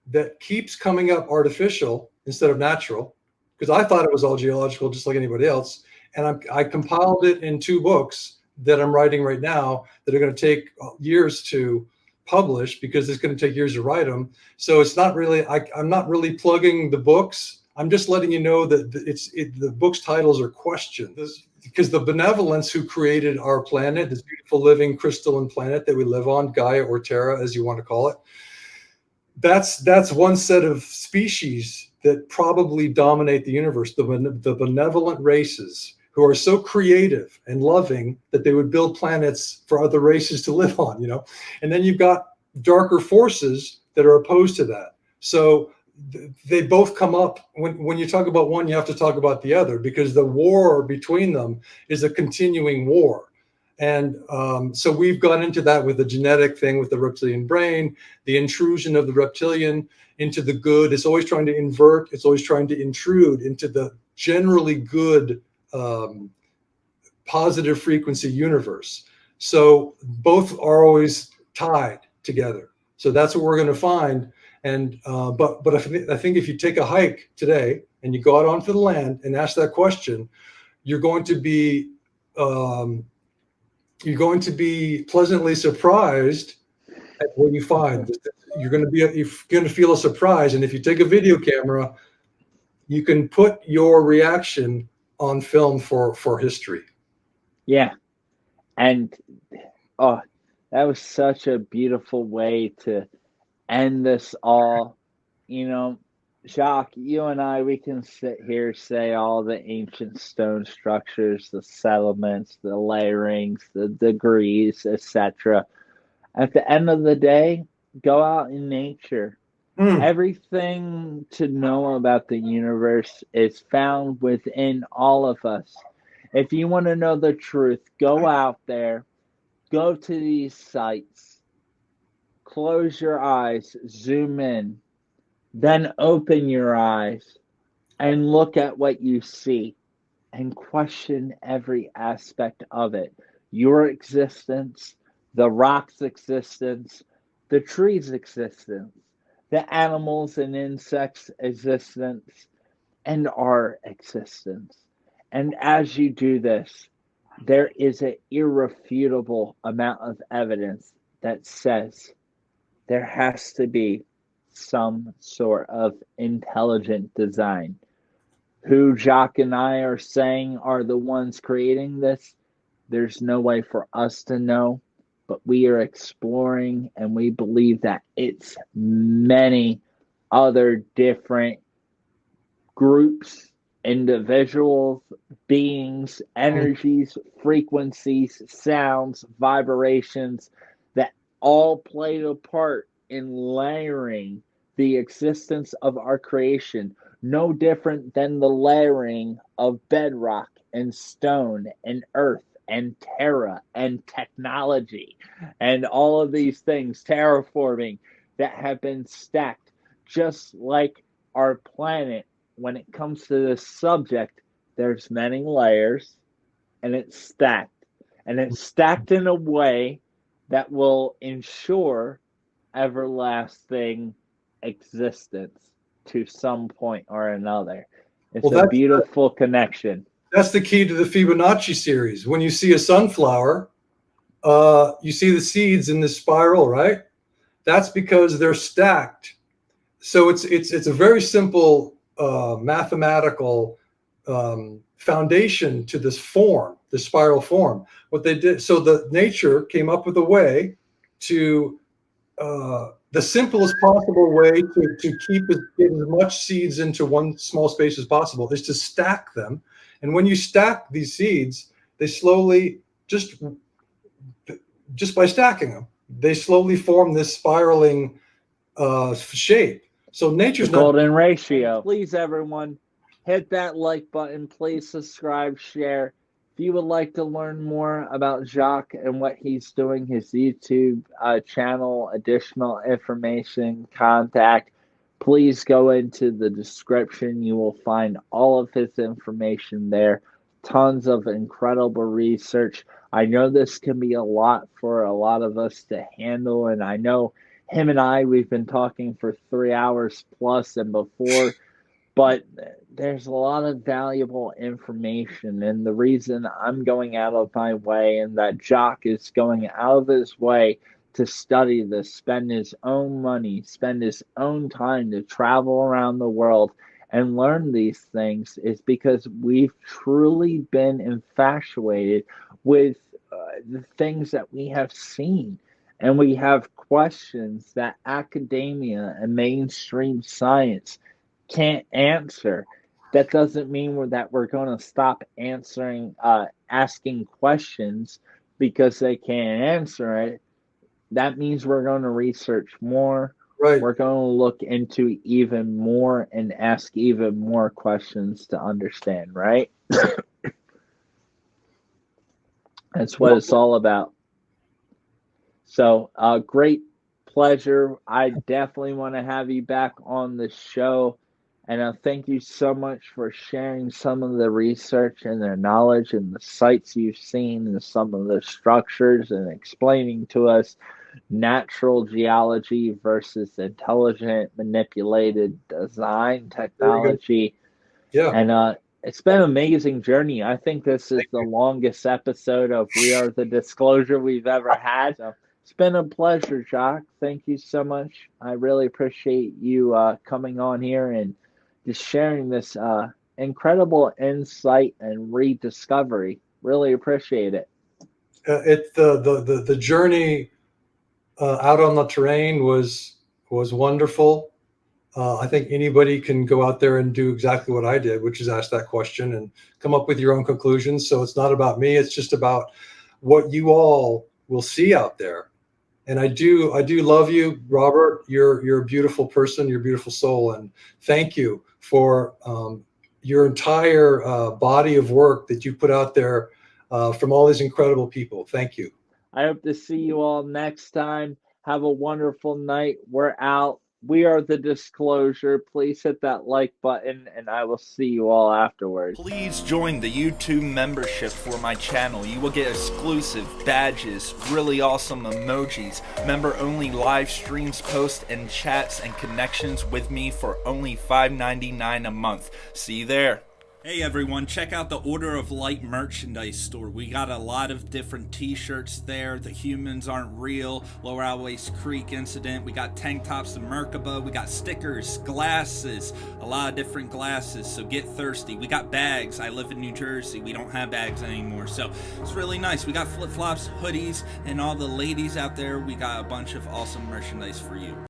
that keeps coming up artificial instead of natural, because I thought it was all geological, just like anybody else. And I compiled it in 2 books that I'm writing right now that are going to take years to publish, because it's going to take years to write them. So it's not really, I'm not really plugging the books. I'm just letting you know that the book's titles are questions, because the benevolence who created our planet, this beautiful living crystalline planet that we live on, Gaia or Terra, as you want to call it, that's one set of species that probably dominate the universe, the benevolent races who are so creative and loving that they would build planets for other races to live on, And then you've got darker forces that are opposed to that. So they both come up. When you talk about one, you have to talk about the other, because the war between them is a continuing war. And so we've gone into that with the genetic thing, with the reptilian brain, the intrusion of the reptilian into the good. It's always trying to invert. It's always trying to intrude into the generally good, positive frequency universe. So both are always tied together. So that's what we're going to find. And but I think if you take a hike today and you go out onto the land and ask that question, you're going to be pleasantly surprised at what you find. You're going to feel a surprise. And if you take a video camera, you can put your reaction on film for history. Yeah. And oh, that was such a beautiful way to end this all. You know, Jock, you and I, we can sit here, say all the ancient stone structures, the settlements, the layerings, the degrees, etc. At the end of the day, go out in nature. Mm. Everything to know about the universe is found within all of us. If you want to know the truth, go out there, go to these sites, close your eyes, zoom in, then open your eyes and look at what you see and question every aspect of it. Your existence, the rock's existence, the tree's existence, the animals and insects' existence, and our existence. And as you do this, there is an irrefutable amount of evidence that says there has to be some sort of intelligent design. Who Jock and I are saying are the ones creating this, there's no way for us to know, but we are exploring and we believe that it's many other different groups, individuals, beings, energies, frequencies, sounds, vibrations that all played a part in layering the existence of our creation. No different than the layering of bedrock and stone and earth and terra and technology and all of these things, terraforming, that have been stacked just like our planet. When it comes to this subject, there's many layers and it's stacked. And it's stacked in a way that will ensure everlasting existence to some point or another. It's Well, a beautiful connection. that's the key to the Fibonacci series. When you see a sunflower, you see the seeds in this spiral, right? That's because they're stacked. So it's a very simple mathematical foundation to this form, the spiral form. What they did, so the nature came up with a way to the simplest possible way to get as much seeds into one small space as possible is to stack them. And when you stack these seeds, they slowly just by stacking them, they slowly form this spiraling shape. So nature's The not. golden ratio. Please, everyone, hit that like button. Please subscribe, share. If you would like to learn more about Jock and what he's doing, his YouTube channel, additional information, contact, please go into the description. You will find all of his information there. Tons of incredible research. I know this can be a lot for a lot of us to handle, and I know him and I, we've been talking for 3 hours plus and before, but there's a lot of valuable information. And the reason I'm going out of my way and that Jock is going out of his way to study this, spend his own money, spend his own time to travel around the world and learn these things is because we've truly been infatuated with the things that we have seen. And we have questions that academia and mainstream science can't answer. That doesn't mean that we're going to stop asking questions because they can't answer it. That means we're going to research more. Right. We're going to look into even more and ask even more questions to understand, right? That's what it's all about. So, great pleasure. I definitely want to have you back on the show. And thank you so much for sharing some of the research and the knowledge and the sites you've seen and some of the structures and explaining to us natural geology versus intelligent manipulated design technology. Yeah. And it's been an amazing journey. I think this is the longest episode of We Are the Disclosure we've ever had. So it's been a pleasure, Jock. Thank you so much. I really appreciate you coming on here and just sharing this incredible insight and rediscovery. Really appreciate it. The journey out on the terrain was wonderful. I think anybody can go out there and do exactly what I did, which is ask that question and come up with your own conclusions. So it's not about me. It's just about what you all will see out there. And I do love you, Robert. You're a beautiful person. You're a beautiful soul. And thank you for your entire body of work that you put out there from all these incredible people. Thank you. I hope to see you all next time. Have a wonderful night. We're out. We are the Disclosure. Please hit that like button, and I will see you all afterwards. Please join the YouTube membership for my channel. You will get exclusive badges, really awesome emojis, member-only live streams, posts, and chats and connections with me for only $5.99 a month. See you there. Hey everyone, check out the Order of Light merchandise store. We got a lot of different t-shirts there. The Humans Aren't Real, Lower Always Creek Incident. We got tank tops and Merkaba. We got stickers, glasses, a lot of different glasses, so get thirsty. We got bags. I live in New Jersey. We don't have bags anymore, so it's really nice. We got flip-flops, hoodies, and all the ladies out there, we got a bunch of awesome merchandise for you.